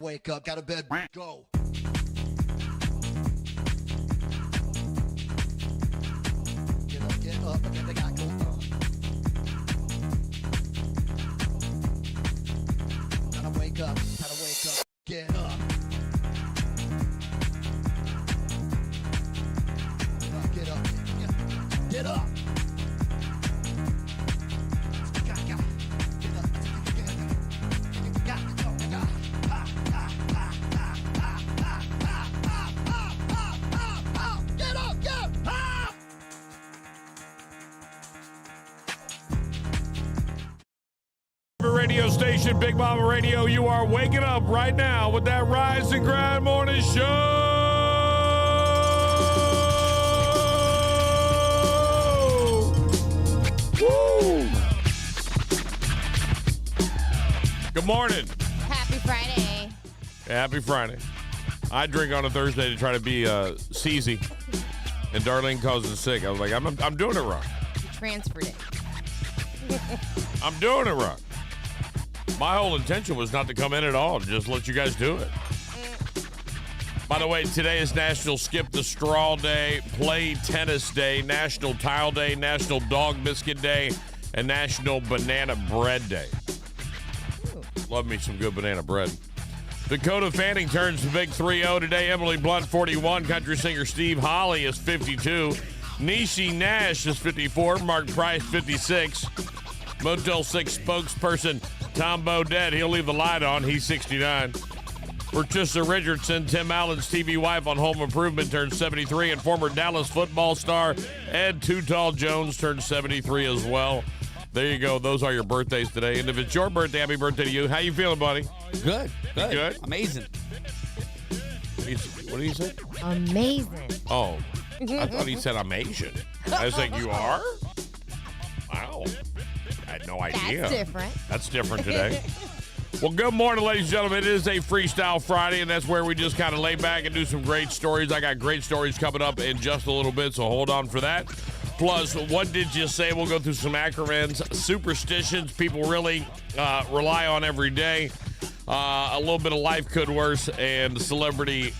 Wake up, got a bed, go. Get up, and then they gotta go. Gotta wake up, get up. Get up, get up. Radio station, Big Mama Radio. You are waking up right now with that Rise and Grind Morning Show. Woo! Good morning. Happy Friday. Happy Friday. I drink on a Thursday to try to be seasy, and Darlene calls it sick. I was like, I'm doing it wrong. You transferred it. I'm doing it wrong. My whole intention was not to come in at all, just let you guys do it. By the way, today is National Skip the Straw Day, Play Tennis Day, National Tile Day, National Dog Biscuit Day, and National Banana Bread Day. Ooh. Love me some good banana bread. Dakota Fanning turns the big 3-0 today. Emily Blunt, 41. Country singer Steve Holly is 52. Niecy Nash is 54. Mark Price, 56. Motel 6 spokesperson Tom Bodett, he'll leave the light on. He's 69. Patricia Richardson, Tim Allen's TV wife on Home Improvement, turns 73. And former Dallas football star Ed Too Tall Jones turns 73 as well. There you go. Those are your birthdays today. And if it's your birthday, happy birthday to you. How you feeling, buddy? Good. Good? Amazing. What did he say? Amazing. Oh, I thought he said I'm Asian. I was like, you are? Wow. I had no idea. That's different. That's different today. Well, good morning, ladies and gentlemen. It is a Freestyle Friday, and that's where we just kind of lay back and do some great stories. I got great stories coming up in just a little bit, so hold on for that. Plus, what did you say? We'll go through some acronyms, superstitions people really rely on every day. A little bit of life could worse, and the celebrity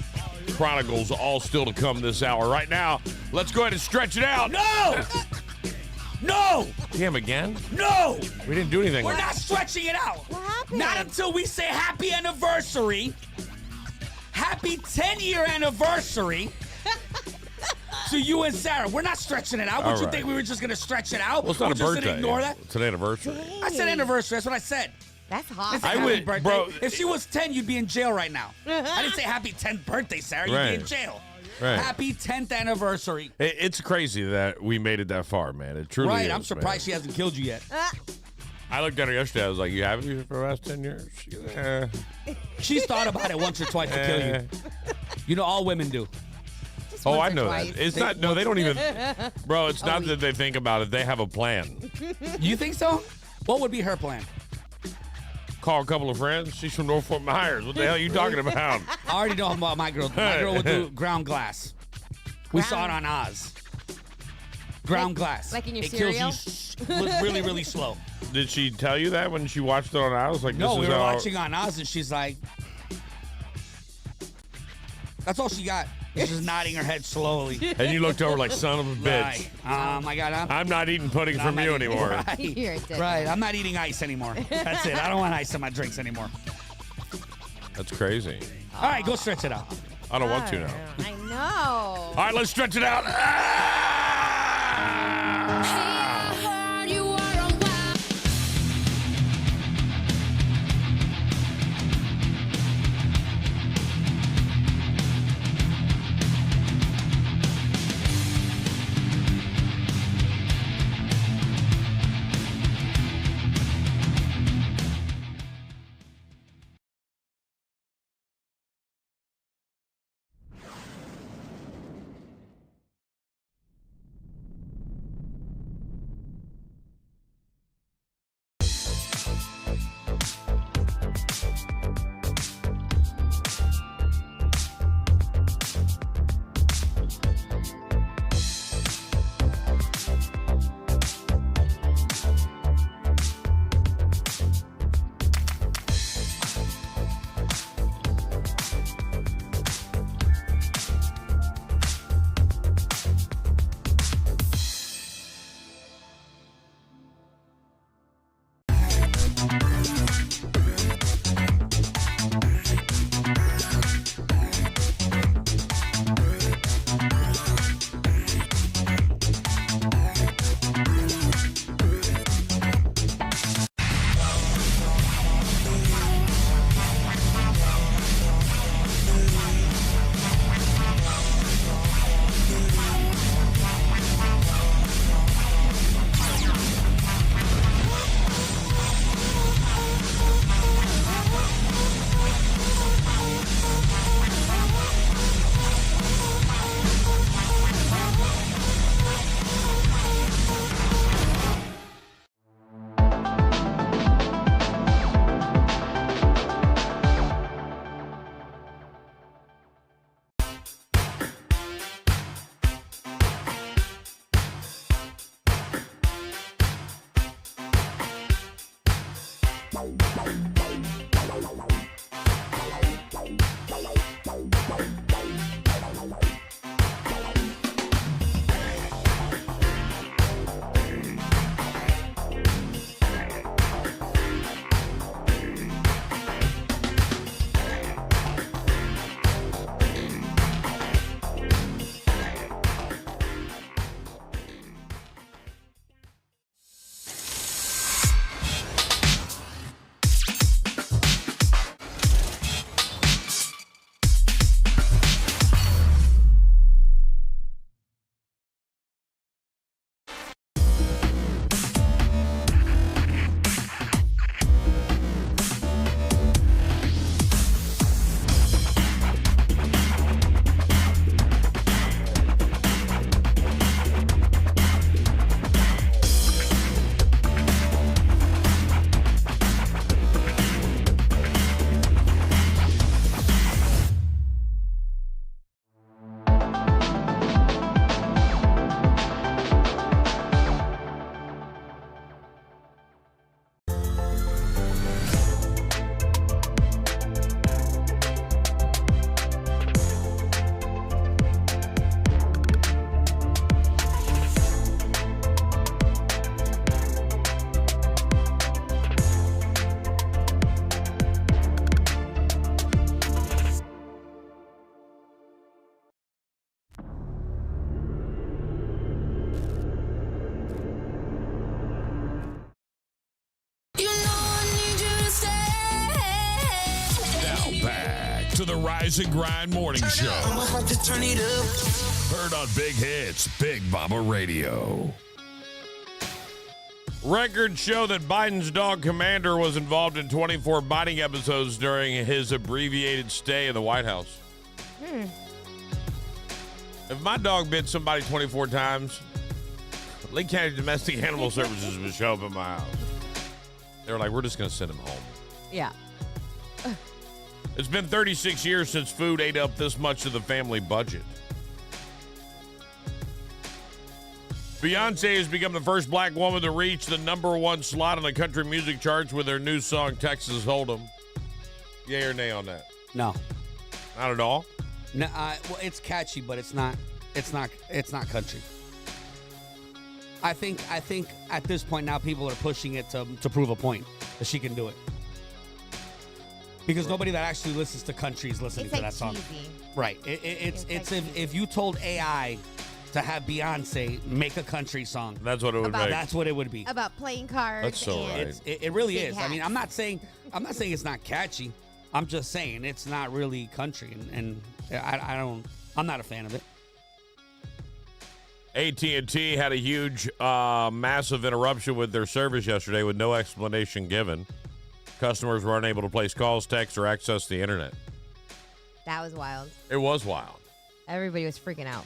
chronicles all still to come this hour. Right now, let's go ahead and stretch it out. No! No! Damn, again? No! We didn't do anything. We're not stretching it out. What happened? Not until we say happy anniversary. Happy 10-year anniversary to you and Sarah. We're not stretching it out. What All you right. think we were just going to stretch it out? Well, it's not We're a just birthday. gonna ignore that? It's an anniversary. I said anniversary. That's what I said. That's I hot. said I happy would- birthday. bro, If she was 10, you'd be in jail right now. I didn't say happy 10th birthday, Sarah. You'd Right. be in jail. Right. Happy 10th anniversary. It's crazy that we made it that far, man. It truly Right. is, I'm surprised she hasn't killed you yet. I looked at her yesterday. I was like, you happy for the last 10 years? She goes, eh. She's thought about it once or twice to kill you. You know, all women do. Just Oh, once I or know twice. that. It's not, no, they don't even, bro, it's not week. that they think about it. They have a plan. You think so? What would be her plan? Call a couple of friends. She's from North Fort Myers. What the hell are you talking about? I already know about my girl. My girl would do ground glass. We saw it Ground- on Oz. Ground glass. like in your it cereal? kills you really, really slow. Did she tell you that when she watched it on Oz? Like, No, this we is were how, watching on Oz, and she's like, that's all she got. She's just nodding her head slowly. and you looked over like, son of a bitch. Right. My God. I'm not eating pudding I'm from not you eating- anymore. Right. You're a dick. Right. I'm not eating ice anymore. That's it. I don't want ice in my drinks anymore. That's crazy. All right, go stretch it out. I don't want to now. I know. All right, let's stretch it out. to the Rise and Grind Morning Show. I'ma have to turn it up. Heard on Big Hits, Big Mama Radio. Records show that Biden's dog Commander was involved in 24 biting episodes during his abbreviated stay in the White House. If my dog bit somebody 24 times, Lee County Domestic Animal Services would show up at my house. They were like, we're just going to send him home. Yeah. It's been 36 years since food ate up this much of the family budget. Beyonce has become the first black woman to reach the #1 slot on the country music charts with her new song, Texas Hold'em. Yay or nay on that? No. Not at all? No, well, it's catchy, but it's not country. I think at this point now people are pushing it to prove a point that she can do it. Because nobody that actually listens to country is listening It's to like that song. cheesy. Right. It's like if you told AI to have Beyonce make a country song, That's what it would make. that's what it would be. About playing cards. That's so and right. It really big is. I mean, hats. I'm not saying it's not catchy. I'm just saying it's not really country, and I'm not a fan of it. AT&T had a huge, massive interruption with their service yesterday with no explanation given. Customers were unable to place calls, texts, or access the internet. That was wild. It was wild. Everybody was freaking out.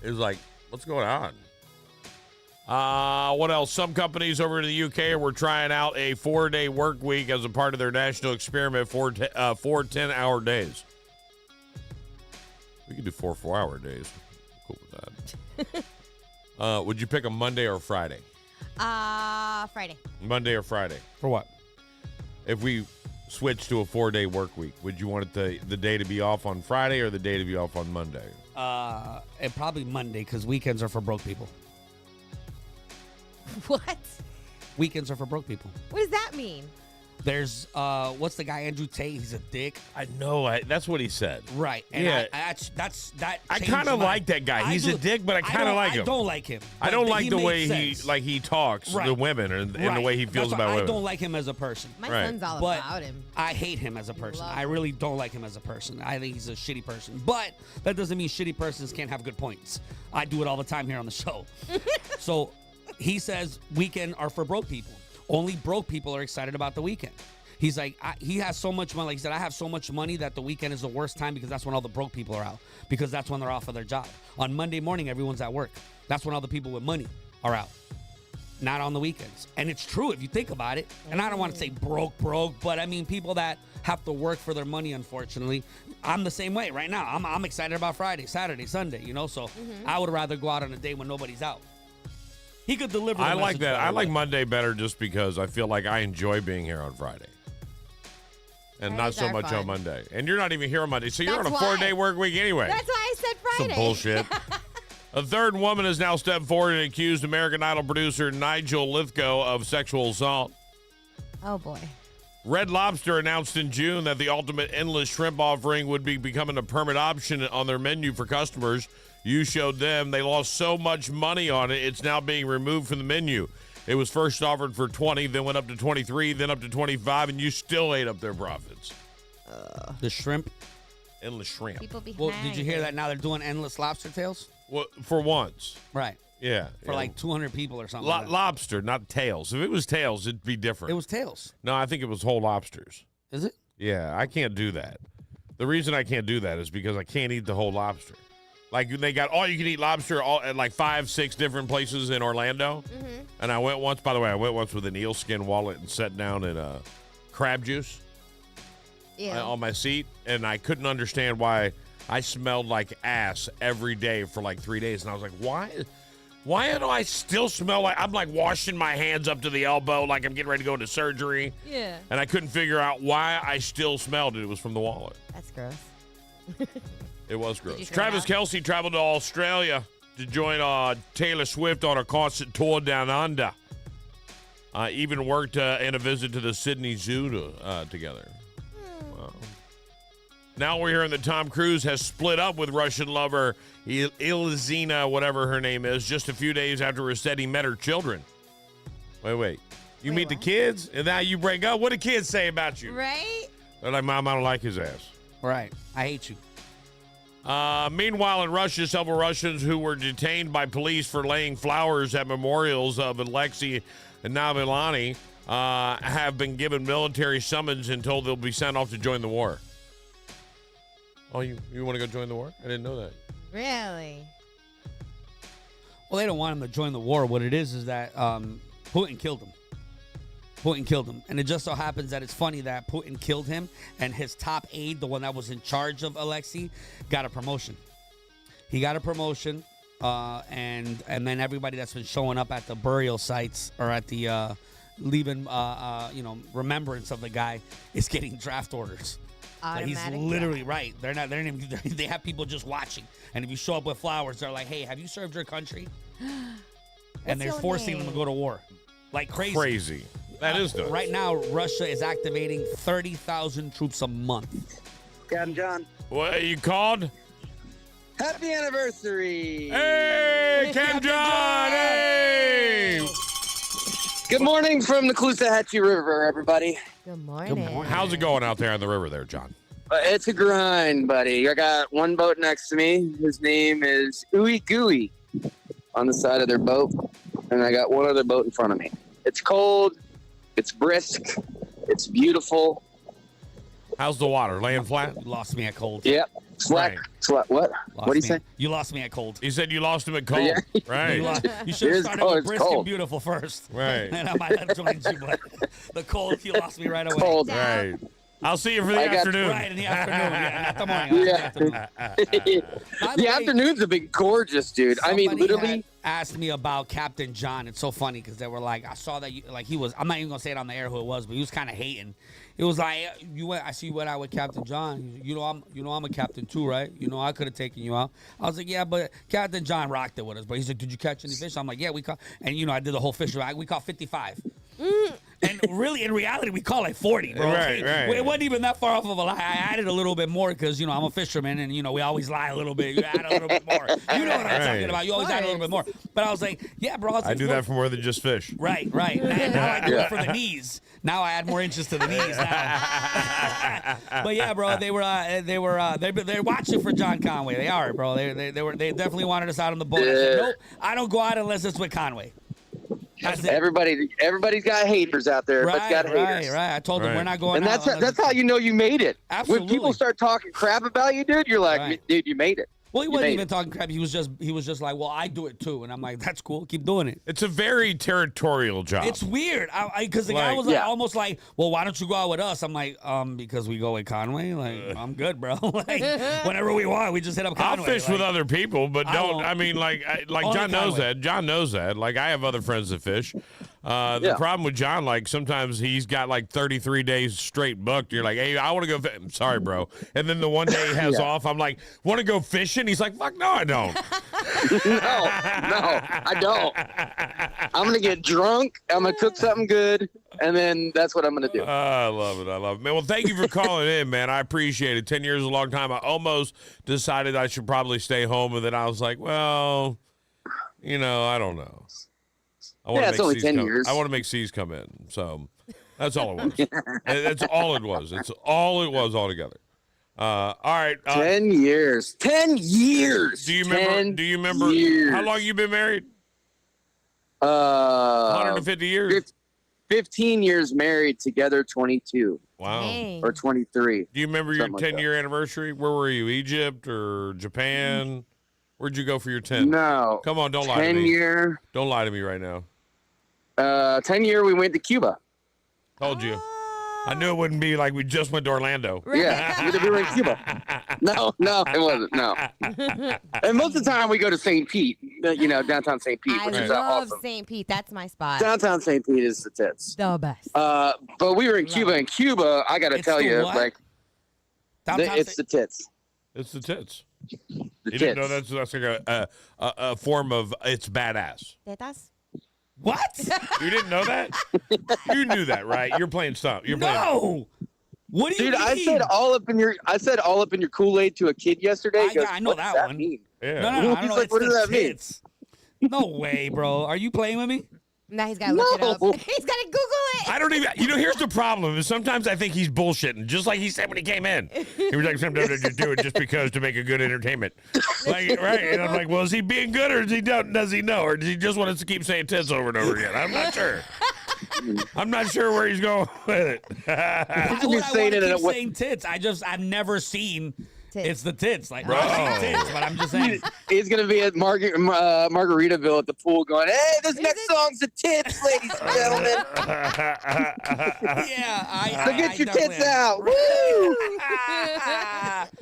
It was like, what's going on? What else? Some companies over in the UK were trying out a 4-day work week as a part of their national experiment for 4 10-hour days. We could do 4 4-hour days. I'm cool with that. Would you pick a Monday or Friday? Friday. Monday or Friday? For what? If we switch to a 4-day work week, would you want the day to be off on Friday or the day to be off on Monday? And probably Monday, because weekends are for broke people. What? Weekends are for broke people. What does that mean? There's what's the guy, Andrew Tate? He's a dick. I know. That's what he said. Right. And Yeah. I changed kind of my- like that guy. He's a dick, but I kind of like him. I don't like him. I don't but like the made way sense. he talks Right. to women and the Right. way he feels That's why about women. I don't like him as a person. My Right. son's all But about him. I hate him as a person. love I really don't like him as a person. I think he's a shitty person. But that doesn't mean shitty persons can't have good points. I do it all the time here on the show. So he says weekend are for broke people. Only broke people are excited about the weekend. He's like, he has so much money. Like he said, I have so much money that the weekend is the worst time because that's when all the broke people are out. Because that's when they're off of their job. On Monday morning, everyone's at work. That's when all the people with money are out. Not on the weekends. And it's true if you think about it. And I don't want to say broke, but I mean people that have to work for their money, unfortunately. I'm the same way right now. I'm excited about Friday, Saturday, Sunday, you know? So I would rather go out on a day when nobody's out. He could deliver the I like message that. better, I like but- Monday better just because I feel like I enjoy being here on Friday. And not Fridays so are much fun. on Monday. And you're not even here on Monday. So you're That's on a why. 4-day work week anyway. That's why I said Some Friday. bullshit. A third woman has now stepped forward and accused American Idol producer Nigel Lithgow of sexual assault. Oh, boy. Red Lobster announced in June that the ultimate endless shrimp offering would be becoming a permanent option on their menu for customers. You showed them. They lost so much money on it, it's now being removed from the menu. It was first offered for 20, then went up to 23, then up to 25, and you still ate up their profits. The shrimp. Endless shrimp. People be Well, did you hear hangry. that now they're doing endless lobster tails? Well, for once. Right. Yeah. For yeah. like 200 people or something. like that. Lobster, not tails. If it was tails, it'd be different. It was tails. No, I think it was whole lobsters. Is it? Yeah, I can't do that. The reason I can't do that is because I can't eat the whole lobster. Like, they got all-you-can-eat lobster at like 5-6 different places in Orlando. And I went once, by the way, with an eelskin wallet and sat down in crab juice on my seat. And I couldn't understand why I smelled like ass every day for like 3 days. And I was like, why do I still smell like I'm like washing my hands up to the elbow like I'm getting ready to go into surgery? Yeah. And I couldn't figure out why I still smelled it. It was from the wallet. That's gross. It was you gross. throw it Travis out? Kelce traveled to Australia to join Taylor Swift on a concert tour down under. Even worked in a visit to the Sydney Zoo together. Wow. Now we're hearing that Tom Cruise has split up with Russian lover Ilzina, whatever her name is, just a few days after it said he met her children. Wait. You meet the what? kids, and now you break up? What do kids say about you? Right? They're like, Mom, I don't like his ass. Right. I hate you. Meanwhile, in Russia, several Russians who were detained by police for laying flowers at memorials of Alexei Navalny have been given military summons and told they'll be sent off to join the war. Oh, you want to go join the war? I didn't know that. Really? Well, they don't want him to join the war. What it is that Putin killed him. Putin killed him. And it just so happens that it's funny that Putin killed him and his top aide, the one that was in charge of Alexei, got a promotion. He got a promotion, and then everybody that's been showing up at the burial sites or at the leaving, remembrance of the guy is getting draft orders. Like he's literally right. They're not even, they have people just watching. And if you show up with flowers, they're like, hey, have you served your country? And they're forcing them to go to war. Like crazy. Crazy. That is nuts. Right now, Russia is activating 30,000 troops a month. Captain John. What you called? Happy anniversary! Hey, Captain John! Hey! Good morning from the Caloosahatchee River, everybody. Good morning. How's it going out there on the river there, John? It's a grind, buddy. I got one boat next to me. His name is Ooey Gooey on the side of their boat. And I got one other boat in front of me. It's cold. It's brisk. It's beautiful. How's the water? Laying flat? You lost me at cold. Yep. Slack. Right. What? What do you say? You lost me at cold. He said you lost him at cold. Yeah. Right. You should have started with It's brisk and cold. beautiful first. Right. And I might have joined you, but the cold, you lost me right away. Cold. Right. I'll see you for the I got- afternoon. Right, in the afternoon. Yeah, not the morning. Yeah. The afternoon. By The way, afternoons have been gorgeous, dude. I mean, somebody literally. had asked me about Captain John. It's so funny because they were like, I saw that you, like he was. I'm not even gonna say it on the air who it was, but he was kind of hating. It was like I see you went out with Captain John. You know I'm a captain too, right? You know I could have taken you out. I was like, yeah, but Captain John rocked it with us. But he's like, did you catch any fish? I'm like, yeah, we caught. And I did the whole fish. We caught 55. And really, in reality, we caught like 40, bro. Right. It wasn't even that far off of a lie. I added a little bit more because, I'm a fisherman and, we always lie a little bit. You add a little bit more. You know what I'm talking about. You always add a little bit more. But I was like, yeah, bro. I do that for more than just fish. Right. Now I do it for the knees. Now I add more inches to the knees now. But yeah, bro, they're watching for John Conway. They are, bro. They definitely wanted us out on the boat. I said, nope, I don't go out unless it's with Conway. That's it. Everybody's got haters out there. Everybody's got haters. Right. I told them we're not going And out. that's how you know you made it. Absolutely. When people start talking crap about you, dude, you're like, Right. dude, you made it. Well, he You wasn't made even it. talking crap. He was just like, well, I do it too. And I'm like, that's cool. Keep doing it. It's a very territorial job. It's weird. Because the guy Like- was like, almost like, well, why don't you go out with us? I'm like, because we go with Conway. Like, I'm good, bro. Like, whenever we want, we just hit up I'll Conway. fish with other people, but I don't. won't. I mean, like Only John knows Conway. that. John knows that. Like, I have other friends that fish. The Yeah. problem with John, like, sometimes he's got like 33 days straight booked. You're like, hey, I want to go. I'm sorry, bro. And then the one day he has off, I'm like, want to go fishing? He's like, fuck, no, I don't. No, I don't. I'm going to get drunk. I'm going to cook something good. And then that's what I'm going to do. I love it. I love it, man. Well, thank you for calling in, man. I appreciate it. 10 years is a long time. I almost decided I should probably stay home, and then I was like, well, I don't know. I wanna Yeah, it's make only C's 10 come- years. I want to make C's come in. So that's all it was. That's all it was. It's all it was altogether. All right. 10 years. 10 years. Do you remember years. how long you been married? 150 150 years? 15 years married, together 22 Wow. Dang. or 23. Do you remember your Something like that. 10-year anniversary? Where were you? Egypt or Japan? Where'd you go for your 10? No. Come on, don't lie to 10 me. year. Don't lie to me right now. 10 year, we went to Cuba. Told you. I knew it wouldn't be like we just went to Orlando. Yeah, we were in Cuba. No, it wasn't. No. And most of the time we go to St. Pete, downtown St. Pete, I which is love awesome. St. Pete. That's my spot. Downtown St. Pete is the tits. The best. But we were in Cuba. In Cuba, I got to It's tell the you, what? like, it's the tits. It's the tits. The You tits. didn't know that's like a form of it's badass. Tetas? What? You didn't know that? You knew that, right? You're playing stuff. You're playing. No. What do you Dude, mean? I said all up in your Kool-Aid to a kid yesterday. He goes, I know "What does that one." mean?" Yeah. No, I He's don't know. like, It's "What the does that mean?" tits. No way, bro. Are you playing with me? Now he's got to look it up. No. He's got to Google it. I don't even, here's the problem. Is sometimes I think he's bullshitting, just like he said when he came in. He was like, sometimes I just do it just because to make a good entertainment. Like, right? And I'm like, well, is he being good or does he know? Or does he just want us to keep saying tits over and over again? I'm not sure. I'm not sure where he's going with it. Why would I want to keep saying tits? I've never seen it's the tits. Like, Bro. I've seen tits, but I'm just saying. He's gonna be at Margaritaville at the pool, going, "Hey, this next song's the tits, ladies and gentlemen. Yeah, So get your definitely tits am. out."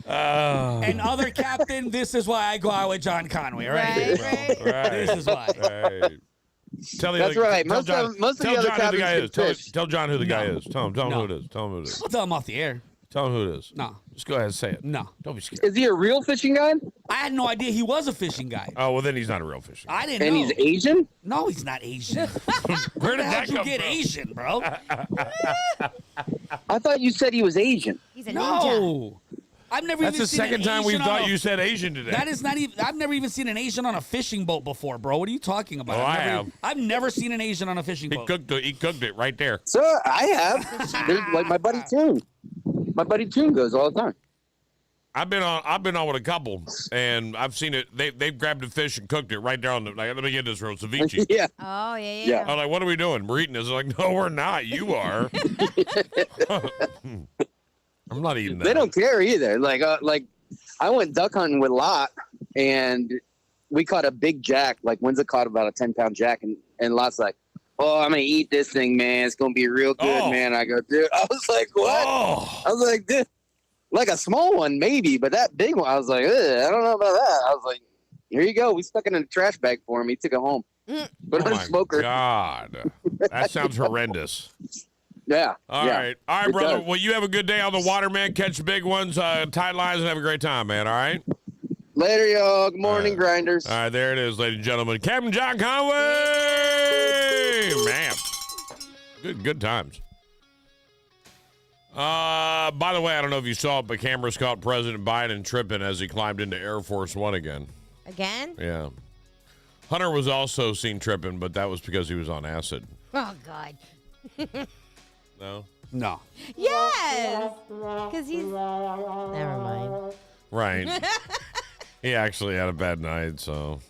Woo! And other captain, this is why I go out with John Conway, right? Right. Right. This is why. Right. Tell the That's other, right. Tell Most John, of the tell other John who the guy is. captains can Tell John who the guy is. Tell him No. who it is. Tell him who it is. I'll tell him off the air. Tell him who it is. No. Just go ahead and say it. No. Don't be scared. Is he a real fishing guy? I had no idea he was a fishing guy. Oh, well, then he's not a real fisher. I didn't And know. he's Asian? No, he's not Asian. Where did How'd that you come get from? Asian, bro? I thought you said he was Asian. He's a ninja. No. I've never That's even the seen an second time we Asian on thought a- you said Asian today. That is not even. I've never even seen an Asian on a fishing boat before, bro. What are you talking about? Oh, I never, have. I've never seen an Asian on a fishing He boat. cooked it right there. So I have. There's like my buddy Toon. My buddy Toon goes all the time. I've been on with a couple, and I've seen it. They've grabbed a fish and cooked it right there on the. Like, let me get this real ceviche. Yeah. Oh, Yeah. yeah. I'm like, what are we doing? We're eating this. They're like, no, we're not. You are. I'm not eating that. They don't care either. Like I went duck hunting with Lot, and we caught a big jack. Like Windsor caught about a 10-pound jack, and Lot's like, "Oh, I'm gonna eat this thing, man. It's gonna be real good, Oh. man." I go, "Dude," I was like, "What?" Oh, I was like, "Dude, like a small one, maybe, but that big one." I was like, "Ugh, I don't know about that." I was like, "Here you go." We stuck it in a trash bag for him. He took it home. Put it oh on a my smoker. God. That sounds horrendous. Yeah. All yeah. right, It brother. does. Well, you have a good day on the water, man. Catch the big ones, tight lines, and have a great time, man. All right. Later, y'all. Good morning, All grinders. All right, there it is, ladies and gentlemen. Captain John Conway, man. Good times. By the way, I don't know if you saw it, but cameras caught President Biden tripping as he climbed into Air Force One again. Again? Yeah. Hunter was also seen tripping, but that was because he was on acid. Oh, God. No? No. Yes. Because he's. Never mind. Right. He actually had a bad night, so.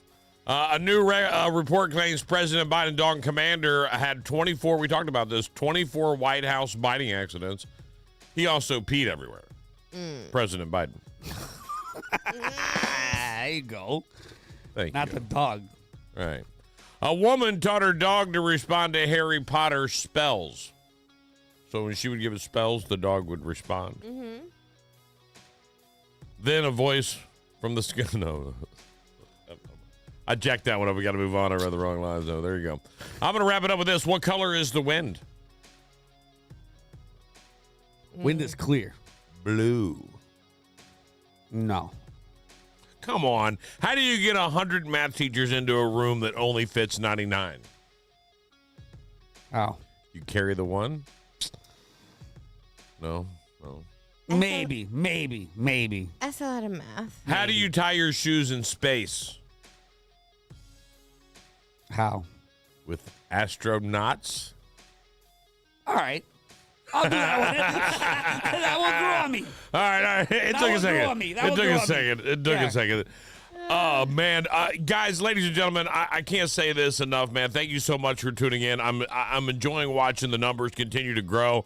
A new report claims President Biden dog commander had 24, we talked about this, 24 White House biting accidents. He also peed everywhere. President Biden. There you go. Thank Not you. the dog. Right. A woman taught her dog to respond to Harry Potter spells. So when she would give it spells, the dog would respond. Mm-hmm. Then a voice from the sky. No. I jacked that one up. We got to move on. I read the wrong lines, though. There you go. I'm going to wrap it up with this. What color is the wind? Wind is clear. Blue. No. Come on. How do you get 100 math teachers into a room that only fits 99? Oh. You carry the one? No. Maybe. That's a lot of math. How do you tie your shoes in space? How? With astronauts? All right. I'll do that one. That will grow on me. All right. It That took a will second. grow on me. That It will took grow a on me. second. It took Yeah. a second. Oh, man. Guys, ladies and gentlemen, I can't say this enough, man. Thank you so much for tuning in. I'm enjoying watching the numbers continue to grow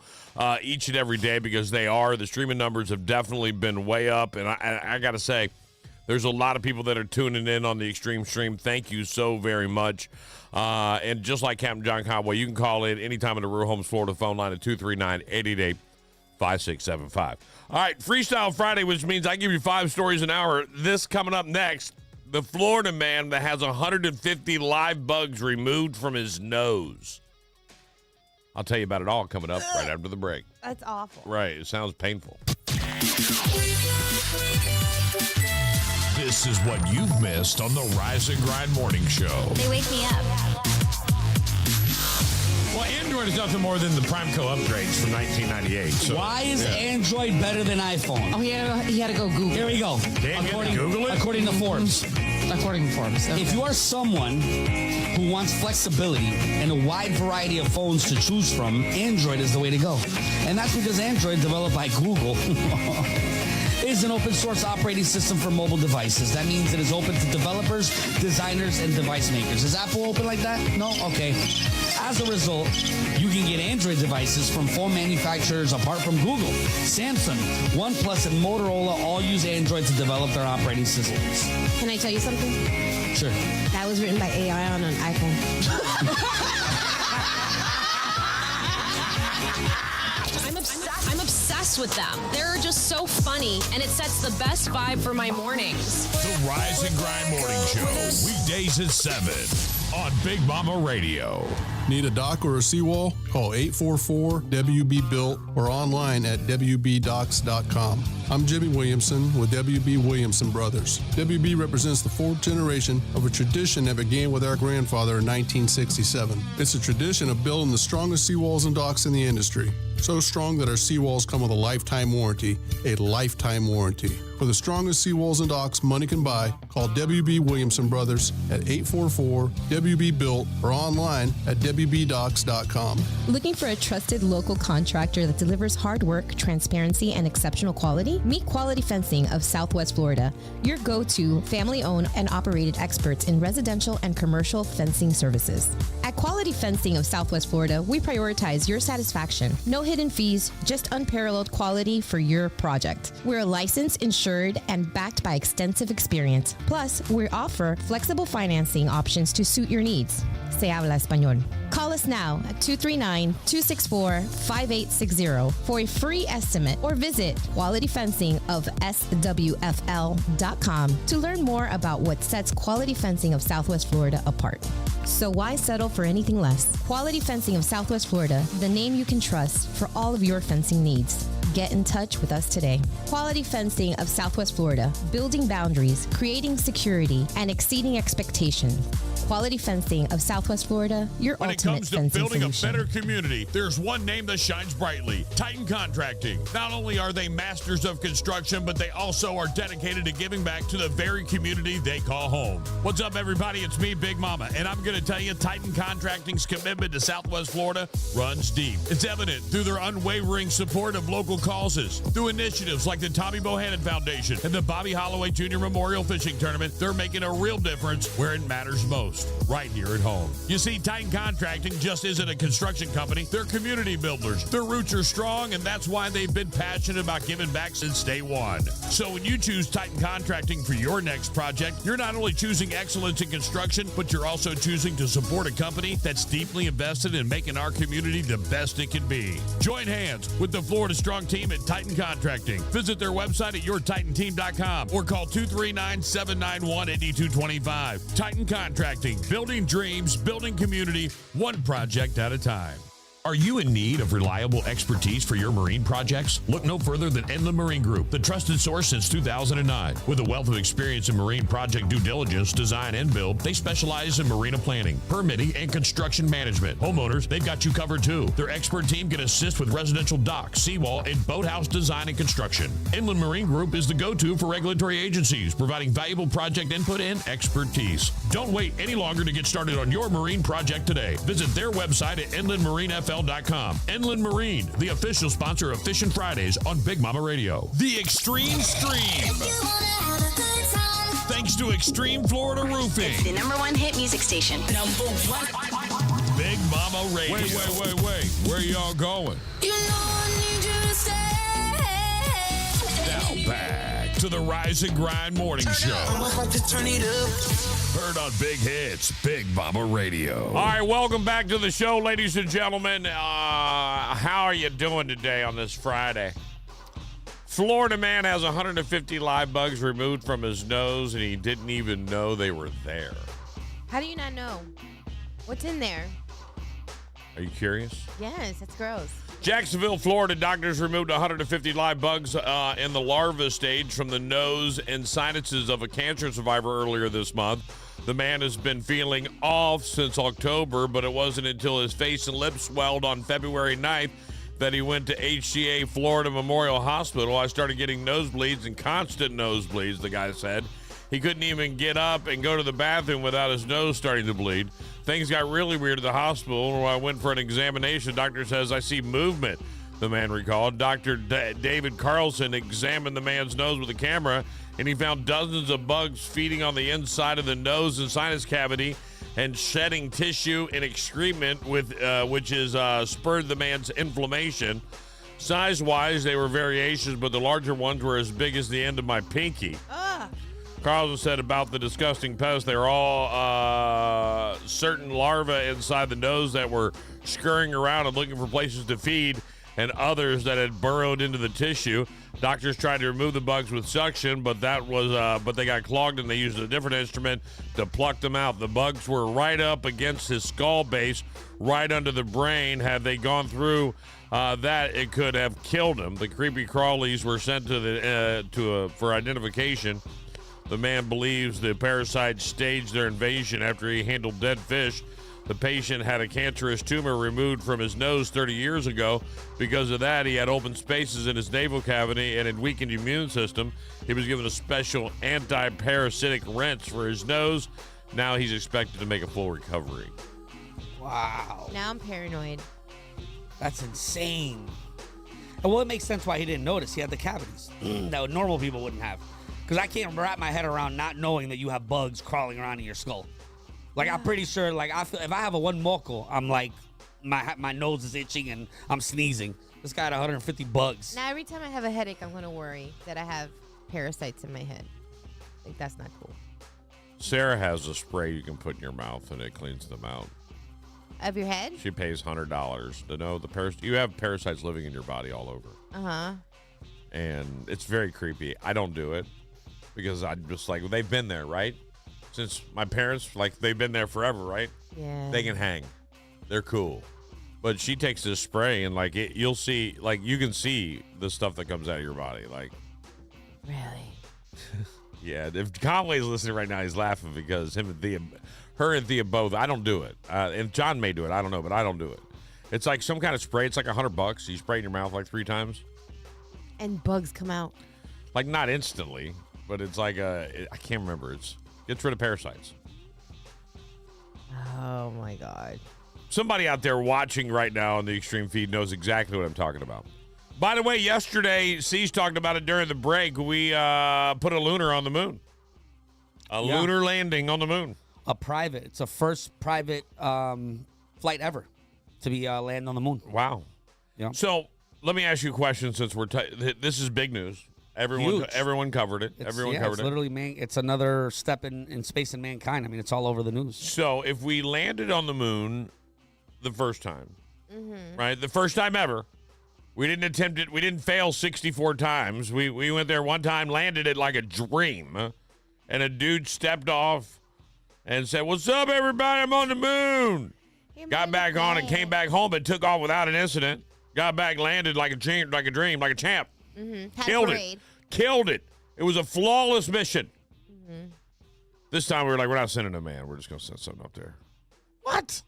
each and every day because they are. The streaming numbers have definitely been way up. And I got to say, there's a lot of people that are tuning in on the Extreme Stream. Thank you so very much. And just like Captain John Conway, you can call in anytime in the Rural Homes, Florida phone line at 239-888-5675. All right, Freestyle Friday, which means I give you 5 stories an hour. This coming up next, the Florida man that has 150 live bugs removed from his nose. I'll tell you about it all coming up right after the break. That's awful. Right, it sounds painful. This is what you've missed on the Rise and Grind Morning Show. They wake me up. Well, Andrew Android is nothing more than the Primeco upgrades from 1998. So, Why is Android better than iPhone? Oh, he had to go Google. Here we go. Google it? According to Forbes. According to Forbes. Okay. If you are someone who wants flexibility and a wide variety of phones to choose from, Android is the way to go. And that's because Android, developed by Google, is an open source operating system for mobile devices. That means it is open to developers, designers, and device makers. Is Apple open like that? No? Okay. As a result, you can get Android devices from phone manufacturers apart from Google. Samsung, OnePlus, and Motorola all use Android to develop their operating systems. Can I tell you something? Sure. That was written by AI on an iPhone. I'm obsessed with them. They're just so funny, and it sets the best vibe for my mornings. The Rise and Grind Morning Show. Weekdays at 7 on Big Mama Radio. Need a dock or a seawall? Call 844-WB-BUILT or online at WBDocs.com. I'm Jimmy Williamson with WB Williamson Brothers. WB represents the fourth generation of a tradition that began with our grandfather in 1967. It's a tradition of building the strongest seawalls and docks in the industry. So strong that our seawalls come with a lifetime warranty. A lifetime warranty. For the strongest seawalls and docks money can buy, call WB Williamson Brothers at 844-WB-BUILT or online at WBDocs.com. Looking for a trusted local contractor that delivers hard work, transparency, and exceptional quality? Meet Quality Fencing of Southwest Florida, your go-to family-owned and operated experts in residential and commercial fencing services. At Quality Fencing of Southwest Florida, we prioritize your satisfaction. No hidden fees, just unparalleled quality for your project. We're licensed, insured, and backed by extensive experience. Plus, we offer flexible financing options to suit your needs. Se habla español. Call us now at 239-264-5860 for a free estimate or visit qualityfencingofswfl.com to learn more about what sets Quality Fencing of Southwest Florida apart. So why settle for anything less? Quality Fencing of Southwest Florida, the name you can trust for all of your fencing needs. Get in touch with us today. Quality Fencing of Southwest Florida, building boundaries, creating security, and exceeding expectations. Quality Fencing of Southwest Florida, your When it ultimate comes to fencing building solution. a better community, there's one name that shines brightly: Titan Contracting. Not only are they masters of construction, but they also are dedicated to giving back to the very community they call home. What's up, everybody? It's me, Big Mama, and I'm going to tell you Titan Contracting's commitment to Southwest Florida runs deep. It's evident through their unwavering support of local causes, through initiatives like the Tommy Bohannon Foundation and the Bobby Holloway Jr. Memorial Fishing Tournament. They're making a real difference where it matters most, right here at home. You see, Titan Contracting just isn't a construction company. They're community builders. Their roots are strong, and that's why they've been passionate about giving back since day one. So when you choose Titan Contracting for your next project, you're not only choosing excellence in construction, but you're also choosing to support a company that's deeply invested in making our community the best it can be. Join hands with the Florida Strong team at Titan Contracting. Visit their website at yourtitanteam.com or call 239-791-8225. Titan Contracting, building dreams, building community, one project at a time. Are you in need of reliable expertise for your marine projects? Look no further than Inland Marine Group, the trusted source since 2009. With a wealth of experience in marine project due diligence, design, and build, they specialize in marina planning, permitting, and construction management. Homeowners, they've got you covered too. Their expert team can assist with residential dock, seawall, and boathouse design and construction. Inland Marine Group is the go-to for regulatory agencies, providing valuable project input and expertise. Don't wait any longer to get started on your marine project today. Visit their website at inlandmarinefl.com. Inland Marine, the official sponsor of Fishin' Fridays on Big Mama Radio. The Extreme Stream. Thanks to Extreme Florida Roofing. It's the #1 hit music station. #1. Big Mama Radio. Wait. Where y'all going? You know I need you to stay. Now back to the Rise and Grind Morning Show. I'ma have to turn it up. Heard on Big Hits, Big Mama Radio. All right, welcome back to the show, ladies and gentlemen. How are you doing today on this Friday? Florida man has 150 live bugs removed from his nose, and he didn't even know they were there. How do you not know? What's in there? Are you curious? Yes, that's gross. Jacksonville, Florida, doctors removed 150 live bugs in the larva stage from the nose and sinuses of a cancer survivor earlier this month. The man has been feeling off since October, but it wasn't until his face and lips swelled on February 9th that he went to HCA Florida Memorial Hospital. I started getting nosebleeds and constant nosebleeds, the guy said. He couldn't even get up and go to the bathroom without his nose starting to bleed. Things got really weird at the hospital. When I went for an examination, doctor says I see movement, the man recalled. Dr. David Carlson examined the man's nose with a camera, and he found dozens of bugs feeding on the inside of the nose and sinus cavity and shedding tissue and excrement, which is spurred the man's inflammation. Size-wise, they were variations, but the larger ones were as big as the end of my pinky. Carlson said about the disgusting pests, they were all certain larvae inside the nose that were scurrying around and looking for places to feed, and others that had burrowed into the tissue. Doctors tried to remove the bugs with suction, but they got clogged, and they used a different instrument to pluck them out. The bugs were right up against his skull base, right under the brain. Had they gone through that, it could have killed him. The creepy crawlies were sent for identification. The man believes the parasites staged their invasion after he handled dead fish. The patient had a cancerous tumor removed from his nose 30 years ago. Because of that, he had open spaces in his nasal cavity and a weakened immune system. He was given a special anti-parasitic rinse for his nose. Now he's expected to make a full recovery. Wow. Now I'm paranoid. That's insane. And well, it makes sense why he didn't notice. He had the cavities that normal people wouldn't have. Because I can't wrap my head around not knowing that you have bugs crawling around in your skull. Like, I'm pretty sure, like, if I have a one moco, I'm like, my nose is itching and I'm sneezing. This guy had 150 bugs. Now, every time I have a headache, I'm going to worry that I have parasites in my head. Like, that's not cool. Sarah has a spray you can put in your mouth, and it cleans them out. Of your head? She pays $100 to know you have parasites living in your body all over. Uh-huh. And it's very creepy. I don't do it. Because I'm just like, they've been there, right? Since my parents, like, they've been there forever, right? Yeah. They can hang. They're cool. But she takes this spray, and, like, you'll see, like, you can see the stuff that comes out of your body. Like, really? Yeah. If Conway's listening right now, he's laughing because her and Thea both, I don't do it. And John may do it. I don't know, but I don't do it. It's like some kind of spray. It's like $100. You spray it in your mouth like 3 times. And bugs come out. Like, not instantly. But it's like I can't remember. It gets rid of parasites. Oh, my God. Somebody out there watching right now on the Extreme feed knows exactly what I'm talking about. By the way, yesterday, C's talked about it during the break. We put a lunar on the moon. Lunar landing on the moon. It's a first private flight ever to be land on the moon. Wow. Yeah. So let me ask you a question since this is big news. Everyone covered it. Everyone covered it. Literally, it's another step in space and mankind. I mean, it's all over the news. So if we landed on the moon the first time, right? The first time ever, we didn't attempt it. We didn't fail 64 times. We went there one time, landed it like a dream, and a dude stepped off and said, "What's up, everybody? I'm on the moon." Got back on and came back home, but took off without an incident. Got back, landed like a dream, like a champ. Killed it. It was a flawless mission. This time we were like, we're not sending a man. We're just going to send something up there. What?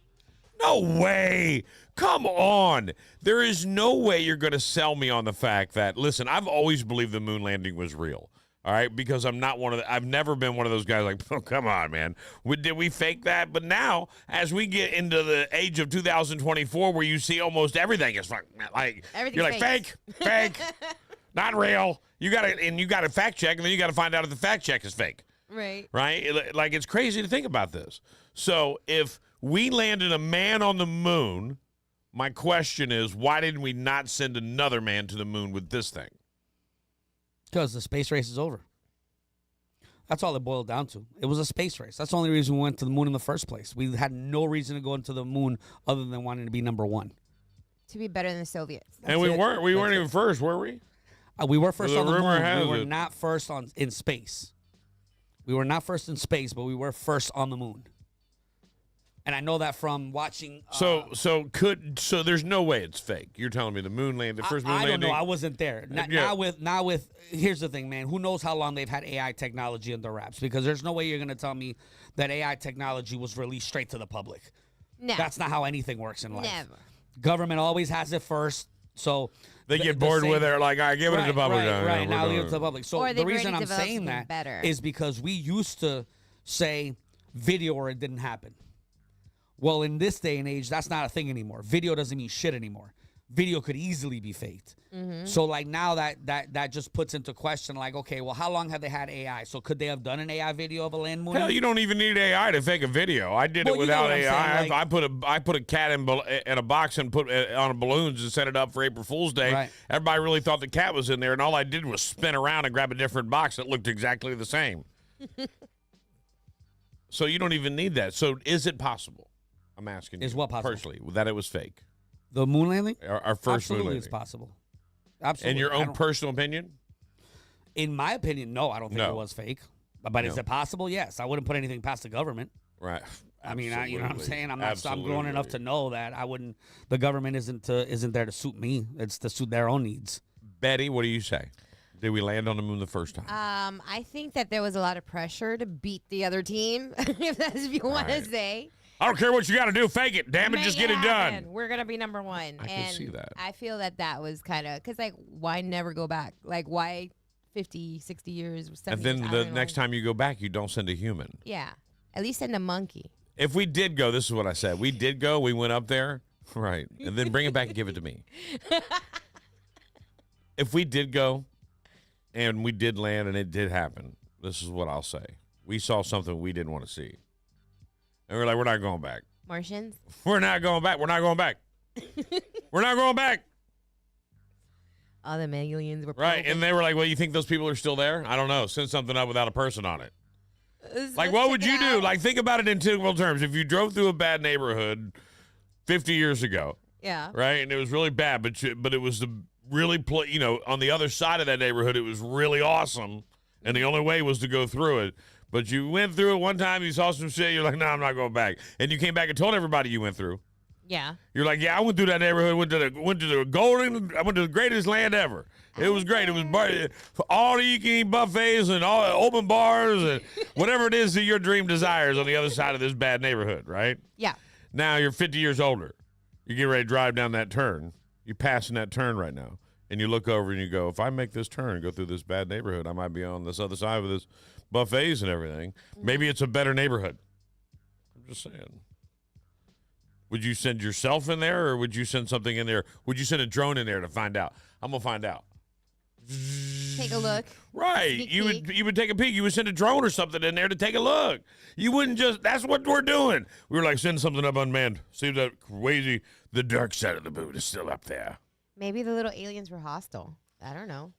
No way. Come on. There is no way you're going to sell me on the fact that, listen, I've always believed the moon landing was real. All right, because I've never been one of those guys like, oh, come on, man. Did we fake that? But now, as we get into the age of 2024, where you see almost everything is like, you're like, fake, not real. You got to fact check, and then you got to find out if the fact check is fake. Right. Right? Like, it's crazy to think about this. So if we landed a man on the moon, my question is, why didn't we not send another man to the moon with this thing? Because the space race is over. That's all it boiled down to. It was a space race. That's the only reason we went to the moon in the first place. We had no reason to go into the moon other than wanting to be number one. To be better than the Soviets. And we weren't even first, were we? We were first on the moon. We were it. not first in space. We were not first in space, but we were first on the moon. And I know that from watching. So there's no way it's fake. You're telling me the moon landing, the first moon I landing. don't know. I wasn't there. Yeah. Now with here's the thing, man. Who knows how long they've had AI technology in their wraps? Because there's no way you're gonna tell me that AI technology was released straight to the public. No. That's not how anything works in life. Never. Government always has it first. So They get bored with it, like, all right, give it to the public. Right, now leave it to the public. So Or the they've reason already I'm developed saying something that better. is because we used to say video or it didn't happen. Well, in this day and age, that's not a thing anymore. Video doesn't mean shit anymore. Video could easily be faked. Mm-hmm. So, like, now that just puts into question, like, okay, well, how long have they had AI? So could they have done an AI video of a land moon? Hell, you don't even need AI to fake a video. I did it Well, you know without what I'm AI. saying, like- I put a cat in a box and put it on balloons and set it up for April Fool's Day. Right. Everybody really thought the cat was in there, and all I did was spin around and grab a different box that looked exactly the same. So you don't even need that. So is it possible? I'm asking you. Is what possible? Personally, that it was fake? The moon landing? Our first moon Absolutely, landing. it's possible. Absolutely. In your I own don't- personal opinion? In my opinion, no, I don't think No. it was fake. But is No. it possible? Yes. I wouldn't put anything past the government. Right. I mean, you know what I'm Absolutely. saying? I'm grown enough to know that I wouldn't. The government isn't there to suit me. It's to suit their own needs. Betty, what do you say? Did we land on the moon the first time? I think that there was a lot of pressure to beat the other team, if that's what you want to Right. say. I don't care what you got to do. Fake it. Damn it. Make just get it done. happen. We're gonna be number one. I can see that. I feel that was kind of because, like, why never go back? Like, why 50, 60 years, 70 And then years? I the don't next know. time you go back, you don't send a human. Yeah, at least send a monkey. If we did go, this is what I said. We did go. We went up there. Right. And then bring it back and give it to me. If we did go and we did land and it did happen, this is what I'll say. We saw something we didn't want to see. And we're like, we're not going back. Martians. We're not going back. We're not going back. We're not going back. All the aliens were Right. probing. And they were like, well, you think those people are still there? I don't know. Send something up without a person on it. Let's Like, what would check you it do? out. Like, think about it in typical terms. If you drove through a bad neighborhood 50 years ago, Yeah. right, and it was really bad, but it was the really, on the other side of that neighborhood, it was really awesome, and the only way was to go through it. But you went through it one time, you saw some shit, you're like, no, I'm not going back. And you came back and told everybody you went through. Yeah. You're like, yeah, I went through that neighborhood, went to the greatest land ever. It was great. It was all the you can eat buffets and all open bars and whatever it is that your dream desires on the other side of this bad neighborhood, right? Yeah. Now you're 50 years older. You get ready to drive down that turn. You're passing that turn right now. And you look over and you go, if I make this turn and go through this bad neighborhood, I might be on this other side with this buffets and everything. Maybe it's a better neighborhood. I'm just saying. Would you send yourself in there or would you send something in there? Would you send a drone in there to find out? I'm going to find out. Take a look. Right. Sneak You peek. would take a peek. You would send a drone or something in there to take a look. You wouldn't just, that's what we're doing. We were like, send something up unmanned. See if that crazy, the dark side of the moon is still up there. Maybe the little aliens were hostile. I don't know.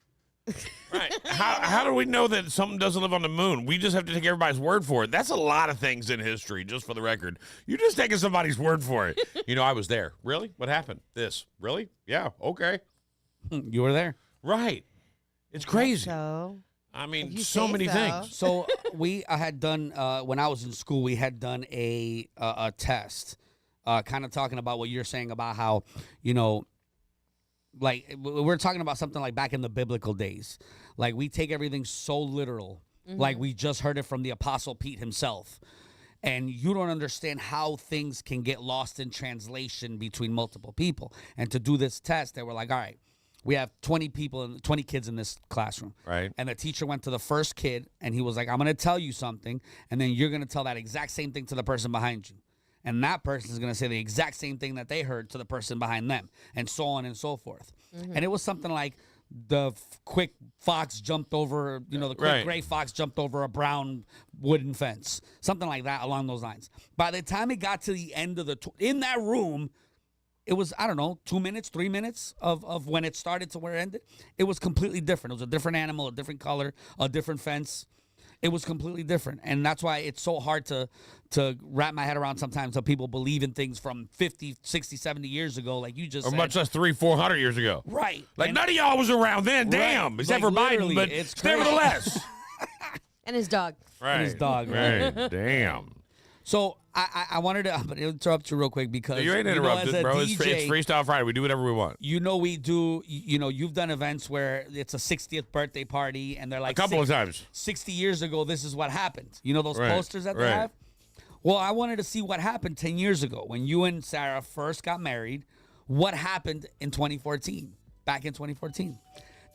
Right. How do we know that something doesn't live on the moon? We just have to take everybody's word for it. That's a lot of things in history, just for the record. You're just taking somebody's word for it. I was there. Really? What happened? This. Really? Yeah. Okay. You were there. Right. It's crazy. So. I mean, If you so say many so. things. So I had done when I was in school. We had done a test, kind of talking about what you're saying about how like we're talking about something like back in the biblical days. Like we take everything so literal. Like we just heard it from the Apostle Pete himself. And you don't understand how things can get lost in translation between multiple people. And to do this test, they were like, all right, we have 20 kids in this classroom. Right. And the teacher went to the first kid and he was like, I'm going to tell you something. And then you're going to tell that exact same thing to the person behind you. And that person is going to say the exact same thing that they heard to the person behind them, and so on and so forth. And it was something like the quick fox jumped over, the quick gray fox jumped over a brown wooden fence, something like that along those lines. By the time it got to the end of in that room, it was, I don't know, 2 minutes, 3 minutes of when it started to where it ended. It was completely different. It was a different animal, a different color, a different fence. It was completely different. And that's why it's so hard to wrap my head around sometimes how people believe in things from 50, 60, 70 years ago, like you just Or said. much less 300-400 years ago. Right. Like And- none of y'all was around then. Right. Damn. Except Like, for Biden, literally, but it's crazy. nevertheless. And his dog. Right. his dog, Right. Damn. So I wanted to I'm gonna interrupt you real quick because You ain't interrupted, as a bro. DJ, It's Freestyle Friday. We do whatever we want. we do. You've done events where it's a 60th birthday party, and they're like A couple of times. 60 years ago, this is what happened. You know those Right, posters that they right. have. Well, I wanted to see what happened 10 years ago when you and Sarah first got married. What happened in 2014? Back in 2014,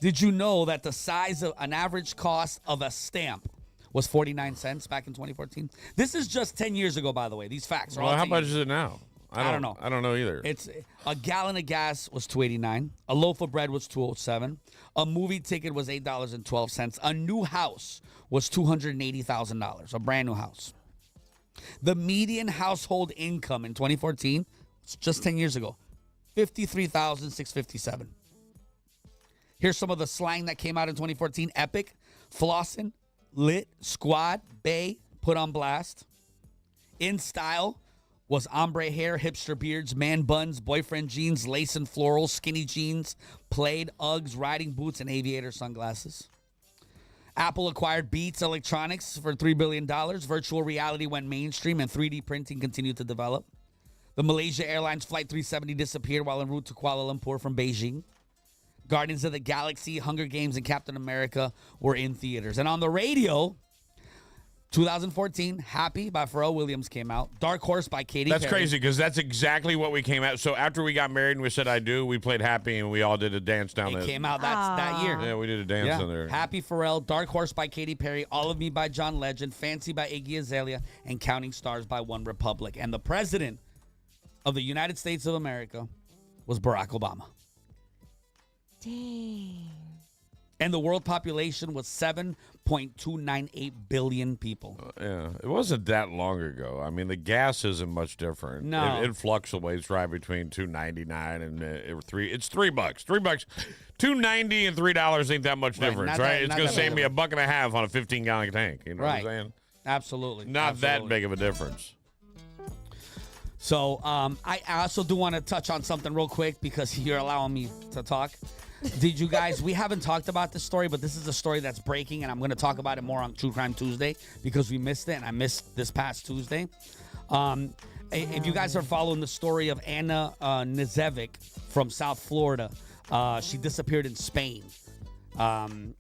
did you know that the size of an average cost of a stamp was 49 cents back in 2014? This is just 10 years ago, by the way. These facts are all Well, how 10 much years. is it now? I don't know. I don't know either. It's a gallon of gas was $2.89. A loaf of bread was $2.07. A movie ticket was $8.12. A new house was $280,000. A brand new house. The median household income in 2014, it's just 10 years ago, $53,657. Here's some of the slang that came out in 2014: epic, flossin', lit, squad, bay, put on blast. In style was ombre hair, hipster beards, man buns, boyfriend jeans, lace and florals, skinny jeans, plaid, Uggs, riding boots, and aviator sunglasses. Apple acquired Beats Electronics for $3 billion. Virtual reality went mainstream, and 3D printing continued to develop. The Malaysia Airlines Flight 370 disappeared while en route to Kuala Lumpur from Beijing. Guardians of the Galaxy, Hunger Games, and Captain America were in theaters. And on the radio, 2014, Happy by Pharrell Williams came out. Dark Horse by Katy That's Perry. crazy because that's exactly what we came out. So after we got married and we said I do, we played Happy and we all did a dance down there. It came out that year. Yeah, we did a dance down there. Happy Pharrell, Dark Horse by Katy Perry, All of Me by John Legend, Fancy by Iggy Azalea, and Counting Stars by One Republic. And the president of the United States of America was Barack Obama. Dang. And the world population was 7.298 billion people. Yeah, it wasn't that long ago. I mean, the gas isn't much different. No. It fluctuates right between $2.99 and $3. It's $3. $3, $2.90 and $3 ain't that much Right, difference, not right? that- It's not going to that save big me of $1.50 on a 15-gallon tank. You know what I'm Right. saying? Absolutely. Not that Absolutely. big of a difference. So I also do want to touch on something real quick because you're allowing me to talk. Did you guys, we haven't talked about this story, but this is a story that's breaking, and I'm going to talk about it more on True Crime Tuesday because we missed it, and I missed this past Tuesday. If you guys are following the story of Anna Nizevic from South Florida, she disappeared in Spain.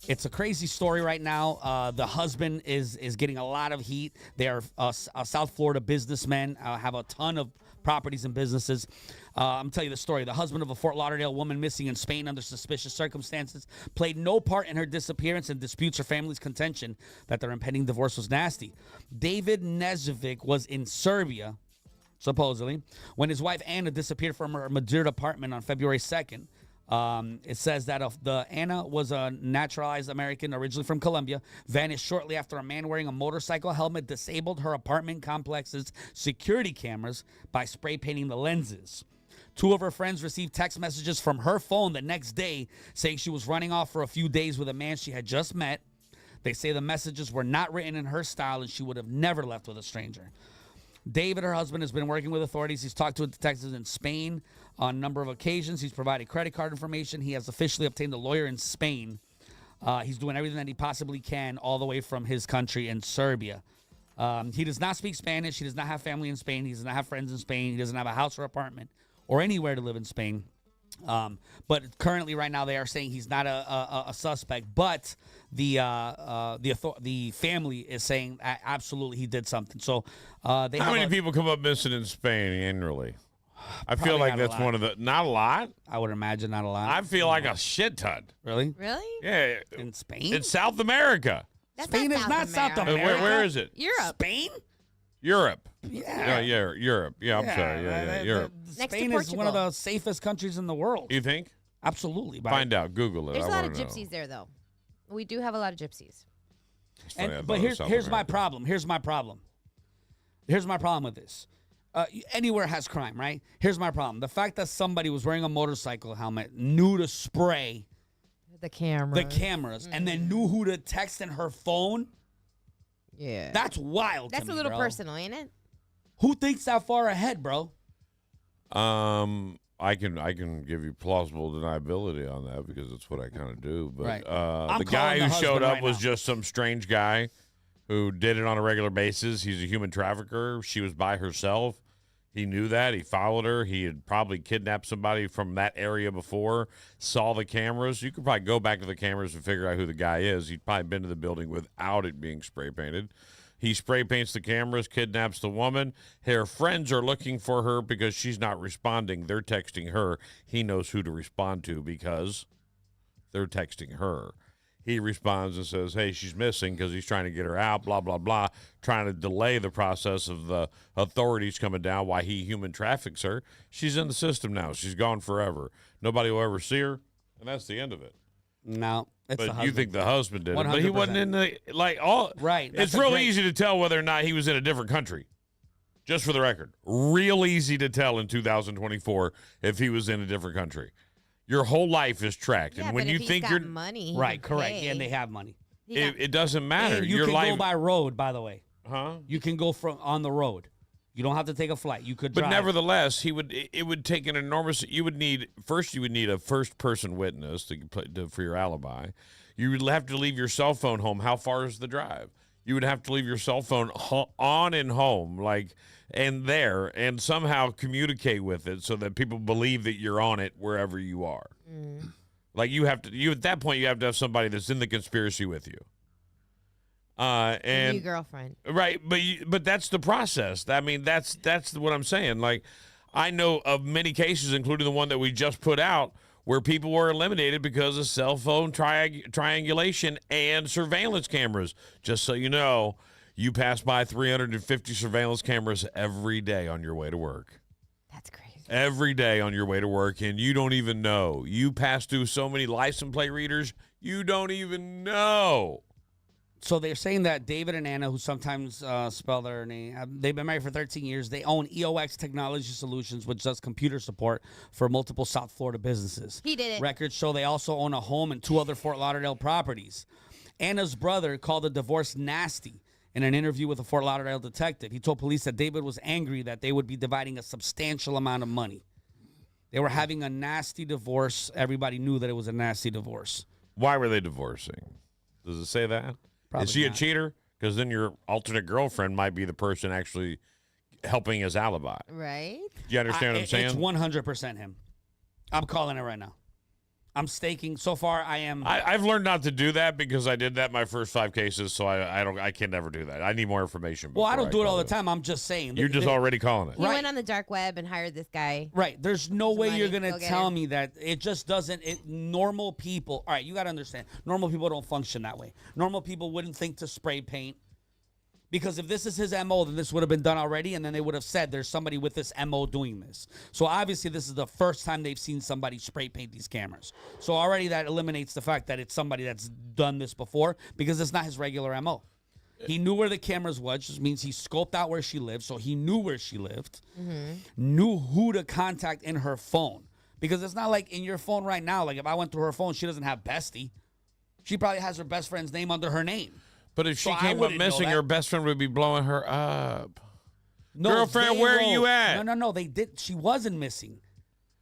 It's a crazy story right now. The husband is getting a lot of heat. They are South Florida businessmen, have a ton of properties and businesses. I'm telling you the story. The husband of a Fort Lauderdale woman missing in Spain under suspicious circumstances played no part in her disappearance and disputes her family's contention that their impending divorce was nasty. David Nezovic was in Serbia, supposedly, when his wife Anna disappeared from her Madrid apartment on February 2nd. It says that Anna was a naturalized American originally from Colombia, vanished shortly after a man wearing a motorcycle helmet disabled her apartment complex's security cameras by spray painting the lenses. Two of her friends received text messages from her phone the next day saying she was running off for a few days with a man she had just met. They say the messages were not written in her style and she would have never left with a stranger. David, her husband, has been working with authorities. He's talked to detectives in Spain on a number of occasions. He's provided credit card information. He has officially obtained a lawyer in Spain. He's doing everything that he possibly can all the way from his country in Serbia. He does not speak Spanish. He does not have family in Spain. He does not have friends in Spain. He doesn't have a house or apartment or anywhere to live in Spain. But currently, right now, they are saying he's not a suspect. But the family is saying absolutely he did something. So How many people come up missing in Spain annually? I feel Probably like not a that's lot. one of the not a lot. I would imagine not a lot. I feel like a shit ton. Really? Really? Yeah, In Spain? it's South America. That's Spain is not South America. Where is it? Europe. Spain? Europe. Yeah. Yeah, Europe. Yeah, I'm sorry. Yeah, Europe. Next to Spain is one of Portugal. the safest countries in the world. You think? Absolutely. Find out. Google it. There's I a lot of wanna know. gypsies there, though. We do have a lot of gypsies. It's funny, I And, thought but it was here's South my America. problem. Here's my problem with this. Anywhere has crime, right? Here's my problem. The fact that somebody was wearing a motorcycle helmet, knew to spray The camera. the cameras, and then knew who to text in her phone, Yeah. that's wild That's to a me, little bro. personal, ain't it? Who thinks that far ahead, bro? I can give you plausible deniability on that because it's what I kind of do. But Right. the I'm guy calling who the showed husband up right was now. just some strange guy who did it on a regular basis. He's a human trafficker. She was by herself. He knew that. He followed her. He had probably kidnapped somebody from that area before, saw the cameras. You could probably go back to the cameras and figure out who the guy is. He'd probably been to the building without it being spray painted. He spray paints the cameras, kidnaps the woman. Her friends are looking for her because she's not responding. They're texting her. He knows who to respond to because they're texting her. He responds and says, hey, she's missing because he's trying to get her out, blah, blah, blah, trying to delay the process of the authorities coming down while he human traffics her. She's in the system now. She's gone forever. Nobody will ever see her, and that's the end of it. No, it's the But you husband. think the husband did it, but he wasn't 100%. in the, like, all. Right. It's real easy to tell whether or not he was in a different country. Just for the record. Real easy to tell in 2024 if he was in a different country. Your whole life is tracked. Yeah, and when but you if he's think got you're money, he Right, can correct. pay. And they have money. it doesn't matter. And you Your can life, go by road, by the way. huh? You can go from on the road. You don't have to take a flight. You could But drive. nevertheless, it would take an enormous. You would need a first person witness for your alibi. You would have to leave your cell phone home. How far is the drive? You would have to leave your cell phone on and home, and somehow communicate with it so that people believe that you're on it wherever you are. Like at that point you have to have somebody that's in the conspiracy with you. And new girlfriend. right, but that's the process. I mean, that's what I'm saying. Like, I know of many cases, including the one that we just put out, where people were eliminated because of cell phone triangulation and surveillance cameras. Just so you know, you pass by 350 surveillance cameras every day on your way to work. That's crazy. Every day on your way to work, and you don't even know. You pass through so many license plate readers, you don't even know. So they're saying that David and Anna, who sometimes spell their name, they've been married for 13 years. They own EOX Technology Solutions, which does computer support for multiple South Florida businesses. He did it. Records show they also own a home and 2 other Fort Lauderdale properties. Anna's brother called the divorce nasty in an interview with a Fort Lauderdale detective. He told police that David was angry that they would be dividing a substantial amount of money. They were having a nasty divorce. Everybody knew that it was a nasty divorce. Why were they divorcing? Does it say that? Probably Is she a not. cheater? Because then your alternate girlfriend might be the person actually helping his alibi. Right? Do you understand what I'm saying? It's 100% him. I'm calling it right now. I'm staking. So far, I am. I've learned not to do that because I did that in my first 5 cases, so I can never do that. I need more information. Well, I before don't do it call all the time. I'm just saying. You're just already calling it. He went on the dark web and hired this guy. Right. There's no way Somebody you're going go to get tell her. me that it just doesn't. Normal people. All right, you got to understand. Normal people don't function that way. Normal people wouldn't think to spray paint. Because if this is his MO, then this would have been done already, and then they would have said there's somebody with this MO doing this. So obviously this is the first time they've seen somebody spray paint these cameras. So already that eliminates the fact that it's somebody that's done this before because it's not his regular MO. He knew where the cameras was, which means he scoped out where she lived, so he knew where she lived, knew who to contact in her phone. Because it's not like in your phone right now, like if I went through her phone, she doesn't have bestie. She probably has her best friend's name under her name. But if she So I came up wouldn't know missing, that. her best friend would be blowing her up. No, Girlfriend, they where are wrote- you at? No. They did. She wasn't missing.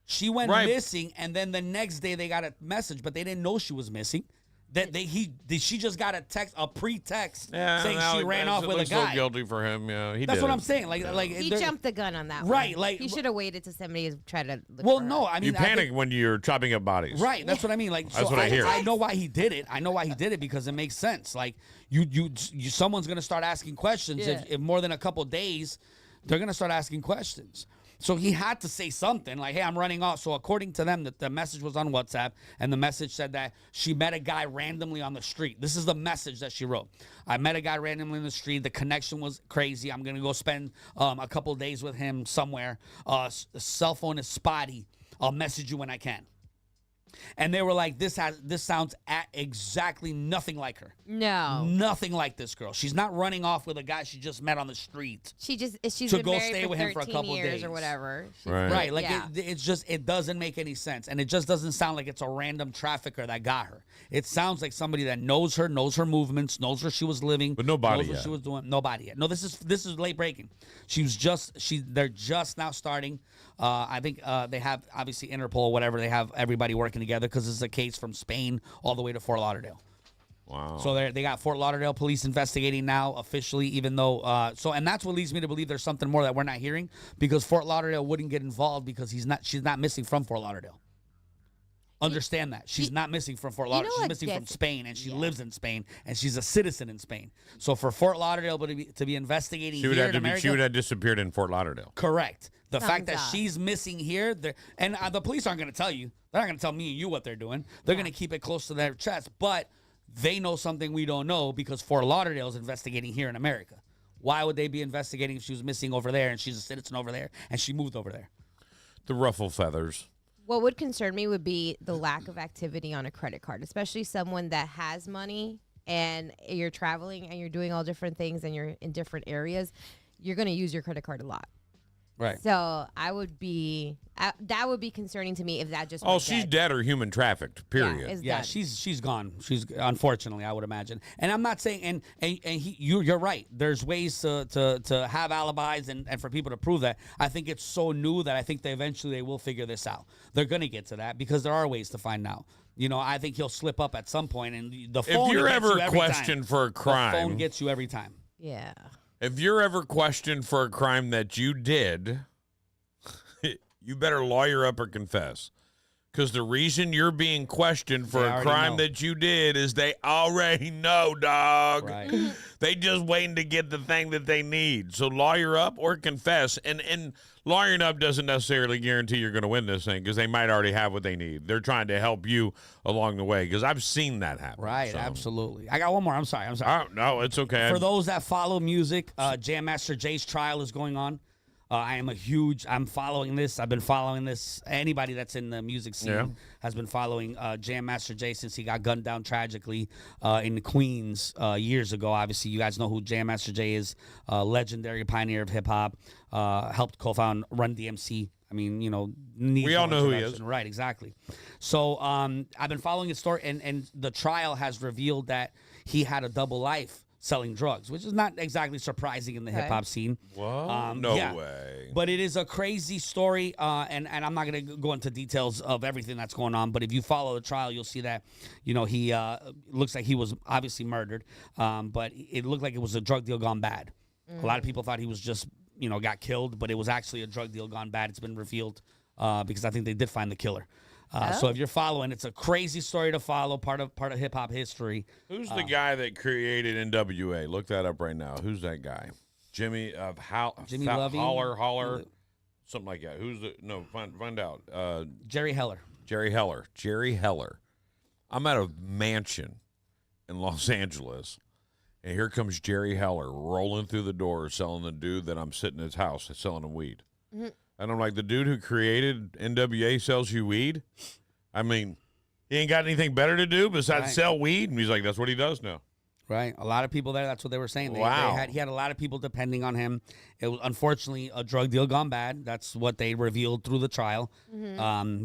She went Right. missing, and then the next day they got a message, but they didn't know she was missing. That she just got a pre-text saying now she it- ran it off with a looks so guy. guilty for him. Yeah, he That's did what it. I'm saying. He there- jumped the gun on that Right, one. like- he should have waited till somebody tried to look Well, for no, her. I mean, You I panic think- when you're chopping up bodies. Right, that's what I mean. Like, That's so what I hear. I know why he did it. I know why he did it because it makes sense. Like, you someone's gonna start asking questions if more than a couple days. They're gonna start asking questions. So he had to say something like, "Hey, I'm running off." So according to them, the message was on WhatsApp, and the message said that she met a guy randomly on the street. This is the message that she wrote. I met a guy randomly in the street. The connection was crazy. I'm gonna go spend a couple days with him somewhere. Cell phone is spotty. I'll message you when I can. And they were like, this sounds exactly nothing like her. No. Nothing like this girl. She's not running off with a guy she just met on the street. She's to been go married stay for with him for a 13 couple years days or whatever. She's Right. Like yeah. it's just, it doesn't make any sense. And it just doesn't sound like it's a random trafficker that got her. It sounds like somebody that knows her movements, knows where she was living. But nobody knows what yet. she was doing. Nobody yet. No, this is late breaking. They're just now starting. I think they have obviously Interpol, whatever. They have everybody working together because this is a case from Spain all the way to Fort Lauderdale. Wow. So they got Fort Lauderdale police investigating now officially, even though and that's what leads me to believe there's something more that we're not hearing, because Fort Lauderdale wouldn't get involved because she's not missing from Fort Lauderdale. Understand that. She's not missing from Fort Lauderdale. She's missing from Spain, and she lives in Spain, and she's a citizen in Spain. So for Fort Lauderdale to be investigating here in America, she would have disappeared in Fort Lauderdale. Correct. The fact that she's missing here, and the police aren't going to tell you. They're not going to tell me and you what they're doing. They're going to keep it close to their chest, but they know something we don't know because Fort Lauderdale is investigating here in America. Why would they be investigating if she was missing over there and she's a citizen over there and she moved over there? The ruffle feathers. What would concern me would be the lack of activity on a credit card, especially someone that has money and you're traveling and you're doing all different things and you're in different areas. You're going to use your credit card a lot. Right. So I would be that would be concerning to me if that just she's dead or human trafficked. Period. Yeah, she's gone. She's unfortunately, I would imagine. And I'm not saying you're right. There's ways to have alibis and for people to prove that. I think it's so new that I think they will figure this out. They're gonna get to that because there are ways to find out. You know, I think he'll slip up at some point, and the phone. If you're gets ever you every questioned time. for a crime, the phone gets you every time. Yeah. If you're ever questioned for a crime that you did, you better lawyer up or confess. Because the reason you're being questioned for a crime that you did is they already know, dog. Right. They just waiting to get the thing that they need. So lawyer up or confess. And lawyering up doesn't necessarily guarantee you're going to win this thing because they might already have what they need. They're trying to help you along the way because I've seen that happen. Right, so. Absolutely. I got one more. I'm sorry. Oh, no, it's okay. For those that follow music, Jam Master Jay's trial is going on. I'm following this. I've been following this. Anybody that's in the music scene has been following Jam Master Jay since he got gunned down tragically in Queens years ago. Obviously, you guys know who Jam Master Jay is, legendary pioneer of hip hop, helped co-found Run DMC. I mean, you know, we all know who he is. Right, exactly. So I've been following his story, and the trial has revealed that he had a double life selling drugs, which is not exactly surprising in the hip-hop scene. What? No way. But it is a crazy story, and I'm not going to go into details of everything that's going on, but if you follow the trial, you'll see that, you know, he looks like he was obviously murdered, but it looked like it was a drug deal gone bad. A lot of people thought he was just, you know, got killed, but it was actually a drug deal gone bad. It's been revealed because I think they did find the killer. So if you're following, it's a crazy story to follow, part of hip hop history. Who's the guy that created NWA? Look that up right now. Who's that guy? Jimmy Lovey? Holler, something like that. Find out. Jerry Heller. Jerry Heller. I'm at a mansion in Los Angeles, and here comes Jerry Heller rolling through the door, selling the dude that I'm sitting at his house selling him weed. Mm-hmm. And I'm like, the dude who created NWA sells you weed? I mean, he ain't got anything better to do besides sell weed? And he's like, that's what he does now. Right. A lot of people there, that's what they were saying. He had a lot of people depending on him. It was, unfortunately, a drug deal gone bad. That's what they revealed through the trial,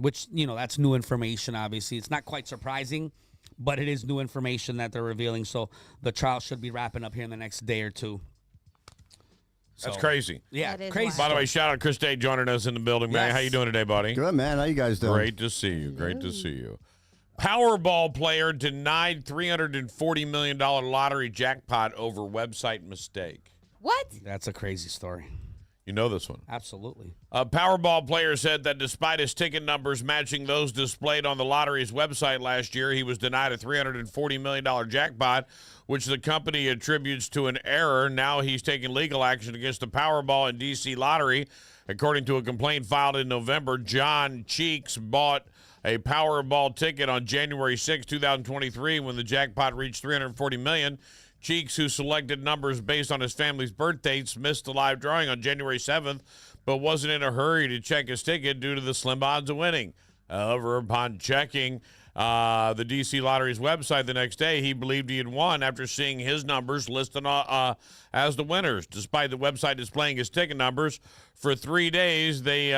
which, you know, that's new information, obviously. It's not quite surprising, but it is new information that they're revealing. So the trial should be wrapping up here in the next day or two. That's crazy. Yeah, crazy. By the way, shout out Chris Day joining us in the building, man. Yes. How you doing today, buddy? Good, man. How you guys doing? Great to see you. Great to see you. Powerball player denied $340 million lottery jackpot over website mistake. What? That's a crazy story. You know this one. Absolutely. A Powerball player said that despite his ticket numbers matching those displayed on the lottery's website last year, he was denied a $340 million jackpot, which the company attributes to an error. Now he's taking legal action against the Powerball and D.C. Lottery. According to a complaint filed in November, John Cheeks bought a Powerball ticket on January 6, 2023, when the jackpot reached $340 million. Cheeks, who selected numbers based on his family's birth dates, missed the live drawing on January 7th, but wasn't in a hurry to check his ticket due to the slim odds of winning. However, upon checking the D.C. Lottery's website the next day, he believed he had won after seeing his numbers listed as the winners. Despite the website displaying his ticket numbers, for 3 days they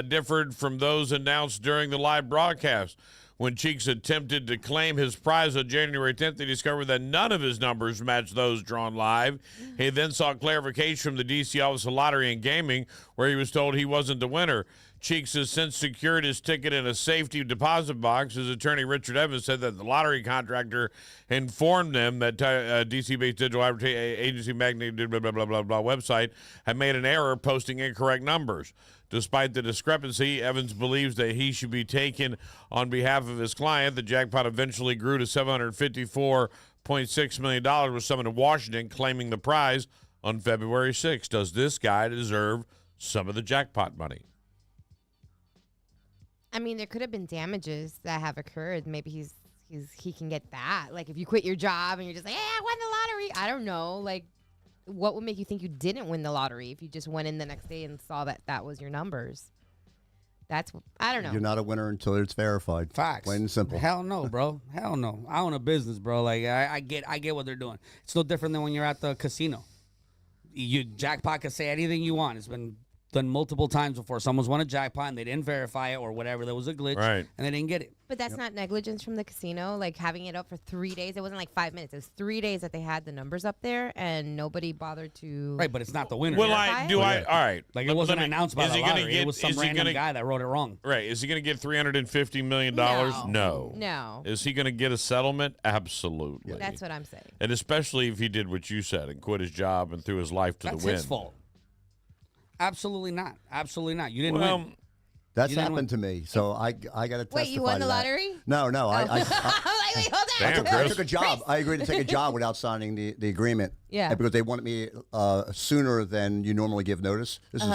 differed from those announced during the live broadcast. When Cheeks attempted to claim his prize on January 10th, he discovered that none of his numbers matched those drawn live. He then sought clarification from the D.C. Office of Lottery and Gaming, where he was told he wasn't the winner. Cheeks has since secured his ticket in a safety deposit box. His attorney, Richard Evans, said that the lottery contractor informed them that D.C.-based digital advertising agency Magnet blah, blah, blah, blah, blah website had made an error posting incorrect numbers. Despite the discrepancy, Evans believes that he should be taken on behalf of his client. The jackpot eventually grew to $754.6 million, with someone in Washington claiming the prize on February 6th. Does this guy deserve some of the jackpot money? I mean, there could have been damages that have occurred. Maybe he can get that. Like, if you quit your job and you're just like, hey, I won the lottery. I don't know. Like, what would make you think you didn't win the lottery if you just went in the next day and saw that was your numbers? I don't know. You're not a winner until it's verified. Facts. Plain and simple. Hell no, bro. Hell no. I own a business, bro. Like, I get what they're doing. It's no different than when you're at the casino. Jackpot can say anything you want. It's been done multiple times before. Someone's won a jackpot and they didn't verify it or whatever. There was a glitch, right, and they didn't get it. But that's not negligence from the casino. Like, having it up for 3 days. It wasn't like 5 minutes. It was 3 days that they had the numbers up there, and nobody bothered to. Right, but it's not the winner. Well, all right. Like, it wasn't announced by the lottery. It was some is he random gonna- guy that wrote it wrong. Right. Is he going to get $350 million? No. No. Is he going to get a settlement? Absolutely. That's what I'm saying. And especially if he did what you said and quit his job and threw his life to That's the wind. his fault. Absolutely not. Absolutely not. You didn't Well, win. That's You didn't happened to me, so I got to testify. Wait, you won to the that. lottery? No. I'm like, wait, hold on. I took a job. I agreed to take a job without signing the agreement. Yeah. Because they wanted me sooner than you normally give notice. This is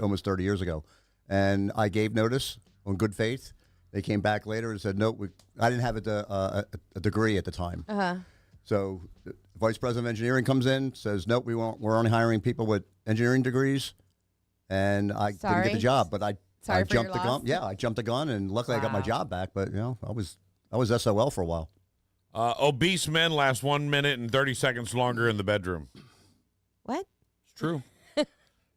almost 30 years ago, and I gave notice on good faith. They came back later and said no. I didn't have a degree at the time. So the vice president of engineering comes in, says nope, we're only hiring people with engineering degrees, and I didn't get the job. But I jumped the gun. Yeah, I jumped the gun, and luckily I got my job back. But I was SOL for a while. Obese men last 1 minute and 30 seconds longer in the bedroom. What? It's true.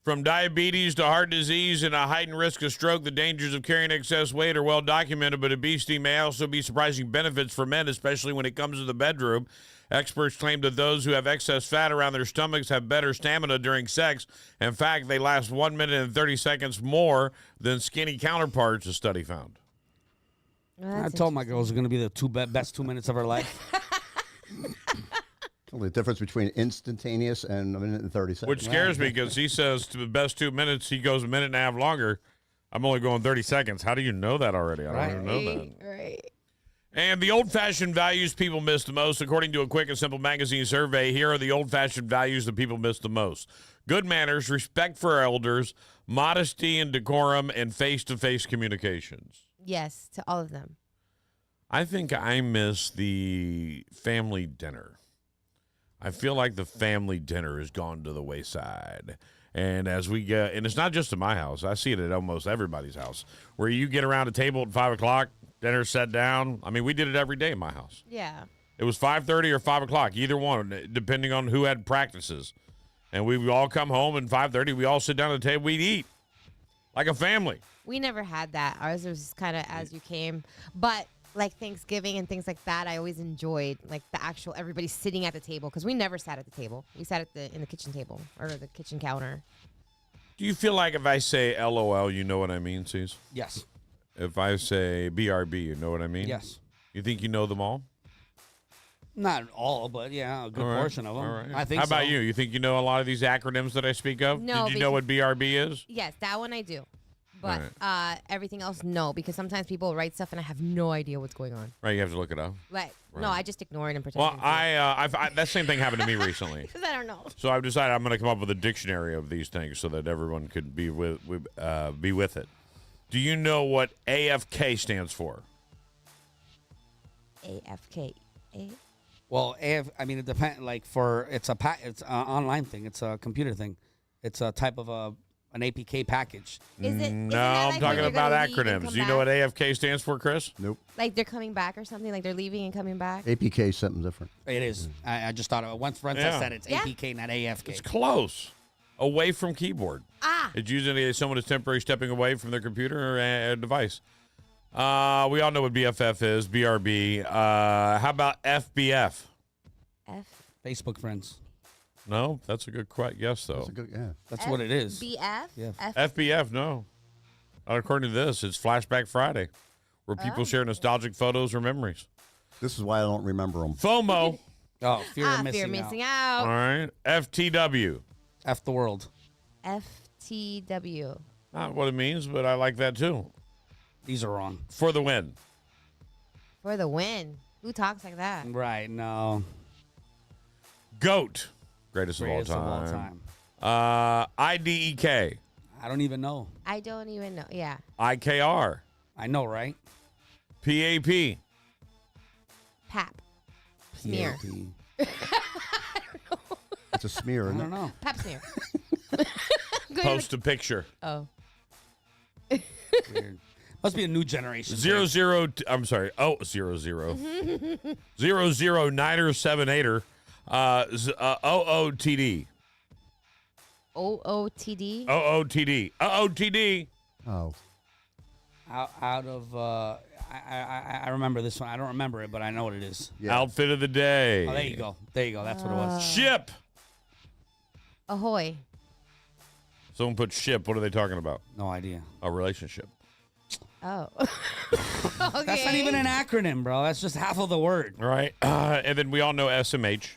From diabetes to heart disease and a heightened risk of stroke, the dangers of carrying excess weight are well documented, but obesity may also be surprising benefits for men, especially when it comes to the bedroom. Experts claim that those who have excess fat around their stomachs have better stamina during sex. In fact, they last 1 minute and 30 seconds more than skinny counterparts, a study found. Well, I told my girls it was going to be the best 2 minutes of her life. The difference between instantaneous and a minute and 30 seconds. Which scares me because he says to the best 2 minutes, he goes a minute and a half longer. I'm only going 30 seconds. How do you know that already? I don't even know that. Right. And the old-fashioned values people miss the most. According to a Quick and Simple magazine survey, here are the old-fashioned values that people miss the most. Good manners, respect for elders, modesty and decorum, and face-to-face communications. Yes, to all of them. I think I miss the family dinner. I feel like the family dinner has gone to the wayside. And as we get, and it's not just at my house, I see it at almost everybody's house, where you get around a table at 5 o'clock, dinner's set down. I mean, we did it every day in my house. Yeah. It was 5:30 or 5 o'clock, either one, depending on who had practices. And we would all come home, and 5:30, we all sit down at the table, we'd eat like a family. We never had that. Ours was kind of as you came. But like Thanksgiving and things like that, I always enjoyed like the actual everybody sitting at the table, because we never sat at the table. We sat in the kitchen table or the kitchen counter. Do you feel like if I say LOL, you know what I mean, C's? Yes. If I say BRB, you know what I mean? Yes. You think you know them all? Not all, but yeah, a good portion of them. All right. I think How about so. you? You think you know a lot of these acronyms that I speak of? No, Did you know what BRB is? Yes, that one I do. But All everything else, no, because sometimes people write stuff and I have no idea what's going on. Right, you have to look it up. Like, no, Right. I just ignore it and pretend. Well, that same thing happened to me recently. Because I don't know. So I've decided I'm going to come up with a dictionary of these things so that everyone could be with it. Do you know what AFK stands for? AFK. Well, I mean, it depends. Like it's an online thing. It's a computer thing. It's a type of an APK package. No, I'm talking about acronyms. Do you know what AFK stands for, Chris? Nope. Like they're coming back or something? Like they're leaving and coming back? APK is something different. It is. I just thought of it. Once Brent said it's APK, not AFK. It's close. Away from keyboard. Ah. It's usually someone is temporarily stepping away from their computer or a device. We all know what BFF is. BRB. How about FBF? Facebook friends. No, that's a good guess, though. That's a good, yeah. That's what it is. BF? Yeah. FBF, no. According to this, it's Flashback Friday, where people share nostalgic photos or memories. This is why I don't remember them. FOMO. Oh, fear of fear missing out. All right. FTW. F the world. FTW. Not what it means, but I like that too. These are wrong. For the win. For the win. Who talks like that? Right, no. GOAT. Greatest of all time. IDEK. I don't even know. I don't even know. Yeah. IKR. I know, right? PAP. Pap. Smear. It's a smear, I isn't don't it? know. Pap smear. Post a picture. Oh. Weird. Must be a new generation. 00. I'm sorry. Oh, 00. 00 OOTD. OOTD. OOTD. OOTD. Oh. Out of I remember this one. I don't remember it, but I know what it is. Yeah. Outfit of the day. Oh, there you go. There you go. That's what it was. Ship. Ahoy. Someone put ship. What are they talking about? No idea. A relationship. Oh. Okay. That's not even an acronym, bro. That's just half of the word. Right. And then we all know SMH.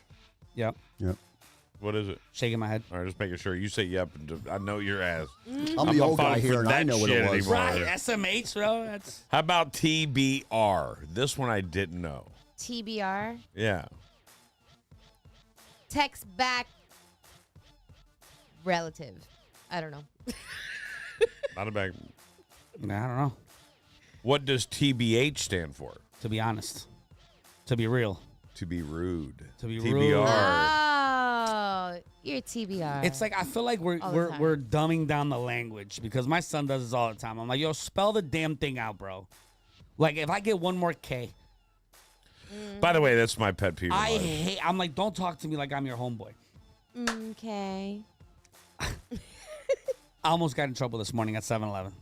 Yep. Yep. What is it? Shaking my head. All right, just making sure you say yep. And I know your ass. I'm the old not guy falling here, for and I that know what shit it was. anymore. Right. SMH, bro. That's How about TBR? This one I didn't know. TBR. Yeah. Text back. Relative. I don't know. Not a bag. I don't know. What does TBH stand for? To be honest. To be real. To be rude. To be TBR. rude. Oh, you're TBR. It's like I feel like we're All the time. we're dumbing down the language because my son does this all the time. I'm like, yo, spell the damn thing out, bro. Like if I get one more K, By the way, that's my pet peeve. in I life. hate. I'm like, don't talk to me like I'm your homeboy. Okay. I almost got in trouble this morning at 7-Eleven.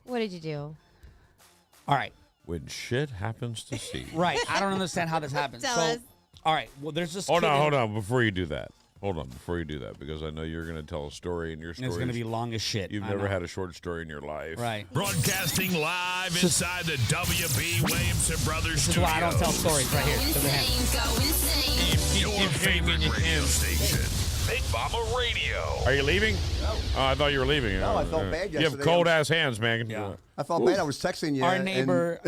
What did you do? All right. When shit happens to see. Right. I don't understand how this happens. Tell so, us. all right. Well, there's this. Hold kid on, in- hold on. Before you do that. Hold on, before you do that, because I know you're going to tell a story, and your story It's going to be long as shit. You've I never know. had a short story in your life. Right. Broadcasting live inside the W.B. Williamson Brothers This is studio. why I don't tell stories right here. 'cause of him. Go insane. Your favorite radio station, Big Mama Radio. Are you leaving? Oh, I thought you were leaving. No, I felt bad You have yesterday. cold-ass hands, man. Yeah. I felt bad. I was texting you. Our and- neighbor,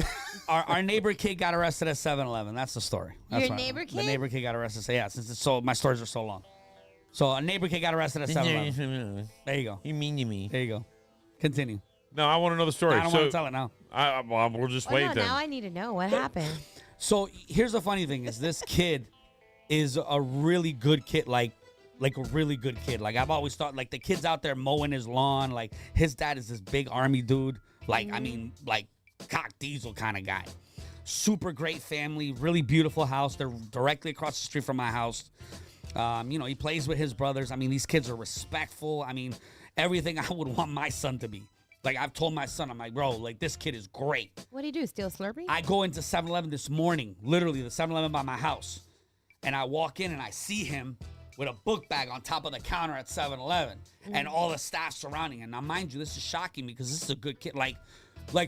our neighbor kid got arrested at 7-Eleven. That's the story. That's Your right. neighbor The kid? neighbor kid got arrested. So yeah, since it's so my stories are so long. So a neighbor kid got arrested at 7-Eleven. There you go. You mean to me? There you go. Continue. No, I want to know the story. I don't so, want to tell it now. Well, we'll just Oh, wait no, then. now I need to know what happened. So here's the funny thing: is this kid is a really good kid, like a really good kid. Like I've always thought, like the kid's out there mowing his lawn. Like his dad is this big army dude. Like I mean, like cock diesel kind of guy. Super great family, really beautiful house. They're directly across the street from my house. He plays with his brothers. I mean, these kids are respectful. I mean, everything I would want my son to be. Like I've told my son, I'm like, bro, like this kid is great. What do you do? Steal Slurpee? I go into 7-Eleven this morning, literally the 7-Eleven by my house, and I walk in and I see him with a book bag on top of the counter at 7-Eleven and all the staff surrounding him. Now, mind you, this is shocking me because this is a good kid, like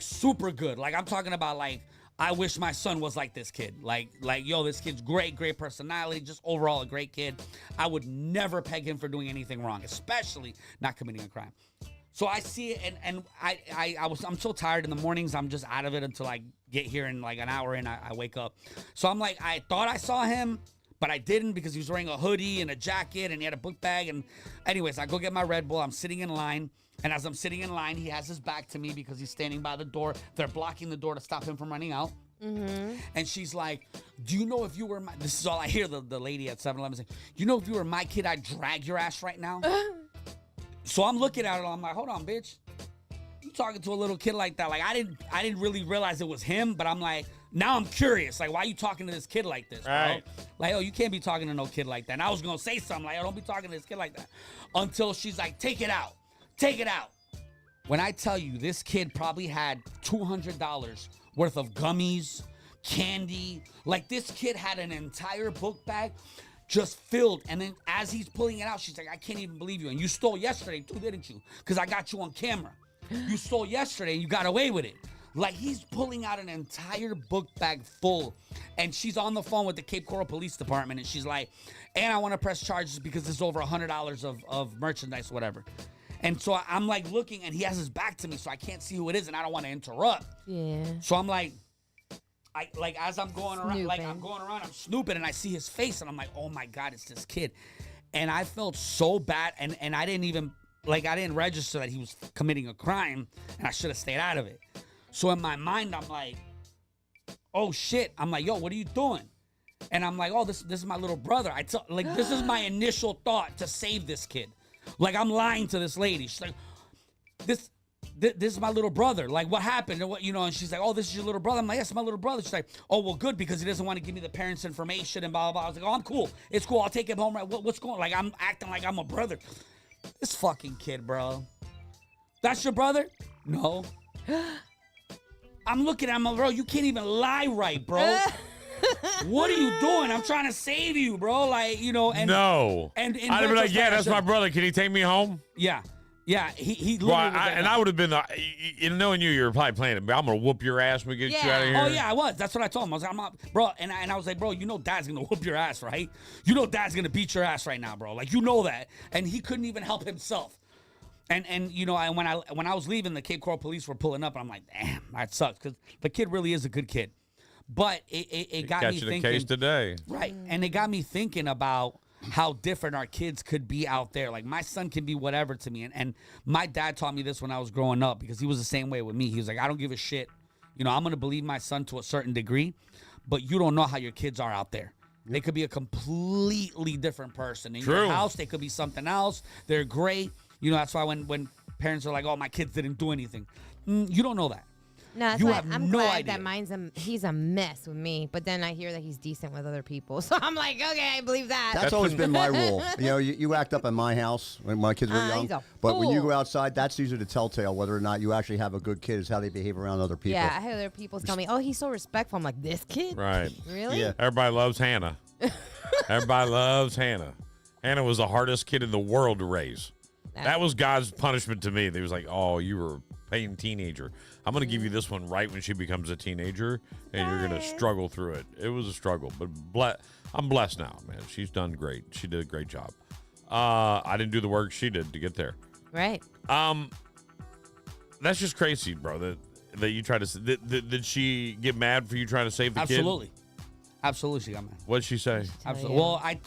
super good. Like I'm talking about like, I wish my son was like this kid. Like, yo, this kid's great personality, just overall a great kid. I would never peg him for doing anything wrong, especially not committing a crime. So I see it, and I'm so tired in the mornings. I'm just out of it until I get here in like an hour and I wake up. So I'm like, I thought I saw him, but I didn't because he was wearing a hoodie and a jacket and he had a book bag. And anyways, I go get my Red Bull. I'm sitting in line. And as I'm sitting in line, he has his back to me because he's standing by the door. They're blocking the door to stop him from running out. Mm-hmm. And she's like, do you know if you were my... This is all I hear the lady at 7-Eleven saying. You know if you were my kid, I'd drag your ass right now? So I'm looking at it. I'm like, hold on, bitch. You talking to a little kid like that? Like, I didn't really realize it was him, but I'm like, now I'm curious. Like, why are you talking to this kid like this, bro? Right. Like, oh, you can't be talking to no kid like that. And I was going to say something like, oh, don't be talking to this kid like that. Until she's like, take it out. Take it out. When I tell you this kid probably had $200 worth of gummies, candy. Like, this kid had an entire book bag just filled. And then as he's pulling it out, she's like, I can't even believe you. And you stole yesterday too, didn't you? Because I got you on camera. You stole yesterday and you got away with it. Like, he's pulling out an entire book bag full. And she's on the phone with the Cape Coral Police Department. And she's like, and I want to press charges because it's over $100 of merchandise, whatever. And so I'm like looking, and he has his back to me, so I can't see who it is, and I don't want to interrupt. Yeah. So I'm like, as I'm going around, Snooping. I'm snooping, and I see his face, and I'm like, oh my God, it's this kid. And I felt so bad, and I didn't even, I didn't register that he was committing a crime, and I should have stayed out of it. So in my mind, I'm like, oh shit. I'm like, yo, what are you doing? And I'm like, oh, this is my little brother. This is my initial thought to save this kid. Like, I'm lying to this lady. She's like, this is my little brother. Like, what happened? And what, and she's like, oh, this is your little brother. I'm like, yes, my little brother. She's like, oh, well, good, because he doesn't want to give me the parents' information and blah, blah, blah. I was like, oh, I'm cool. It's cool. I'll take him home. Right? What's going on? Like, I'm acting like I'm a brother. This fucking kid, bro. That's your brother? No. I'm looking at him, bro. You can't even lie right, bro. What are you doing? I'm trying to save you, bro. Like, and no. And in I'd be like, yeah, retrospect, that's my brother. Can he take me home? Yeah. Yeah. He Well, literally was like, I would have been, knowing you were probably playing it, but I'm going to whoop your ass when we get you out of here. Oh, yeah, I was. That's what I told him. I was like, I'm not, bro. And I was like, bro, Dad's going to whoop your ass, right? Dad's going to beat your ass right now, bro. Like, that. And he couldn't even help himself. And when I was leaving, the Cape Coral police were pulling up, and I'm like, damn, that sucks, because the kid really is a good kid. But it got me thinking. The case today. Right. And it got me thinking about how different our kids could be out there. Like, my son can be whatever to me. And my dad taught me this when I was growing up, because he was the same way with me. He was like, I don't give a shit. I'm going to believe my son to a certain degree, but you don't know how your kids are out there. They could be a completely different person. In your house, they could be something else. They're great. That's why when parents are like, oh, my kids didn't do anything. You don't know that. No, that's You why have I'm no glad idea. that he's a mess with me. But then I hear that he's decent with other people, so I'm like, okay, I believe that. That's always been my rule. You act up in my house when my kids were young, he's a but when you fool. go outside, that's usually the telltale whether or not you actually have a good kid is how they behave around other people. Yeah, I hear other people tell me, oh, he's so respectful. I'm like, this kid? Right. Really? Yeah. Everybody loves Hannah. Everybody loves Hannah. Hannah was the hardest kid in the world to raise. That was God's punishment to me. They was like, oh, you were a pain teenager. I'm going to give you this one right when she becomes a teenager, and you're going to struggle through it. It was a struggle, but I'm blessed now, man. She's done great. She did a great job. I didn't do the work she did to get there. Right. That's just crazy, bro, that you try to... Did she get mad for you trying to save the kid? Absolutely, she got mad. What'd she say? Absolutely. Well, I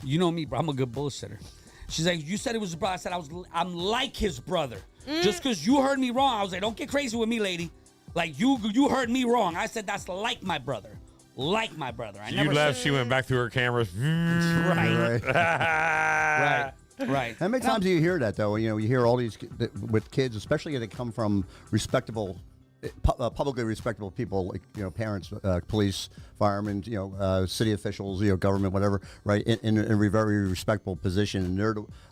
you know me, bro. I'm a good bullshitter. She's like, you said it was his brother. I said I'm like his brother. Just because you heard me wrong, I was like, don't get crazy with me, lady. Like, you heard me wrong. I said that's like my brother. Like my brother. I never left, said, she went back through her cameras. Right. How many times do you hear that, though? You hear all these with kids, especially if they come from respectable, publicly respectable people, like, parents, police, firemen, city officials, government, whatever, right, in a very respectable position. And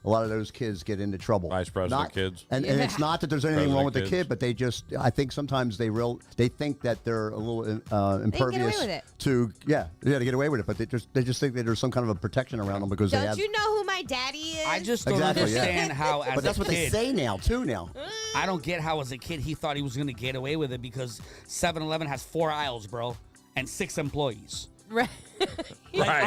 a lot of those kids get into trouble. Vice president kids. And it's not that there's anything wrong with the President kid, but they just, I think sometimes they think that they're a little impervious with it. to, to get away with it. But they just think that there's some kind of a protection around them because they have. Don't you know who my daddy is? I just don't understand how, as But that's a what kid, they say now, too, now. I don't get how, as a kid, he thought he was going to get away with it because 7-Eleven has 4 aisles, bro, and 6 employees. Right. Like,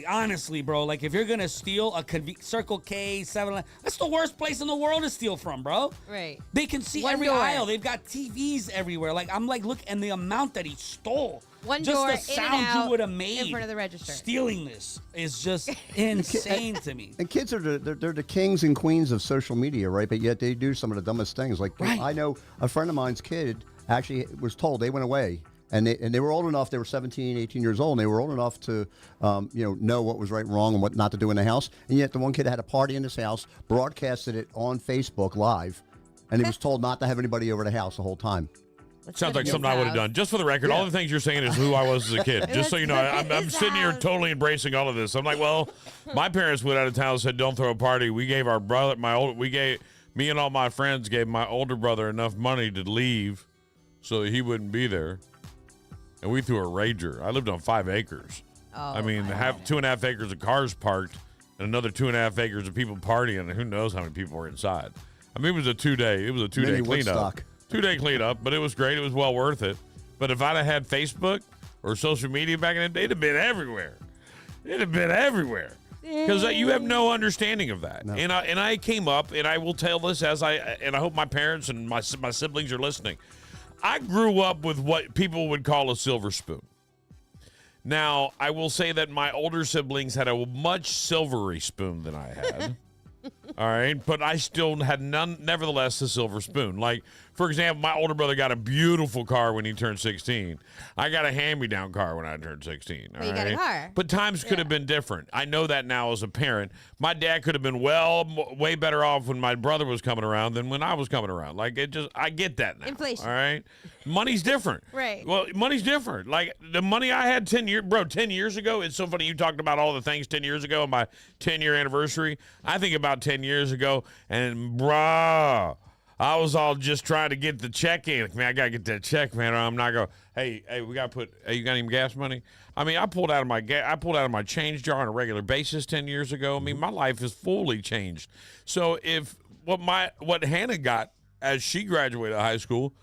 honestly, bro, like, if you're going to steal a Circle K, 7-Eleven, that's the worst place in the world to steal from, bro. Right. They can see One every door. aisle. They've got TVs everywhere. Like, I'm like, look, and the amount that he stole. One just door, the in and sound out, you would have made in front of the register. stealing this is just insane to me. And kids are they're the kings and queens of social media, right? But yet they do some of the dumbest things. Like, I know a friend of mine's kid actually was told they went away. And they were old enough, they were 17, 18 years old, and they were old enough to, know what was right and wrong and what not to do in the house. And yet the one kid had a party in his house, broadcasted it on Facebook Live, and he was told not to have anybody over the house the whole time. Sounds like something I would have done. Just for the record, all the things you're saying is who I was as a kid. Just so you know, I'm sitting here totally embracing all of this. I'm like, well, my parents went out of town and said, don't throw a party. We gave our brother, me and all my friends gave my older brother enough money to leave so he wouldn't be there. And we threw a rager. I lived on 5 acres. Oh, I mean, 2.5 acres of cars parked and another 2.5 acres of people partying, and who knows how many people were inside. I mean, it was a 2-day. It was a 2-day Mini cleanup. Woodstock. 2-day cleanup, but it was great. It was well worth it. But if I'd have had Facebook or social media back in the day, it'd have been everywhere. It'd have been everywhere. Because you have no understanding of that. No. And I came up, and I will tell this and I hope my parents and my siblings are listening. I grew up with what people would call a silver spoon. Now, I will say that my older siblings had a much silvery spoon than I had. All right, but I still had nevertheless, a silver spoon. Like, for example, my older brother got a beautiful car when he turned 16. I got a hand-me-down car when I turned 16. But you got a car. But times could have been different. I know that now as a parent. My dad could have been way better off when my brother was coming around than when I was coming around. Like, I get that now. Inflation. All right? Money's different. Right. Well, money's different. Like, the money I had 10 years ago, it's so funny you talked about all the things 10 years ago on my 10-year anniversary. I think about 10 years ago, and I was all just trying to get the check in. Man, I got to get that check, man, or I'm not going, hey, we got to put, hey, you got any gas money? I mean, I pulled out of my change jar on a regular basis 10 years ago. I mean, my life has fully changed. So if what Hannah got as she graduated high school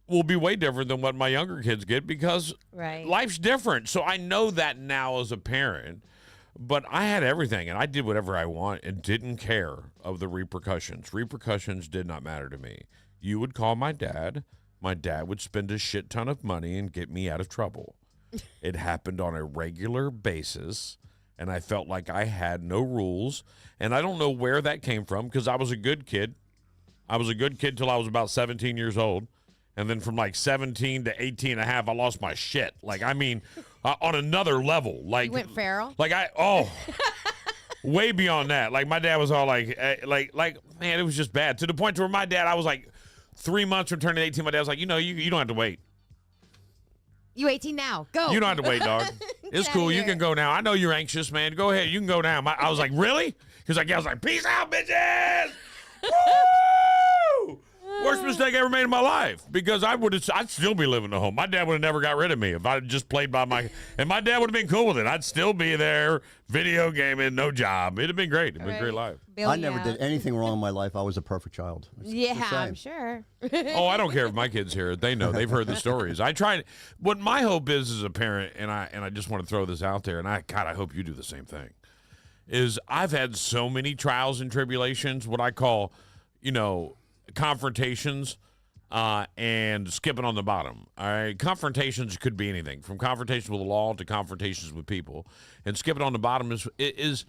will be way different than what my younger kids get because life's different. So I know that now as a parent. But I had everything, and I did whatever I want and didn't care of the repercussions. Repercussions did not matter to me. You would call my dad. My dad would spend a shit ton of money and get me out of trouble. It happened on a regular basis, and I felt like I had no rules. And I don't know where that came from because I was a good kid. I was a good kid till I was about 17 years old. And then from like 17 to 18 and a half, I lost my shit. Like, I mean, on another level. Like, you went feral? Like, way beyond that. Like, my dad was all like, man, it was just bad. To the point where my dad, I was like 3 months from turning 18. My dad was like, you don't have to wait. You 18 now. Go. You don't have to wait, dog. It's cool. You can go now. I know you're anxious, man. Go ahead. You can go now. I was like, really? Because I was like, peace out, bitches. Woo! Worst mistake I ever made in my life because I'd still be living at home. My dad would have never got rid of me if I just played by and my dad would have been cool with it. I'd still be there, video gaming, no job. It'd have been great. It'd been a great life. I never did anything wrong in my life. I was a perfect child. I'm sure. I don't care if my kids hear it. They know. They've heard the stories. I tried. What my hope is as a parent, and I just want to throw this out there, and I hope you do the same thing, is I've had so many trials and tribulations, what I call, confrontations and skipping on the bottom. All right, confrontations could be anything from confrontations with the law to confrontations with people, and skipping on the bottom is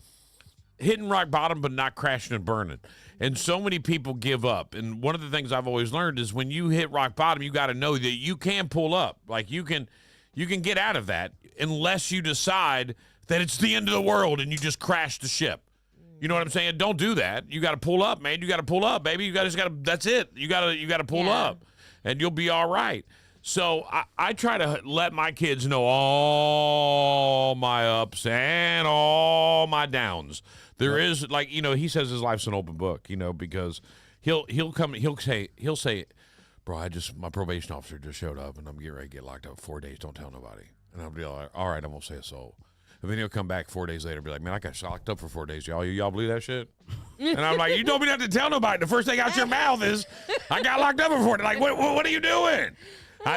hitting rock bottom but not crashing and burning. And so many people give up. And one of the things I've always learned is when you hit rock bottom, you got to know that you can pull up. Like you can get out of that unless you decide that it's the end of the world and you just crash the ship. You know what I'm saying? Don't do that. You got to pull up, man. You got to pull up, baby. You got to. That's it. You got to pull up, and you'll be all right. So I try to let my kids know all my ups and all my downs. There is he says his life's an open book, because he'll say, bro, my probation officer just showed up and I'm getting ready to get locked up 4 days. Don't tell nobody. And I'll be like, all right, I won't say a soul. And then he'll come back 4 days later and be like, man, I got locked up for 4 days. Y'all believe that shit? And I'm like, you told me not to tell nobody. The first thing out your mouth is, I got locked up for 4 days. Like, what are you doing?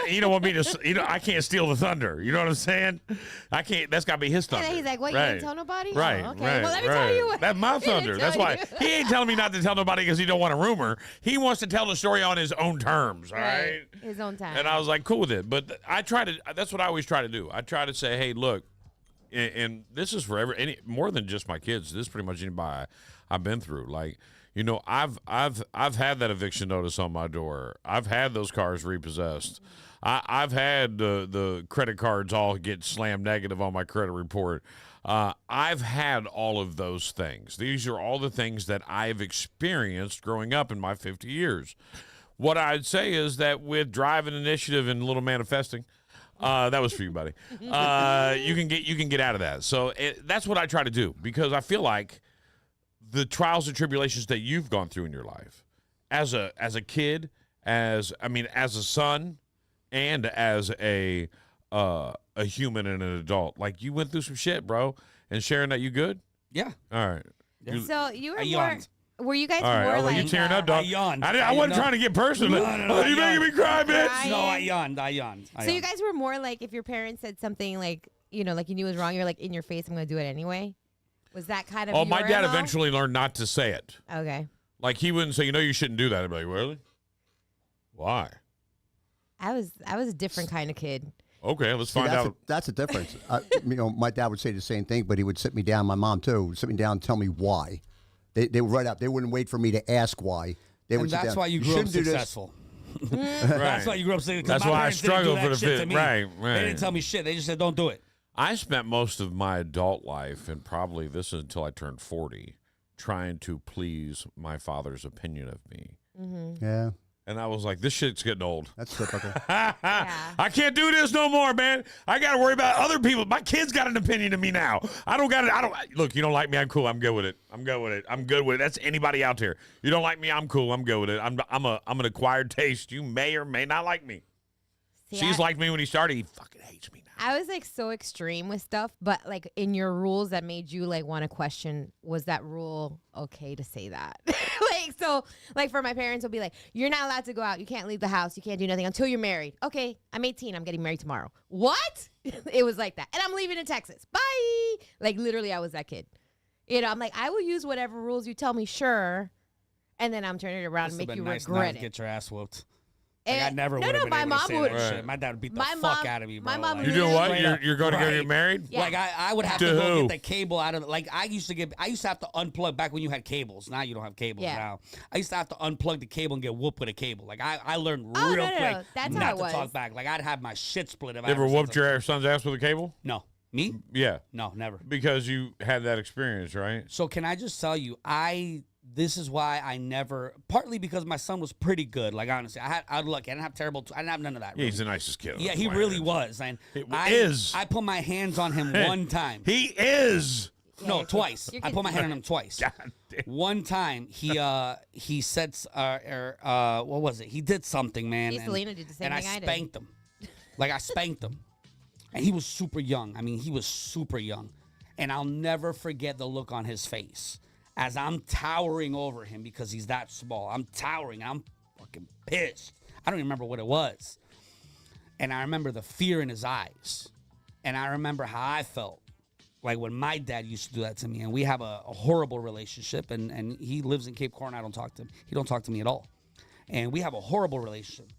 You don't want me to, I can't steal the thunder. You know what I'm saying? I can't, that's got to be his thunder. And he's like, what, you didn't tell nobody? Right, oh, okay. right, well, let me tell you. That's my thunder. That's why he ain't telling me not to tell nobody because he don't want a rumor. He wants to tell the story on his own terms, all right? His own time. And I was like, cool with it. But that's what I always try to do. I try to say, hey, look, and this is for more than just my kids. This is pretty much anybody I've been through. Like, I've had that eviction notice on my door. I've had those cars repossessed. I've had the credit cards all get slammed negative on my credit report. I've had all of those things. These are all the things that I've experienced growing up in my 50 years. What I'd say is that with drive and initiative and a little manifesting, that was for you, buddy. You can get out of that. So that's what I try to do because I feel like the trials and tribulations that you've gone through in your life as a kid, as a son and as a human and an adult. Like, you went through some shit, bro. And sharing that, you good? Yeah. All right. So you were I more. yawned. Were you guys All right. more Well, like? you tearing up, dog? I yawned. I wasn't trying to get personal. No, You making me cry, bitch. Crying. No, I yawned. So you guys were more like, if your parents said something like, like you knew was wrong, you're like, in your face, I'm gonna do it anyway. Was that kind of? Oh, my your dad MO? eventually learned not to say it. Okay. Like, he wouldn't say, you shouldn't do that. I'd be like, really? Why? I was a different kind of kid. Okay, let's find out. That's a difference. My dad would say the same thing, but he would sit me down. My mom too would sit me down and tell me why. They would write up. They wouldn't wait for me to ask why. They would And sit that's down. why you grew up shouldn't do this. successful. That's why you grew up successful. That's why I struggled for the fit. fit. Right. They didn't tell me shit. They just said, don't do it. I spent most of my adult life, and probably this is until I turned 40, trying to please my father's opinion of me. Mm-hmm. Yeah. And I was like, this shit's getting old. That's typical. I can't do this no more, man. I got to worry about other people. My kid's got an opinion of me now. Look, you don't like me, I'm cool. I'm good with it. I'm good with it. That's anybody out there. You don't like me, I'm cool. I'm good with it. I'm an acquired taste. You may or may not like me. See, She's liked me when he started. He fucking hates me now. I was like so extreme with stuff, but like in your rules that made you like want to question, was that rule okay to say that? like for my parents will be like, you're not allowed to go out. You can't leave the house. You can't do nothing until you're married. Okay, I'm 18. I'm getting married tomorrow. What? It was like that. And I'm leaving in Texas. Bye. Like literally I was that kid. I'm like, I will use whatever rules you tell me, sure. And then I'm turning it around and make you regret it. Get your ass whooped. Like, I never would have been able to say that shit. My dad would beat the fuck out of me, bro. My mom You're doing what? You're going to go get married? Yeah. Like I would have to go get the cable out of like I used to have to unplug back when you had cables. Now you don't have cables now. I used to have to unplug the cable and get whooped with a cable. Like I learned real quick That's not how it to was. talk back. Like I'd have my shit split if I You ever whooped your son's ass with a cable? No. Me? Yeah. No, never. Because you had that experience, right? So can I just tell you, this is why I never, partly because my son was pretty good. Like, honestly, I didn't have I didn't have none of that. Yeah, he's the nicest kid. Yeah, he really was. And I put my hands on him one time. He is. No, twice. I put my hand on him twice. God damn. One time, he said, what was it? He did something, man. Selena did the same thing I did. And I spanked him. Like, I spanked him. And he was super young. I mean, he was super young. And I'll never forget the look on his face as I'm towering over him because he's that small. I'm towering. I'm fucking pissed. I don't even remember what it was. And I remember the fear in his eyes. And I remember how I felt. Like when my dad used to do that to me. And we have a horrible relationship. And he lives in Cape Coral and I don't talk to him. He don't talk to me at all. And we have a horrible relationship.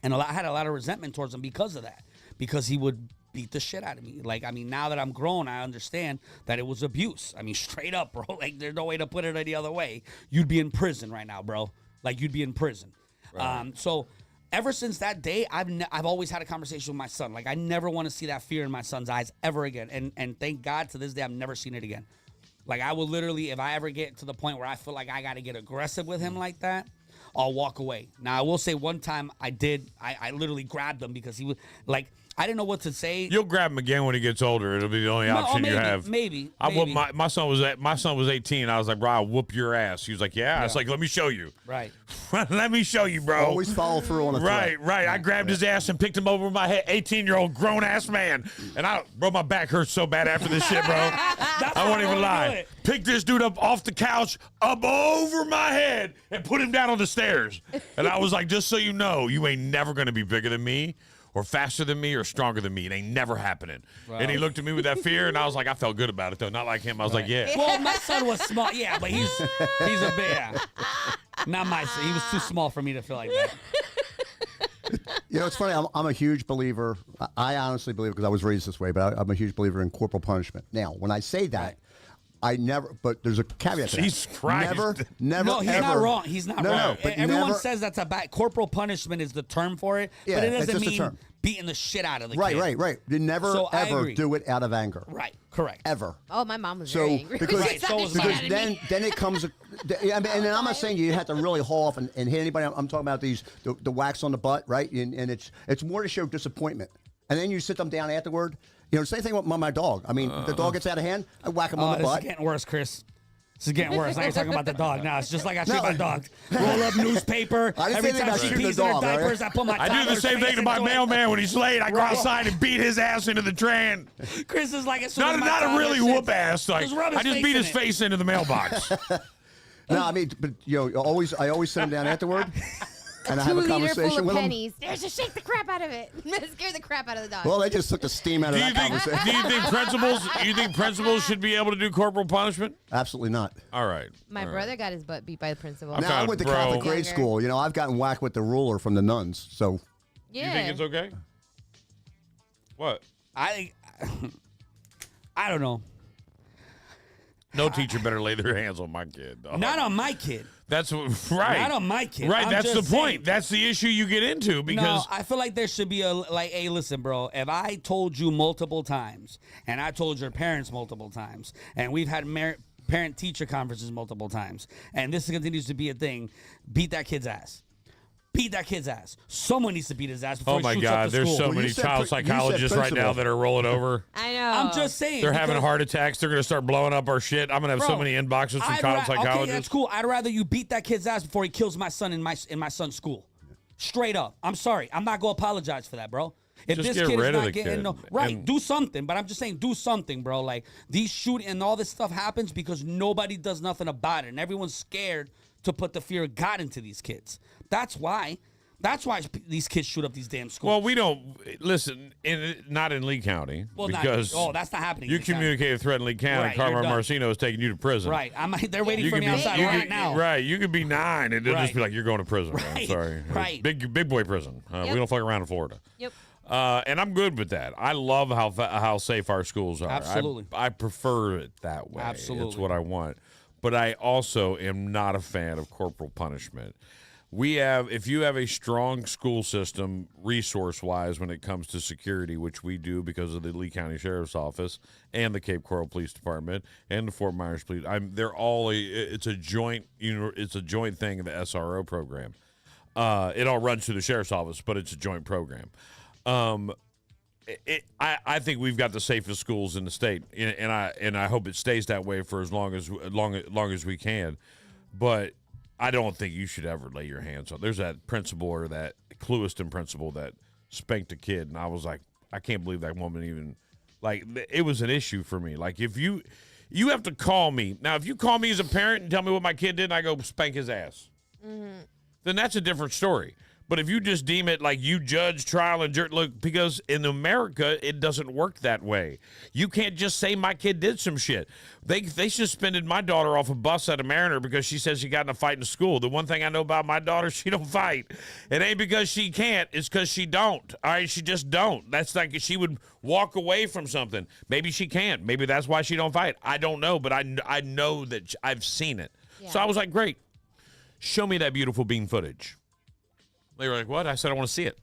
And I had a lot of resentment towards him because of that. Because he would beat the shit out of me. Like, I mean, now that I'm grown, I understand that it was abuse. I mean, straight up, bro. Like, there's no way to put it any other way. You'd be in prison right now, bro. Like, you'd be in prison. Right. So ever since that day, I've always had a conversation with my son. Like, I never want to see that fear in my son's eyes ever again. And thank God to this day, I've never seen it again. Like, I will literally, if I ever get to the point where I feel like I got to get aggressive with him like that, I'll walk away. Now, I will say one time I literally grabbed him because he was like, I didn't know what to say. You'll grab him again when he gets older. It'll be the only option you have. Maybe. I whooped my son was 18. I was like, bro, I'll whoop your ass. He was like, yeah. I was like, let me show you. Right. Let me show you, bro. Always follow through on a threat. Right. I grabbed his ass and picked him over my head. 18-year-old grown ass man. And bro, my back hurts so bad after this shit, bro. I won't even lie. Picked this dude up off the couch, up over my head, and put him down on the stairs. And I was like, just so you know, you ain't never gonna be bigger than me, or faster than me, or stronger than me. It ain't never happening. Wow. And he looked at me with that fear, and I was like, I felt good about it, though. Not like him. I was like, yeah. Well, my son was small. Yeah, but he's a big, not my son. He was too small for me to feel like that. You know, it's funny. I'm a huge believer. I honestly believe, because I was raised this way, but I'm a huge believer in corporal punishment. Now, when I say that, I never, but there's a caveat to that. Jesus Christ. Never, no, he's ever. not wrong. He's not wrong. No, but everyone never, says that's a bad, corporal punishment is the term for it, yeah, but it it's doesn't just a mean term. Beating the shit out of the right, kid. Right. You never, ever do it out of anger. Right, correct. Ever. Oh, my mom was very angry. Because, right, so was because mine. then it comes, I mean, and then I'm not saying you have to really haul off and hit anybody. I'm talking about the wax on the butt, right? And it's more to show disappointment. And then you sit them down afterward. You know, same thing with my dog. I mean, the dog gets out of hand, I whack him on the butt. This is getting worse, Chris. This is getting worse. Now you're talking about the dog. Now it's just like I treat my dog. Roll up newspaper. I didn't Every say anything time about she shooting the pees in her dog, all diapers, right? I put my I do the toddler's same thing face to my into it. mailman when he's late. I go Right. outside and beat his ass into the tran. Chris is like, as soon as my Not a toddler really shits, whoop ass. Like, just rub his I just face beat in his it. face into the mailbox. No, I mean, but I always sit him down afterward, and I have a 2 liter conversation full of with him. pennies. There's just shake the crap out of it. Scare the crap out of the dog. Well, they just took the steam out of that conversation. Do you think principals should be able to do corporal punishment? Absolutely not. All right. My brother got his butt beat by the principal. Now, I went to Catholic grade school. You know, I've gotten whacked with the ruler from the nuns. So, Yeah. You think it's okay? What? I don't know. No teacher better lay their hands on my kid. Dog. Not on my kid. That's right. Not on my kid. Right. I'm That's the just saying. point. That's the issue you get into because No, I feel like there should be hey, listen, bro. If I told you multiple times, and I told your parents multiple times, and we've had parent-teacher conferences multiple times, and this continues to be a thing, beat that kid's ass. Beat that kid's ass. Someone needs to beat his ass before oh he my shoots God, up the there's school. so Well, many you said child you said psychologists right now principal. that are rolling over. I know. I'm just saying. They're having because- heart attacks. They're going to start blowing up our shit. I'm going to have so Bro, many inboxes from I'd child ra- psychologists. Okay, that's cool. I'd rather you beat that kid's ass before he kills my son in my son's school. Straight up. I'm sorry. I'm not gonna apologize for that, bro. If Just this get kid rid is of not the getting kid. no right, And- do something. But I'm just saying, do something, bro. Like these shooting and all this stuff happens because nobody does nothing about it, and everyone's scared to put the fear of God into these kids. That's why. That's why these kids shoot up these damn schools. Well, we don't listen. Not in Lee County Well, because that's not happening. you in Lee County. communicate a threat in Lee County. Right, you're Carmen done. Marcino is taking you to prison. Right. They're waiting You for could me be- outside you right could- now. Right. You could be 9 and they'll Right. just be like, "You're going to prison." I'm Right. sorry. Right. Big boy prison. Yep. We don't fuck around in Florida. Yep. And I'm good with that. I love how safe our schools are. Absolutely. I prefer it that way. Absolutely. It's what I want. But I also am not a fan of corporal punishment. If you have a strong school system resource-wise when it comes to security, which we do because of the Lee County Sheriff's Office and the Cape Coral Police Department and the Fort Myers Police, they're all it's a joint thing in the SRO program. It all runs through the Sheriff's Office, but it's a joint program. I think we've got the safest schools in the state, and I hope it stays that way for as long as we can. But I don't think you should ever lay your hands on. There's that principal or that Clewiston principal that spanked a kid, and I was like, I can't believe that woman even it was an issue for me. Like if you have to call me now. If you call me as a parent and tell me what my kid did, and I go spank his ass, then that's a different story. But if you just deem it like you judge, trial, and look, because in America, it doesn't work that way. You can't just say my kid did some shit. They suspended my daughter off a bus at a Mariner because she said she got in a fight in school. The one thing I know about my daughter, she don't fight. It ain't because she can't. It's because she don't. All right, she just don't. That's like she would walk away from something. Maybe she can't. Maybe that's why she don't fight. I don't know, but I know that I've seen it. Yeah. So I was like, great. Show me that beautiful bean footage. They were like, what? I said, I want to see it.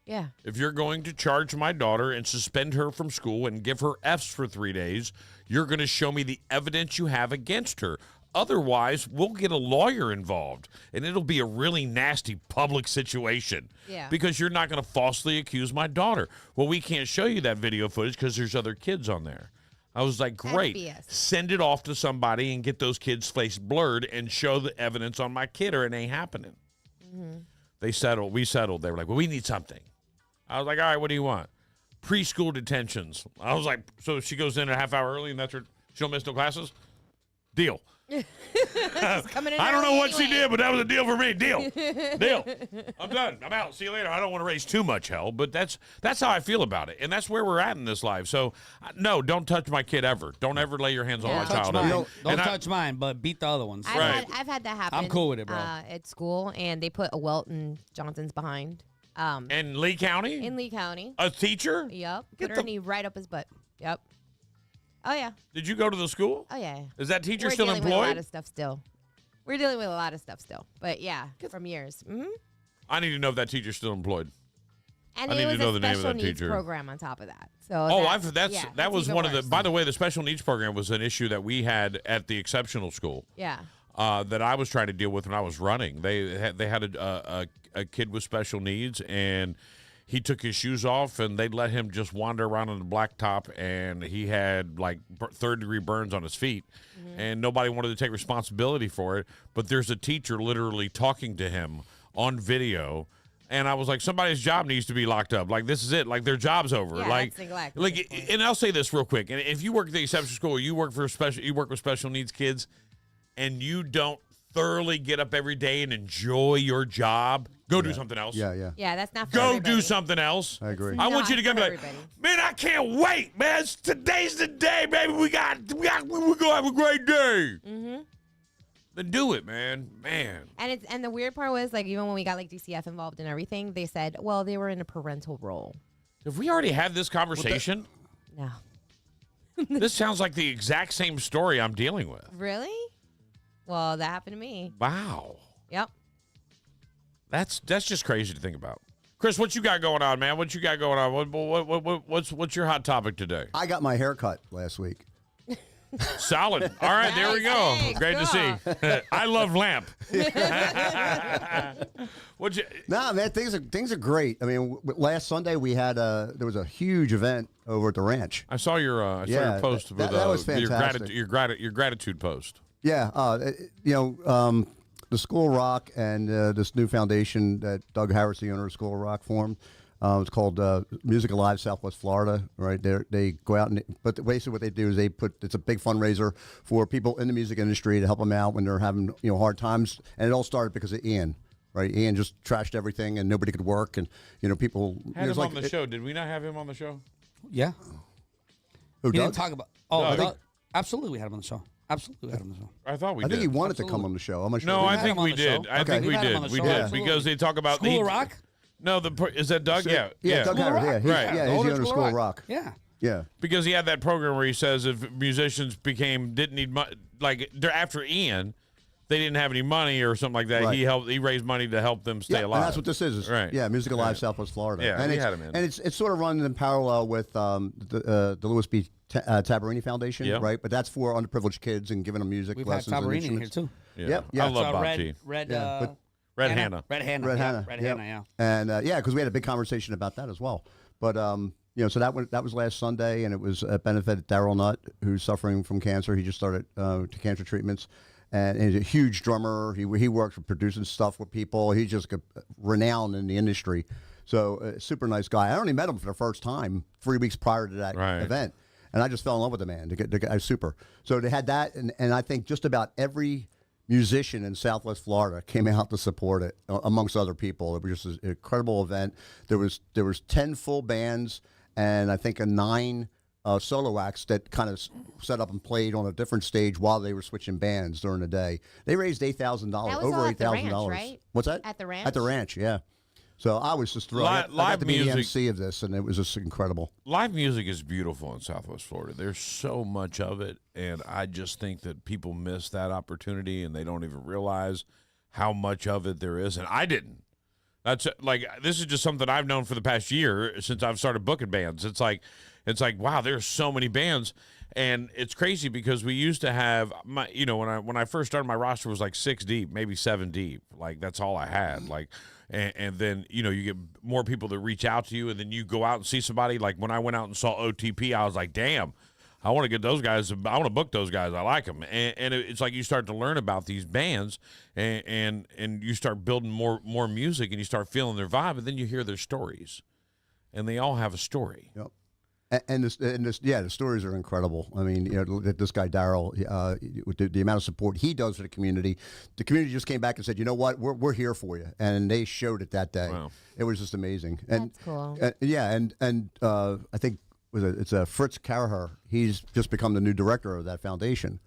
Yeah. If you're going to charge my daughter and suspend her from school and give her Fs for 3 days, you're going to show me the evidence you have against her. Otherwise, we'll get a lawyer involved, and it'll be a really nasty public situation. Yeah. Because you're not going to falsely accuse my daughter. Well, we can't show you that video footage because there's other kids on there. I was like, great. BS. Send it off to somebody and get those kids' face blurred and show the evidence on my kid, or it ain't happening. Mm-hmm. We settled. They were like, well, we need something. I was like, all right, what do you want? Preschool detentions. I was like, so she goes in a half hour early and she don't miss no classes? Deal. I don't know what she did, but that was a deal for me. Deal. I'm done. I'm out. See you later. I don't want to raise too much hell, but that's how I feel about it. And that's where we're at in this life. So, no, don't touch my kid ever. Don't ever lay your hands on my child. Don't And touch mine, but beat the other ones. I've had that happen. I'm cool with it, bro. At school, and they put a Welton Johnson's behind. In Lee County? In Lee County. A teacher? Yep. Put her knee right up his butt. Yep. Oh, yeah. Did you go to the school? Oh, yeah. Is that teacher We're still dealing with a employed? lot of stuff still. We're dealing with a lot of stuff still. But, yeah, from years. Mm-hmm. I need to know if that teacher's still employed. And I it need was to know a the name of special that needs teacher. program on top of that. So Oh, that was one of the. By the way, the special needs program was an issue that we had at the exceptional school. Yeah. That I was trying to deal with when I was running. They had a kid with special needs, and he took his shoes off and they'd let him just wander around on the blacktop, and he had like third-degree burns on his feet, and nobody wanted to take responsibility for it. But there's a teacher literally talking to him on video. And I was like, somebody's job needs to be locked up. Like, this is it. Like, their job's over. Yeah, like, that's exactly like, and I'll say this real quick. And if you work at the exception school, you work with special needs kids, and you don't thoroughly get up every day and enjoy your job, go do something else. Yeah. Yeah, that's not for Go everybody. do something else. I agree. I want you to Not go be for like, everybody. man, I can't wait, man. Today's the day, baby. We're gonna have a great day. Mm-hmm. Then do it, man. And the weird part was, like, even when we got like DCF involved in everything, they said, well, they were in a parental role. Have we already had this conversation? No. This sounds like the exact same story I'm dealing with. Really? Well, that happened to me. Wow. Yep. That's just crazy to think about. Chris, what you got going on, man? What you got going on? What's your hot topic today? I got my hair cut last week. Solid. All right, there we go. Thanks, Great to see. I love lamp. Nah, man, things are great. I mean, last Sunday we had there was a huge event over at the ranch. I saw your post with that was fantastic. your gratitude post. Yeah, the School of Rock and this new foundation that Doug Harris, the owner of School of Rock, formed. It's called Music Alive Southwest Florida. Right there, they go out but basically what they do is it's a big fundraiser for people in the music industry to help them out when they're having hard times. And it all started because of Ian. Right, Ian just trashed everything and nobody could work, and people had him on the show. Did we not have him on the show? Yeah. Who, He Doug? didn't talk about. Absolutely, we had him on the show. Absolutely, we had him on the show. I thought we did. I think he wanted to come on the show. I'm not sure. No, I had think him on we the did. show. I think we We've had him on did. the We show, did absolutely. because they talk about School of Rock? No, is that Doug? Yeah. Yeah, Doug School of Harris. Rock. Yeah, Right. he's the owner of School of Rock. Yeah. Yeah. Because he had that program where he says if musicians didn't need money, like after Ian, they didn't have any money or something like that. Right. He raised money to help them stay alive. And that's what this is. Right. Yeah, Music Alive Southwest Florida. Yeah, and we it's, had him in. And it's sort of run in parallel with the Louis B. Tabarini Foundation, Yeah. right? But that's for underprivileged kids and giving them music We've had lessons. and Tabarini in here instruments. too. Yeah. Yep. Yeah. I love Bob Red, T. Red, Yeah, but- Red Hannah. Red Hannah. Red yeah. Hannah. Red Yep. Hannah, yeah. And because we had a big conversation about that as well. But so that was last Sunday, and it was a benefit at Daryl Nutt, who's suffering from cancer. He just started cancer treatments, and he's a huge drummer. He works with producing stuff with people. He's just renowned in the industry. So super nice guy. I only met him for the first time 3 weeks prior to that event, and I just fell in love with the man. The guy super. So they had that, and I think just about every musician in Southwest Florida came out to support it, amongst other people. It was just an incredible event. There was 10 full bands and I think 9 solo acts that kind of set up and played on a different stage while they were switching bands during the day. They raised $8,000, over $8,000. Right? What's that? At the ranch? At the ranch, yeah. So I was just thrilled. I got to be the MC of this, and it was just incredible. Live music is beautiful in Southwest Florida. There's so much of it, and I just think that people miss that opportunity, and they don't even realize how much of it there is. And I didn't. That's like, this is just something I've known for the past year since I've started booking bands. It's like, wow, there's so many bands, and it's crazy because we used to have when I first started, my roster was like 6 deep, maybe 7 deep. Like that's all I had. Like. And then, you get more people that reach out to you, and then you go out and see somebody. Like when I went out and saw OTP, I was like, damn, I want to get those guys. I want to book those guys. I like them. And it's like you start to learn about these bands, and you start building more music, and you start feeling their vibe, and then you hear their stories. And they all have a story. Yep. And the stories are incredible. I mean, this guy Daryl, with the amount of support he does for the community just came back and said, you know what, we're here for you, and they showed it that day. Wow. It was just amazing. That's cool. I think it's Fritz Carraher. He's just become the new director of that foundation.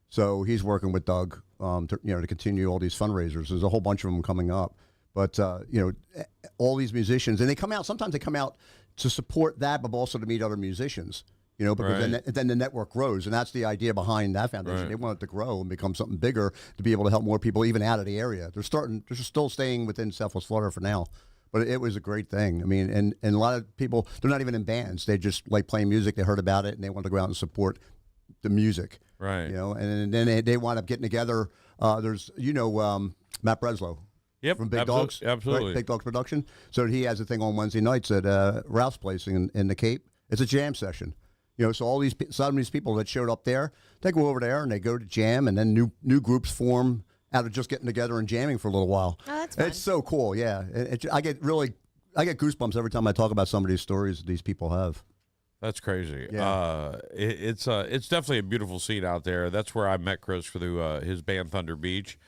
So he's working with Doug, to continue all these fundraisers. There's a whole bunch of them coming up, but all these musicians, and they come out. Sometimes they come out to support that, but also to meet other musicians, because then the network grows. And that's the idea behind that foundation. Right. They want it to grow and become something bigger to be able to help more people even out of the area. They're still staying within Southwest Florida for now. But it was a great thing. I mean, and a lot of people, they're not even in bands. They just like playing music. They heard about it and they want to go out and support the music. Right. And then they wind up getting together. There's, Matt Breslow. Yep, from Big Dogs. absolutely. Right? Big Dogs Production. So he has a thing on Wednesday nights at Ralph's Place in the Cape. It's a jam session. So all some of these people that showed up there, they go over there and they go to jam, and then new groups form out of just getting together and jamming for a little while. Oh, that's fun. It's so cool, yeah. I get goosebumps every time I talk about some of these stories that these people have. That's crazy. Yeah. It's definitely a beautiful scene out there. That's where I met Chris through his band Thunder Beach,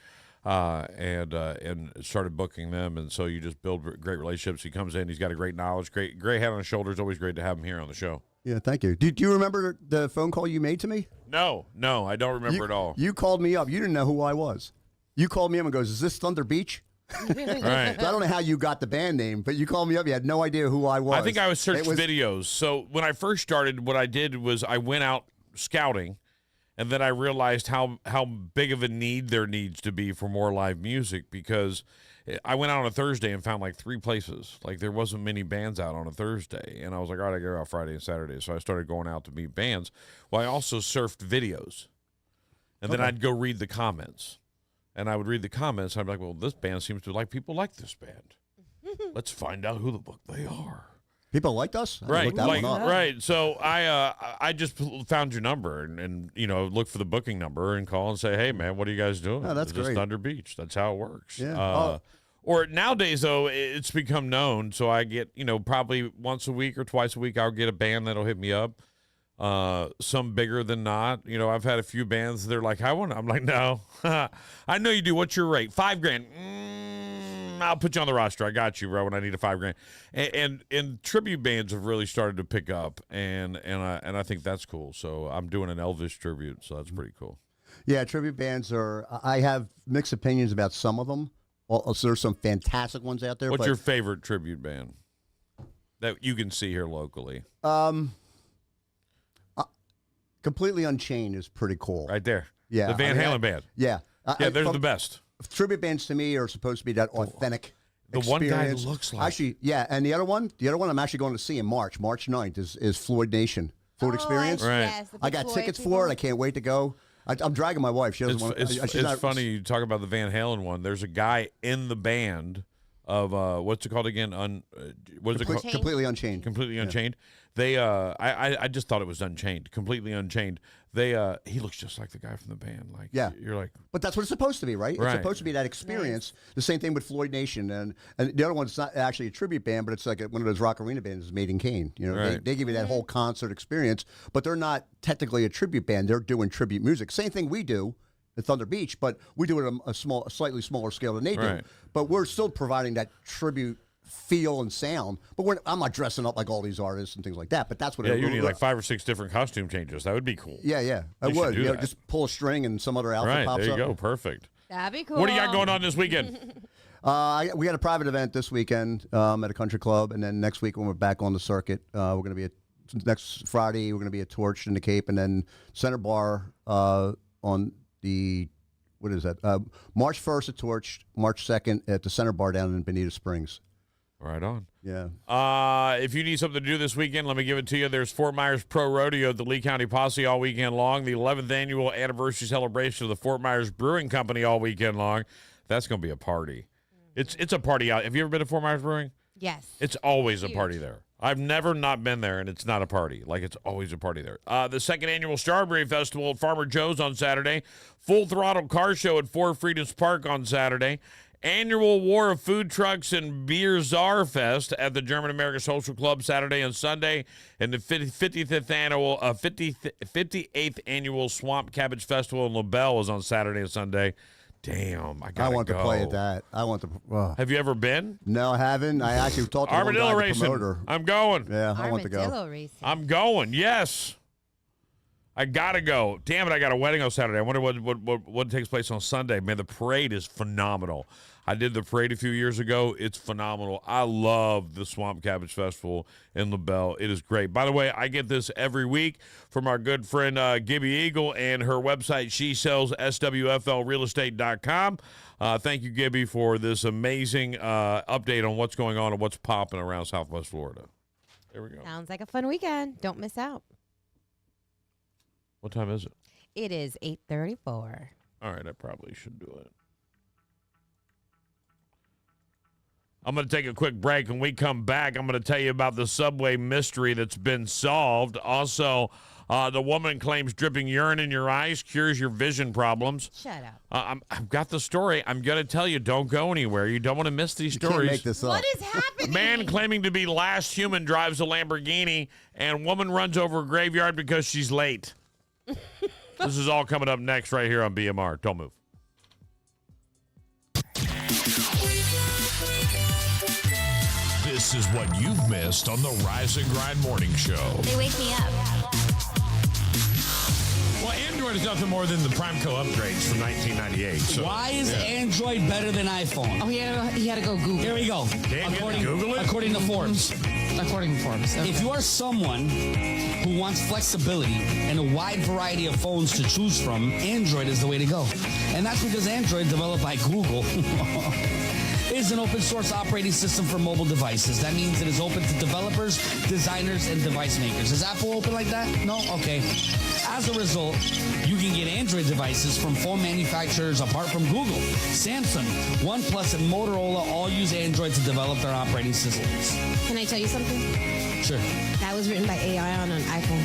and started booking them. And so you just build great relationships. He comes in, he's got a great knowledge, great head on his shoulders. Always great to have him here on the show. Yeah, thank you. Do you remember the phone call you made to me? No, I don't remember at all. You called me up. You didn't know who I was. You called me up and goes, "Is this Thunder Beach?" Right. So I don't know how you got the band name, but you called me up. You had no idea who I was. I think I was searching videos. So when I first started, what I did was I went out scouting, and then I realized how big of a need there needs to be for more live music, because I went out on a Thursday and found like 3 places. Like there wasn't many bands out on a Thursday. And I was like, all right, I go out Friday and Saturday. So I started going out to meet bands. Well, I also surfed videos. And then I'd go read the comments. And I would read the comments. And I'd be like, well, this band seems to like people like this band. Let's find out who the fuck they are. People liked us? Right. Right. So I just found your number and look for the booking number and call and say, hey, man, what are you guys doing? Oh, that's It's just great. Thunder Beach. That's how it works. Yeah. Or nowadays, though, it's become known. So I get, probably once a week or twice a week, I'll get a band that'll hit me up. Some bigger than not. I've had a few bands. They're like, I'm like, no, I know you do. What's your rate? $5,000. I'll put you on the roster. I got you, bro. When I need a $5,000, and tribute bands have really started to pick up, and I think that's cool. So I'm doing an Elvis tribute, so that's pretty cool. Yeah, tribute bands are. I have mixed opinions about some of them. So there's some fantastic ones out there. What's your favorite tribute band that you can see here locally? Completely Unchained is pretty cool. Right there. Yeah, the Van Halen band. Yeah, they're the best. Tribute bands to me are supposed to be that authentic. The experience. one guy who looks like. Actually, yeah, and the other one I'm actually going to see in March 9th is Floyd Nation. Floyd Experience. Right. Yes, I got tickets for it. I can't wait to go. I'm dragging my wife. She doesn't want. It's funny you talk about the Van Halen one. There's a guy in the band of what's it called again? What is it called? Completely Unchained. Completely Unchained. They I just thought it was Unchained. Completely Unchained. He looks just like the guy from the band. Like you're like, but that's what it's supposed to be, right? Right. It's supposed to be that experience. Nice. The same thing with Floyd Nation, and the other one's not actually a tribute band, but it's like one of those rock arena bands, Made in Cane. Right. They give you that whole concert experience, but they're not technically a tribute band. They're doing tribute music. Same thing we do at Thunder Beach, but we do it at a slightly smaller scale than they do. Right. But we're still providing that tribute feel and sound, but I'm not dressing up like all these artists and things like that. But that's what. You need like 5 or 6 different costume changes. That would be cool. Yeah, I would. Just pull a string and some other outfit pops up. There you go. Perfect. That'd be cool. What do you got going on this weekend? We got a private event this weekend at a country club, and then next week when we're back on the circuit, we're going to be next Friday. We're going to be at Torch in the Cape, and then Center Bar on the. What is that? March 1st at Torch, March 2nd at the Center Bar down in Bonita Springs. Right on. Yeah. If you need something to do this weekend, let me give it to you. There's Fort Myers Pro Rodeo at the Lee County Posse all weekend long. The 11th annual anniversary celebration of the Fort Myers Brewing Company all weekend long. That's going to be a party. It's a party out. Have you ever been to Fort Myers Brewing? Yes. It's always a party there. I've never not been there, and it's not a party. Like, it's always a party there. The 2nd annual Strawberry Festival at Farmer Joe's on Saturday. Full Throttle Car Show at Four Freedoms Park on Saturday. Annual War of Food Trucks and Beer Czar Fest at the German American Social Club Saturday and Sunday. And the 58th annual Swamp Cabbage Festival in LaBelle is on Saturday and Sunday. Damn, I want to play at that. Have you ever been? No, I haven't. I actually talked to Armadillo the racing. promoter. I'm going. Yeah, I want to go. Armadillo racing. I'm going. Yes, I gotta go. Damn it, I got a wedding on Saturday. I wonder what takes place on Sunday. Man, the parade is phenomenal. I did the parade a few years ago. It's phenomenal. I love the Swamp Cabbage Festival in LaBelle. It is great. By the way, I get this every week from our good friend Gibby Eagle and her website. She sells swflrealestate.com. Thank you, Gibby, for this amazing update on what's going on and what's popping around Southwest Florida. There we go. Sounds like a fun weekend. Don't miss out. What time is it? It is 8:34. All right, I probably should do it. I'm going to take a quick break. When we come back, I'm going to tell you about the subway mystery that's been solved. Also, the woman claims dripping urine in your eyes cures your vision problems. Shut up. I've got the story. I'm going to tell you, don't go anywhere. You don't want to miss these stories. Can't make this up. What is happening? Man claiming to be last human drives a Lamborghini, and woman runs over a graveyard because she's late. This is all coming up next right here on BMR. Don't move. This is what you've missed on the Rise and Grind Morning Show. They wake me up. Well, Android is nothing more than the Primeco upgrades from 1998. So, Why is Android better than iPhone? Oh, he had to go Google. Here we go. Google it? According to Forbes. According to Forbes. Okay. If you are someone who wants flexibility and a wide variety of phones to choose from, Android is the way to go. And that's because Android, developed by Google, is an open source operating system for mobile devices. That means it is open to developers, designers, and device makers. Is Apple open like that? No? Okay. As a result, you can get Android devices from phone manufacturers apart from Google. Samsung, OnePlus, and Motorola all use Android to develop their operating systems. Can I tell you something? Sure. That was written by AI on an iPhone.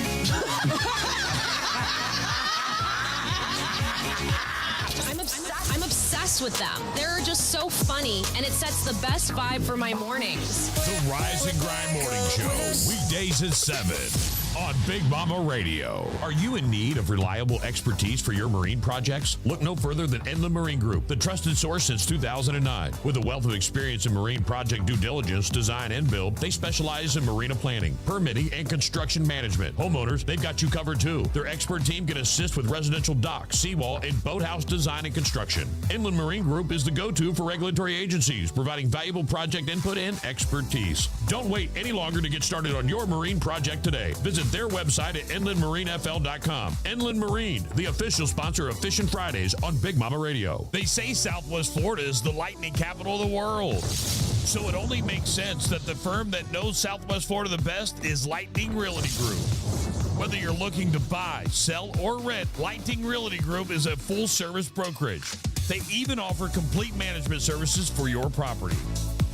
I'm obsessed with them. They're just so funny, and it sets the best vibe for my mornings. The Rise and Grind Morning Show, weekdays at 7 on Big Mama Radio. Are you in need of reliable expertise for your marine projects? Look no further than Inland Marine Group, the trusted source since 2009. With a wealth of experience in marine project due diligence, design, and build, they specialize in marina planning, permitting, and construction management. Homeowners, they've got you covered too. Their expert team can assist with residential dock, seawall, and boathouse design and construction. Inland Marine Group is the go-to for regulatory agencies, providing valuable project input and expertise. Don't wait any longer to get started on your marine project today. Visit their website at inlandmarinefl.com. Inland Marine, the official sponsor of Fishing Fridays on Big Mama Radio. They say Southwest Florida is the lightning capital of the world. So it only makes sense that the firm that knows Southwest Florida the best is Lightning Realty Group. Whether you're looking to buy, sell, or rent, Lightning Realty Group is a full-service brokerage. They even offer complete management services for your property.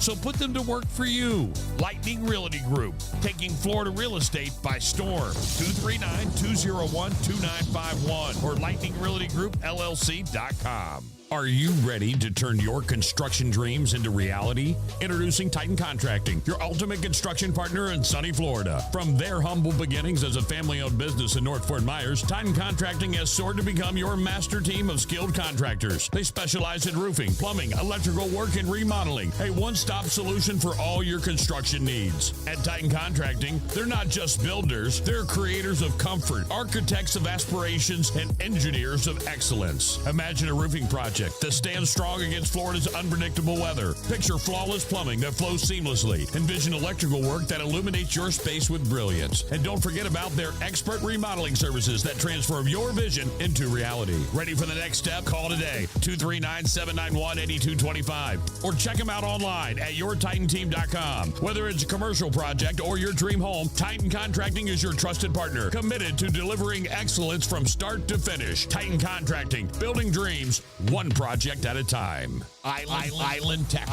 So put them to work for you. Lightning Realty Group, taking Florida real estate by storm. 239-201-2951 or lightningrealtygroup.llc.com. Are you ready to turn your construction dreams into reality? Introducing Titan Contracting, your ultimate construction partner in sunny Florida. From their humble beginnings as a family-owned business in North Fort Myers, Titan Contracting has soared to become your master team of skilled contractors. They specialize in roofing, plumbing, electrical work, and remodeling. A one-stop solution for all your construction needs. At Titan Contracting, they're not just builders, they're creators of comfort, architects of aspirations, and engineers of excellence. Imagine a roofing project that stands strong against Florida's unpredictable weather. Picture flawless plumbing that flows seamlessly. Envision electrical work that illuminates your space with brilliance. And don't forget about their expert remodeling services that transform your vision into reality. Ready for the next step? Call today, 239-791-8225. Or check them out online at yourtitanteam.com. Whether it's a commercial project or your dream home, Titan Contracting is your trusted partner, committed to delivering excellence from start to finish. Titan Contracting, building dreams, one project at a time. Island Tech.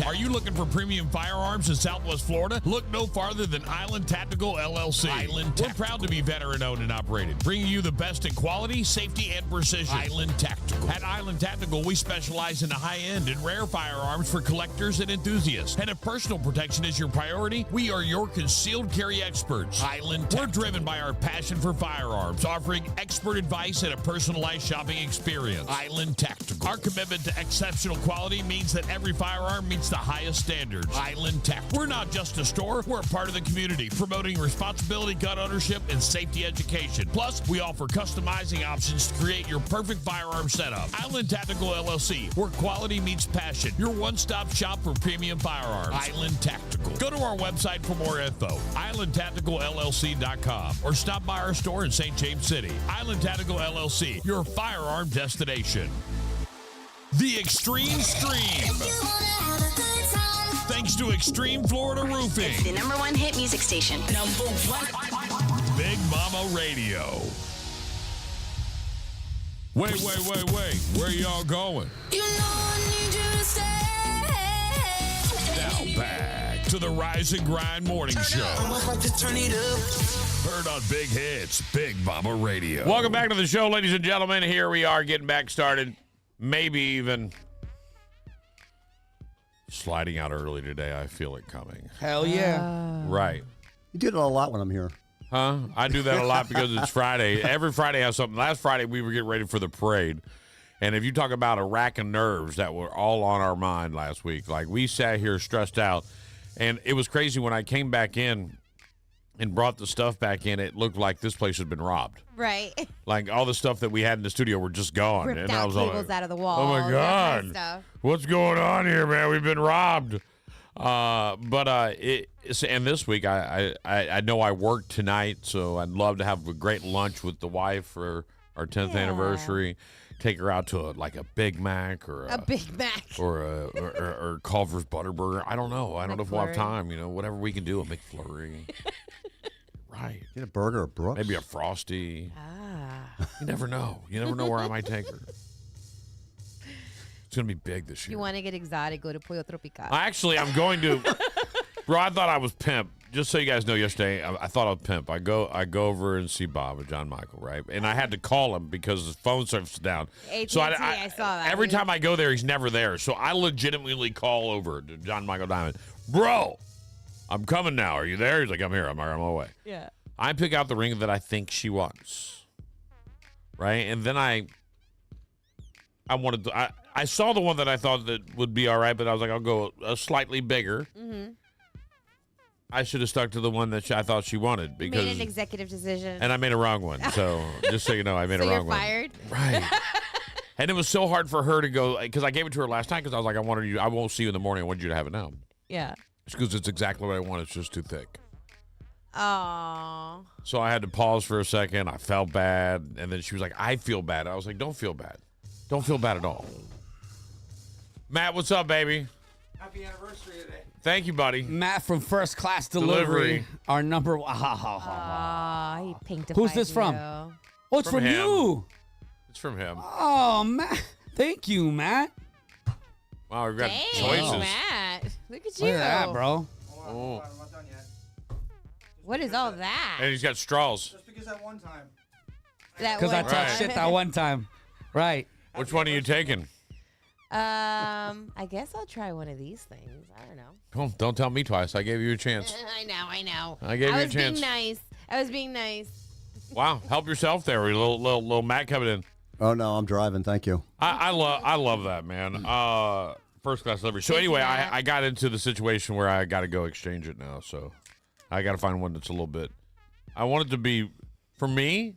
Are you looking for premium firearms in Southwest Florida? Look no farther than Island Tactical LLC. We're proud to be veteran-owned and operated, bringing you the best in quality, safety, and precision. Island Tactical. At Island Tactical, we specialize in the high-end and rare firearms for collectors and enthusiasts. And if personal protection is your priority, we are your concealed carry experts. Island Tactical. We're driven by our passion for firearms, offering expert advice and a personalized shopping experience. Island Tactical. Our commitment to exceptional quality means that every firearm meets the highest standards. Island Tactical. We're not just a store, we're a part of the community, promoting responsibility, gun ownership, and safety education. Plus, we offer customizing options to create your perfect firearm setup. Island Tactical LLC, where quality meets passion. Your one-stop shop for premium firearms. Island Tactical. Go to our website for more info, islandtacticalllc.com, or stop by our store in St. James City. Island Tactical LLC, your firearm destination. The Extreme Stream. Thanks to Extreme Florida Roofing. It's the #1 hit music station. #1. Big Mama Radio. Wait. Where y'all going? You know I need you to stay. Now, Now back to the Rise and Grind Morning Show. Heard on Big Hits, Big Baba Radio. Welcome back to the show, ladies and gentlemen. Here we are getting back started. Maybe even sliding out early today. I feel it coming. Hell yeah. Right. You did it a lot when I'm here. Huh? I do that a lot because it's Friday. Every Friday has something. Last Friday, we were getting ready for the parade. And if you talk about a rack of nerves that were all on our mind last week, like we sat here stressed out. And it was crazy when I came back in and brought the stuff back in, it looked like this place had been robbed. Right. Like all the stuff that we had in the studio were just gone. Ripped and out I was cables like, out of the wall. oh my that kind God. of stuff. What's going on here, man? We've been robbed. And this week I know I work tonight, so I'd love to have a great lunch with the wife for our 10th anniversary. Take her out to a Big Mac or a Big Mac or Culver's Butterburger. I don't know. I don't know if we'll have time. Whatever we can do, a McFlurry. Right. Get a burger at Brooks. Maybe a Frosty. You never know. You never know where I might take her. It's going to be big this If year. you want to get exotic, go to Pollo Tropical. I'm going to. Bro, I thought I was pimp. Just so you guys know, yesterday I thought I was pimp. I go over and see Bob or John Michael, right? And I had to call him because his phone service is down. AT&T, So I saw that. Every time I go there, he's never there. So I legitimately call over to John Michael Diamond. Bro, I'm coming now. Are you there? He's like, I'm here. I'm on my way. Yeah. I pick out the ring that I think she wants, right? And then I wanted to, I saw the one that I thought that would be all right, but I was like, I'll go a slightly bigger. Mm-hmm. I should have stuck to the one that I thought she wanted because Made an executive decision. and I made a wrong one. So just so you know, I made a wrong one. So you're fired? Right. And it was so hard for her to go because I gave it to her last night because I was like, I won't see you in the morning. I want you to have it now. Yeah. Because it's exactly what I want. It's just too thick. Oh. So I had to pause for a second. I felt bad. And then she was like, I feel bad. I was like, don't feel bad. Don't feel bad at all. Matt, what's up, baby? Happy anniversary today. Thank you, buddy. Matt from First Class Delivery. Our number one. He pinked. Who's this from? Oh, it's from him. you. It's from him. Oh, Matt. Thank you, Matt. Wow, we've got Dang, choices. Matt. Look at you. Look at that, bro. Oh. I'm not done yet. What is all that? And he's got straws. Just because that one time. Because I talked shit that one time. Right. Which one are you taking? I guess I'll try one of these things. I don't know. Don't tell me twice. I gave you a chance. I know. I gave you a chance. I was being nice. Wow, help yourself there. Little Matt coming in. Oh no, I'm driving. Thank you. I love that, man. First class delivery. So anyway, I got into the situation where I got to go exchange it now. So I got to find one that's a little bit. I want it to be for me.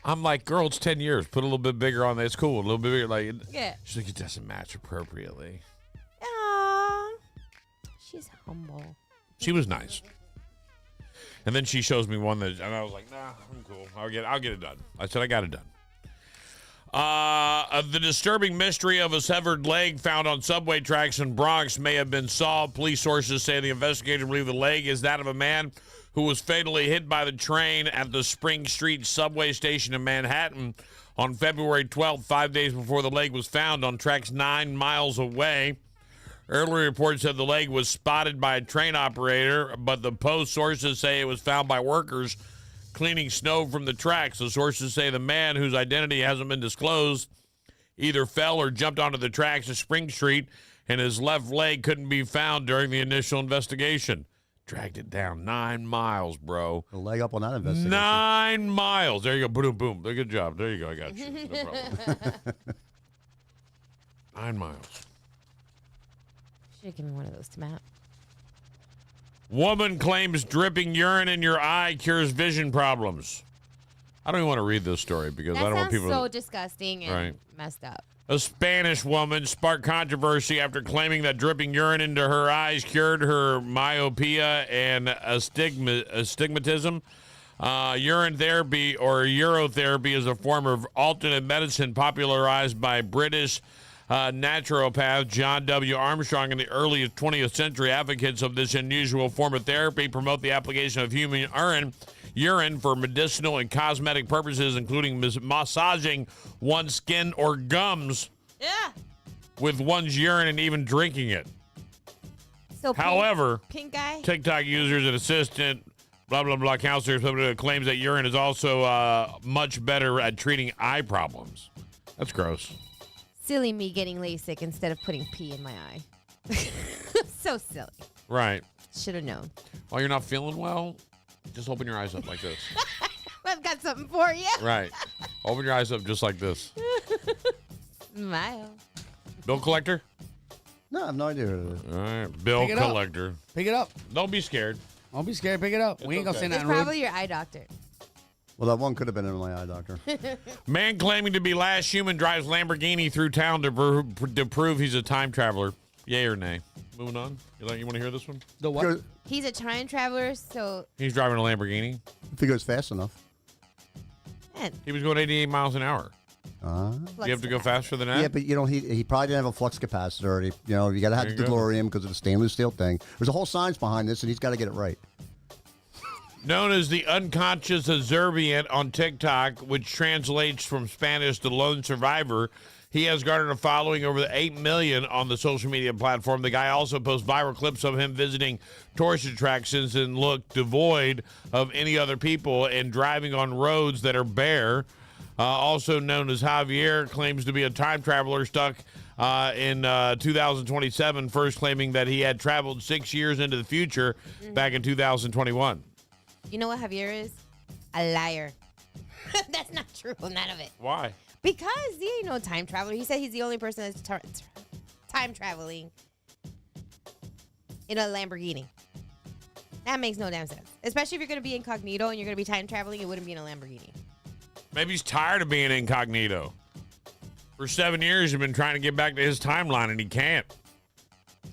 I'm like, girl, it's 10 years. Put a little bit bigger on there. It's cool. A little bit bigger. Like, yeah. She's like, it doesn't match appropriately. Aww. She's humble. She was nice. And then she shows me one that, and I was like, nah, I'm cool. I'll get it done. I said, I got it done. The disturbing mystery of a severed leg found on subway tracks in Bronx may have been solved. Police sources say the investigators believe the leg is that of a man who was fatally hit by the train at the Spring Street subway station in Manhattan on February 12th, 5 days before the leg was found on tracks 9 miles away. Earlier reports said the leg was spotted by a train operator, but the Post sources say it was found by workers cleaning snow from the tracks. The sources say the man, whose identity hasn't been disclosed, either fell or jumped onto the tracks at Spring Street, and his left leg couldn't be found during the initial investigation. Dragged it down 9 miles, bro. A leg up on that investigation. 9 miles. There you go. Boom, boom. Good job. There you go. I got you. No problem. 9 miles. Should have given one of those to Matt. Woman claims dripping urine in your eye cures vision problems. I don't even want to read this story because I don't want people so disgusting and messed up. A Spanish woman sparked controversy after claiming that dripping urine into her eyes cured her myopia and astigmatism. Urine therapy or urotherapy is a form of alternate medicine popularized by British naturopath John W. Armstrong in the early 20th century. Advocates of this unusual form of therapy promote the application of human urine for medicinal and cosmetic purposes, including massaging one's skin or gums. Yeah. with one's urine and even drinking it. So However, pink guy. TikTok users and assistant, blah, blah, blah, counselors claims that urine is also much better at treating eye problems. That's gross. Silly me getting LASIK instead of putting pee in my eye. So silly. Right. Should have known. While you're not feeling well, just open your eyes up like this. I've got something for you. Right. Open your eyes up just like this. Smile. Bill collector? No, I have no idea what it is. All right. Bill Pick it up. collector. Pick it up. Don't be scared. Don't be scared. Pick it up. We ain't gonna say It's nothing probably rude. your eye doctor. Well, that one could have been in my eye doctor. Man claiming to be last human drives Lamborghini through town to prove he's a time traveler. Yay or nay? Moving on. You want to hear this one? The what? He's a time traveler, so He's driving a Lamborghini. If he goes fast enough. man, He was going 88 miles an hour. You have to go faster than that? Yeah, but he probably didn't have a flux capacitor. He, you got to have There the you go. DeLorean because of the stainless steel thing. There's a whole science behind this, and he's got to get it right. Known as the unconscious observant on TikTok, which translates from Spanish to lone survivor, he has garnered a following over 8 million on the social media platform. The guy also posts viral clips of him visiting tourist attractions and look devoid of any other people and driving on roads that are bare. Also known as Javier, claims to be a time traveler stuck in 2027, first claiming that he had traveled 6 years into the future back in 2021. you know what Javier is? A liar. That's not true. None of it. Why? Because he ain't no time traveler. He said he's the only person that's time traveling in a Lamborghini. That makes no damn sense. Especially if you're going to be incognito and you're going to be time traveling, it wouldn't be in a Lamborghini. Maybe he's tired of being incognito. For 7 years, he's been trying to get back to his timeline, and he can't.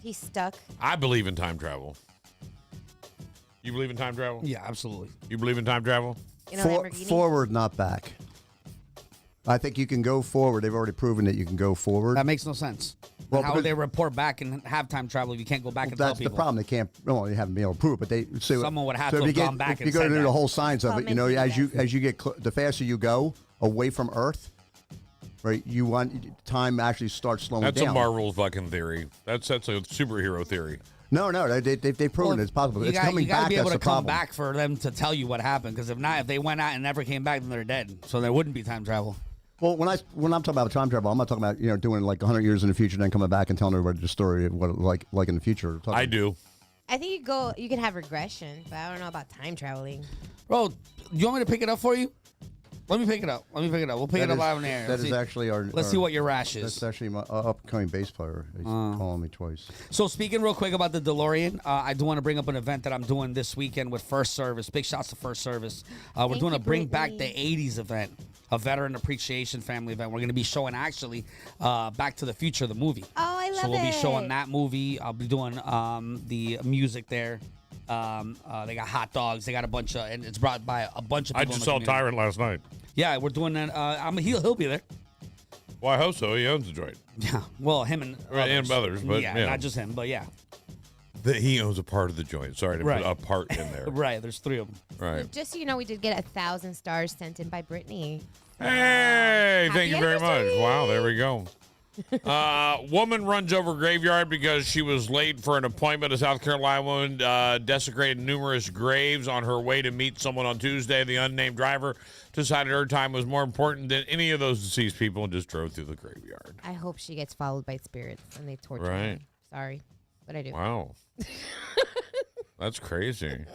He's stuck. I believe in time travel. You believe in time travel? Yeah, absolutely. You believe in time travel? In a Lamborghini? Forward, not back. I think you can go forward. They've already proven that you can go forward. That makes no sense. Well, How would because- they report back and have time travel if you can't go back and tell That's the people? problem. They can't. Well, they haven't been able to prove it, but they. So, Someone would have so to if have you gone back if and you go said through that. the whole science of it, Comment as you get the faster you go away from Earth, right? You want time actually starts slowing That's down. a Marvel's fucking theory. That's a superhero theory. No, they've proven it's possible. You It's got, coming you got to back. be able That's to the come problem. back for them to tell you what happened. Because if not, if they went out and never came back, then they're dead. So there wouldn't be time travel. Well, when I'm talking about time travel, I'm not talking about doing like 100 years in the future, and then coming back and telling everybody the story of what it like in the future. I do. I think you can have regression, but I don't know about time traveling. Bro, you want me to pick it up for you? Let me pick it up. We'll pick it up live on the air. That is actually our. Let's see what your rash is. That's actually my upcoming bass player. He's calling me twice. So speaking real quick about the DeLorean, I do want to bring up an event that I'm doing this weekend with First Service. Big shots to First Service. We're doing a Bring Back the 80s event, a veteran appreciation family event. We're going to be showing actually Back to the Future, the movie. Oh, I love it. So we'll be showing that movie. I'll be doing the music there. They got hot dogs. They got a bunch of, and it's brought by a bunch of I people. just in saw the community. Tyrant last night. Yeah, we're doing that. He'll be there. Well, I hope so. He owns the joint. Yeah. Well, him and others, but yeah, yeah. not just him, but yeah. He owns a part of the joint. Sorry to Right. put a part in there. Right. There's 3 of them. Right. Just so you know, we did get 1,000 stars sent in by Brittany. Hey, Happy thank you very much. anniversary. Wow, there we go. Woman runs over graveyard because she was late for an appointment. A South Carolina woman desecrated numerous graves on her way to meet someone on Tuesday. The unnamed driver decided her time was more important than any of those deceased people and just drove through the graveyard. I hope she gets followed by spirits and they torture Right. her. Sorry, but I do. Wow. That's crazy.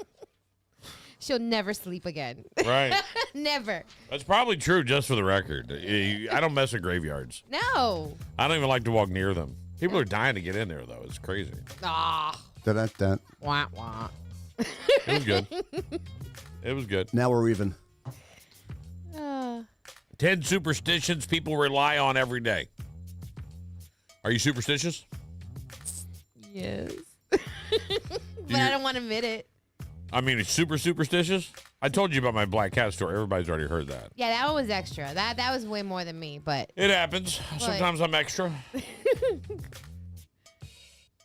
She'll never sleep again. Right. Never. That's probably true, just for the record. I don't mess with graveyards. No. I don't even like to walk near them. People are dying to get in there, though. It's crazy. Ah. Dun-dun-dun. Wah, wah. It was good. It was good. Now we're even. 10 superstitions people rely on every day. Are you superstitious? Yes. But I don't want to admit it. I mean, it's super superstitious. I told you about my black cat story. Everybody's already heard that. Yeah, that one was extra. That was way more than me, but It happens. But- Sometimes I'm extra. Is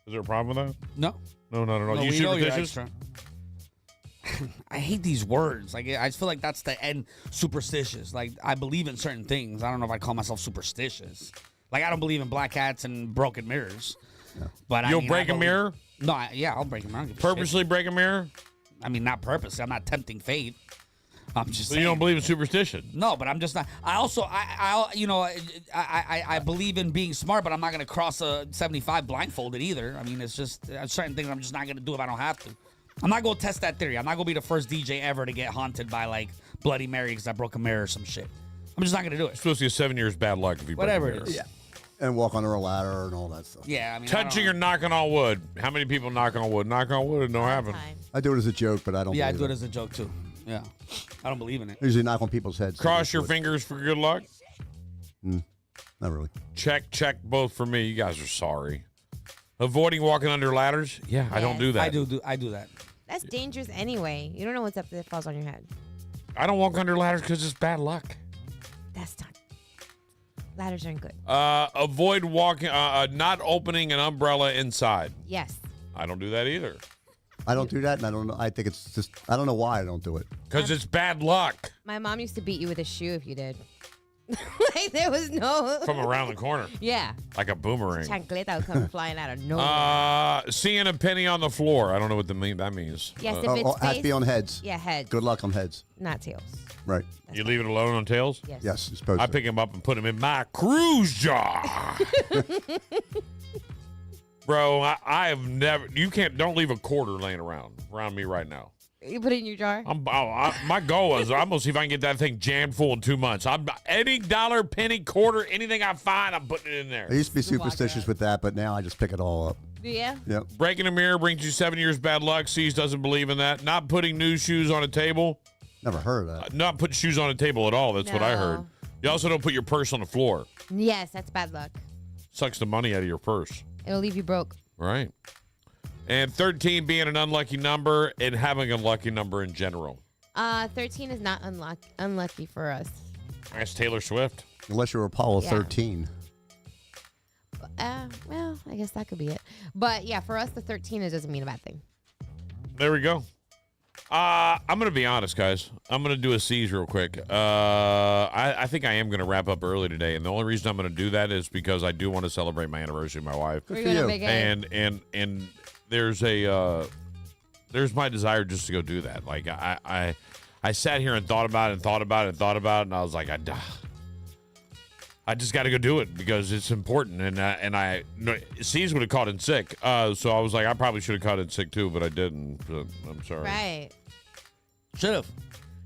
there a problem with that? No. No, not at all. No, You we know you're superstitious? extra. I hate these words. Like, I just feel like that's the end superstitious. Like, I believe in certain things. I don't know if I call myself superstitious. Like, I don't believe in black cats and broken mirrors. But You'll break a mirror? No, I'll break a mirror. Purposely break a mirror? I mean, not purposely. I'm not tempting fate. I'm just saying. You don't believe in superstition? No, but I'm just not. I also, I believe in being smart, but I'm not going to cross a 75 blindfolded either. I mean, it's just certain things I'm just not going to do if I don't have to. I'm not going to test that theory. I'm not going to be the first DJ ever to get haunted by, like, Bloody Mary because I broke a mirror or some shit. I'm just not going to do it. It's supposed to be 7 years bad luck if you Whatever break a mirror. it is. Yeah. And walk under a ladder and all that stuff. Yeah, I mean, Touching or knocking on wood. How many people knock on wood? Knock on wood, it don't happen. I do it as a joke, but I don't Yeah, I believe do it as a joke, too. Yeah. I don't believe in it. I usually knock on people's heads. Cross your fingers for good luck. Not really. Check both for me. You guys are sorry. Avoiding walking under ladders. Yeah, I don't do that. I do that. That's dangerous anyway. You don't know what's up that falls on your head. I don't walk under ladders because it's bad luck. That's not. Ladders aren't good. Avoid walking, not opening an umbrella inside. Yes. I don't do that either. I don't do that, and I don't know. I think it's just, I don't know why I don't do it. Because it's bad luck. My mom used to beat you with a shoe if you did. Like, there was no. From around the corner. Yeah. Like a boomerang. Chancleta would come flying out of nowhere. Seeing a penny on the floor. I don't know what that means. Yes, if it's has to be on heads. Yeah, heads. Good luck on heads. Not tails. Right. You leave it alone on tails? Yes. Yes, you're supposed I to. pick him up and put him in my cruise jar. Bro, I have never. Don't leave a quarter laying around me right now. You put it in your jar? My goal is I'm going to see if I can get that thing jammed full in 2 months. Any dollar, penny, quarter, anything I find, I'm putting it in there. I used to be superstitious with that, but now I just pick it all up. Yeah? Yep. Breaking a mirror brings you 7 years bad luck. C's doesn't believe in that. Not putting new shoes on a table. Never heard of that. Not putting shoes on a table at all. That's what I heard. You also don't put your purse on the floor. Yes, that's bad luck. Sucks the money out of your purse. It'll leave you broke. Right. And 13 being an unlucky number and having a lucky number in general. 13 is not unlucky for us. That's Taylor Swift. Unless you're Apollo Yeah. 13. Well, I guess that could be it. But yeah, for us, the 13 it doesn't mean a bad thing. There we go. I'm going to be honest, guys. I'm going to do a C's real quick. I think I am going to wrap up early today, and the only reason I'm going to do that is because I do want to celebrate my anniversary with my wife. We're going to big A. And there's my desire just to go do that. Like I sat here and thought about it, and I was like, I just got to go do it because it's important. And C's would have called in sick. So I was like, I probably should have called in sick too, but I didn't. So I'm sorry. Right. Should have.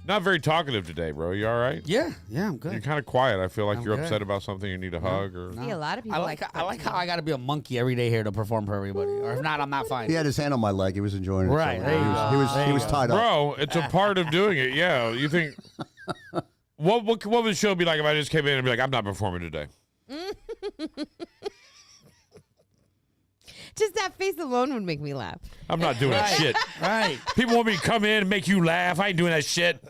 Not very talkative today, bro. You all right? Yeah, I'm good. You're kind of quiet. I feel like I'm you're good. upset about something. You need a hug or. See, a lot of people I like how I got to be a monkey every day here to perform for everybody. Or if not, I'm not fine. He had his hand on my leg. He was enjoying it. Right. So There you go. he was tied up. Bro, it's a part of doing it. Yeah. You think. What would the show be like if I just came in and be like, I'm not performing today? Just that face alone would make me laugh. I'm not doing that shit. Right. People want me to come in and make you laugh. I ain't doing that shit.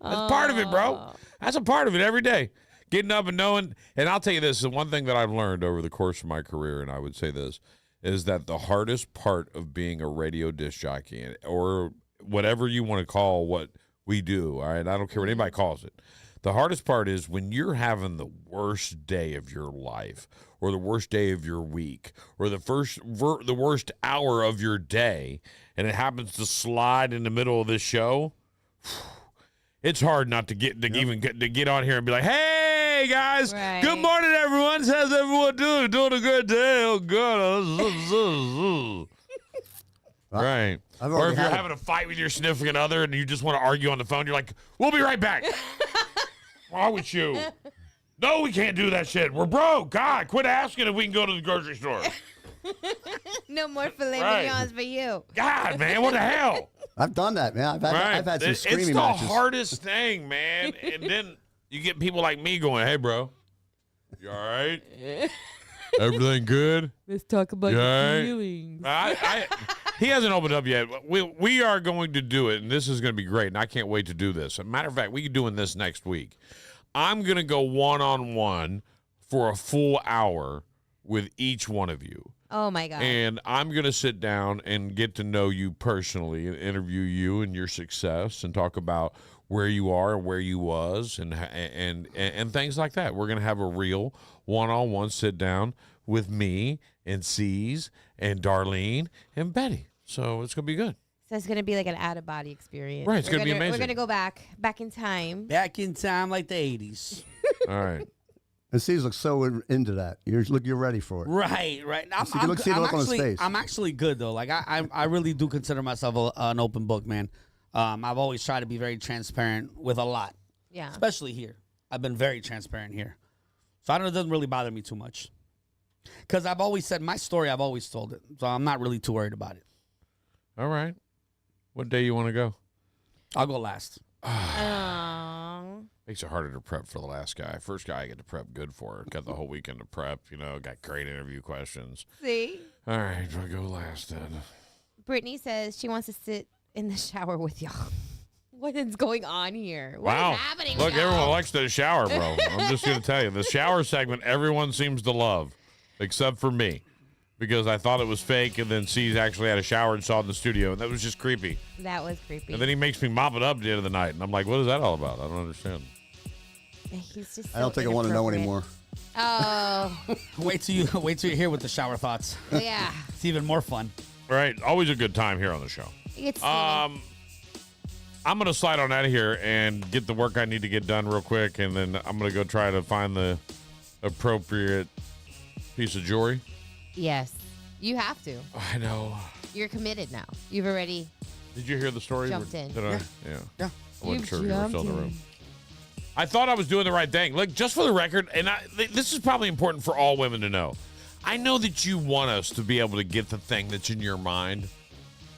That's part of it, bro. That's a part of it every day. Getting up and knowing. And I'll tell you this, the one thing that I've learned over the course of my career, and I would say this, is that the hardest part of being a radio disc jockey, or whatever you want to call what we do, all right? I don't care what anybody calls it. The hardest part is when you're having the worst day of your life, or the worst day of your week, or the worst hour of your day, and it happens to slide in the middle of this show. It's hard not to get on here and be like, "Hey guys, good morning, everyone. How's everyone doing? Doing a good day? Oh God." Right. Or if you're having a fight with your significant other and you just want to argue on the phone, you're like, "We'll be right back." What's wrong with you? No, we can't do that shit. We're broke. God, quit asking if we can go to the grocery store. No more filet mignons for you. God, man, what the hell? I've done that, man. I've had some screaming It's matches. the hardest thing, man. And then you get people like me going, "Hey, bro, you all right? Everything good? Let's talk about your feelings." He hasn't opened up yet. We are going to do it, and this is going to be great, and I can't wait to do this. As a matter of fact, we're doing this next week. I'm going to go one-on-one for a full hour with each one of you. Oh, my God. And I'm going to sit down and get to know you personally and interview you and your success and talk about where you are and where you was and things like that. We're going to have a real one-on-one sit down with me and C's and Darlene and Betty. So it's going to be good. So it's gonna be like an out-of-body experience. Right, it's gonna be amazing. We're gonna go back in time. Back in time like the 80s. All right. And C's looks so into that. You're ready for it. Right. See the look on his face. I'm actually good though. Like I really do consider myself an open book, man. I've always tried to be very transparent with a lot. Yeah. Especially here. I've been very transparent here. So it doesn't really bother me too much. Because I've always said my story, I've always told it. So I'm not really too worried about it. All right. What day you want to go? I'll go last. Makes it harder to prep for the last guy. First guy I get to prep good for. Got the whole weekend to prep. Got great interview questions. See? All right, I'll go last then. Brittany says she wants to sit in the shower with y'all. What is going on here? What Wow. is happening? Look, with y'all? everyone likes to shower, bro. I'm just going to tell you. The shower segment, everyone seems to love, except for me. Because I thought it was fake, and then C's actually had a shower and saw it in the studio, and that was just creepy. That was creepy. And then he makes me mop it up at the end of the night, and I'm like, what is that all about? I don't understand. He's just I don't think I want to know anymore. Oh. Wait till you're here with the shower thoughts. Yeah. It's even more fun. Right. Always a good time here on the show. It's I'm going to slide on out of here and get the work I need to get done real quick, and then I'm going to go try to find the appropriate piece of jewelry. Yes. You have to. I know. You're committed now. You've already Did you hear the story? jumped in. Did I? Yeah. I wasn't You've sure if you were still in the jumped room. I thought I was doing the right thing. Look, just for the record, and this is probably important for all women to know. I know that you want us to be able to get the thing that's in your mind.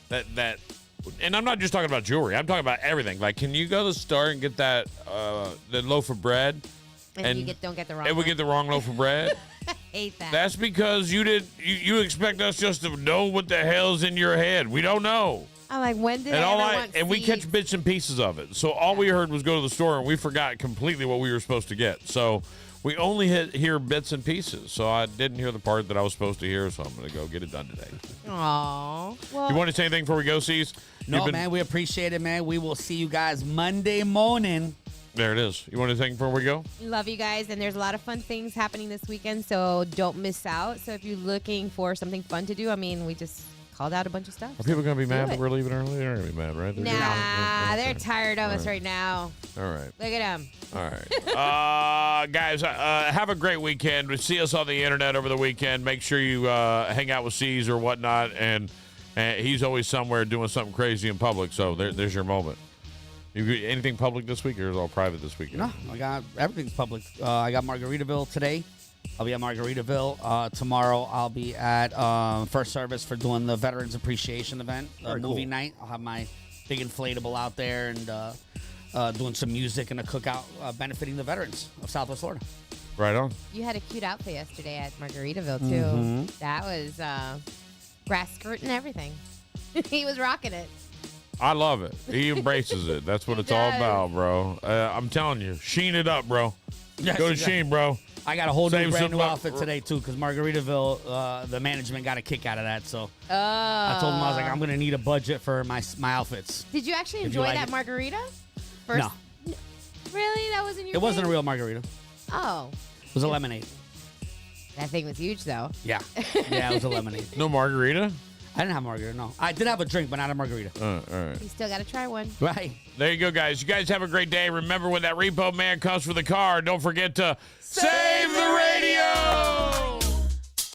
That, and I'm not just talking about jewelry. I'm talking about everything. Like, can you go to the store and get that the loaf of bread? And you don't get the wrong And we one. get the wrong loaf of bread? Hate that. That's because you expect us just to know what the hell's in your head. We don't know. I'm like, when did I ever want and we seeds? catch bits and pieces of it. So all we heard was go to the store, and we forgot completely what we were supposed to get. So we only hear bits and pieces. So I didn't hear the part that I was supposed to hear, so I'm going to go get it done today. Aw. Well, You want to say anything before we go, C's? No, man, we appreciate it, man. We will see you guys Monday morning. There it is. You want to say anything before we go? love you guys, and there's a lot of fun things happening this weekend, so don't miss out. So if you're looking for something fun to do, I mean, we just called out a bunch of stuff. Are people going to be mad Do if it. we're leaving early? They're going to be mad, right? Nah, they're tired of All us right. right now. All right. Look at them. All right. Guys, have a great weekend. See us on the internet over the weekend. Make sure you hang out with C's or whatnot. And he's always somewhere doing something crazy in public. So there's your moment. You anything public this week, or is it all private this weekend? No, I got everything's public. I got Margaritaville today. I'll be at Margaritaville. Tomorrow I'll be at First Service for doing the Veterans Appreciation event, movie night. I'll have my big inflatable out there and doing some music and a cookout benefiting the veterans of Southwest Florida. Right on. You had a cute outfit yesterday at Margaritaville, too. Mhm. That was grass skirt and everything. He was rocking it. I love it. He embraces it. That's what it's all about, bro. I'm telling you, sheen it up, bro. Yes, Go to exactly. Sheen, bro. I got a whole Save new brand some new buck- outfit today, too, because Margaritaville, the management got a kick out of that. So Oh. I told them, I was like, I'm going to need a budget for my outfits. Did you actually If you enjoy like that it. margarita? No, Really? That wasn't your it wasn't a thing? real margarita. Oh. It was a lemonade. That thing was huge, though. Yeah. Yeah, it was a lemonade. No margarita? I didn't have margarita, no. I did have a drink, but not a margarita. All right. You still got to try one. Right. There you go, guys. You guys have a great day. Remember, when that repo man comes for the car, don't forget to save the radio!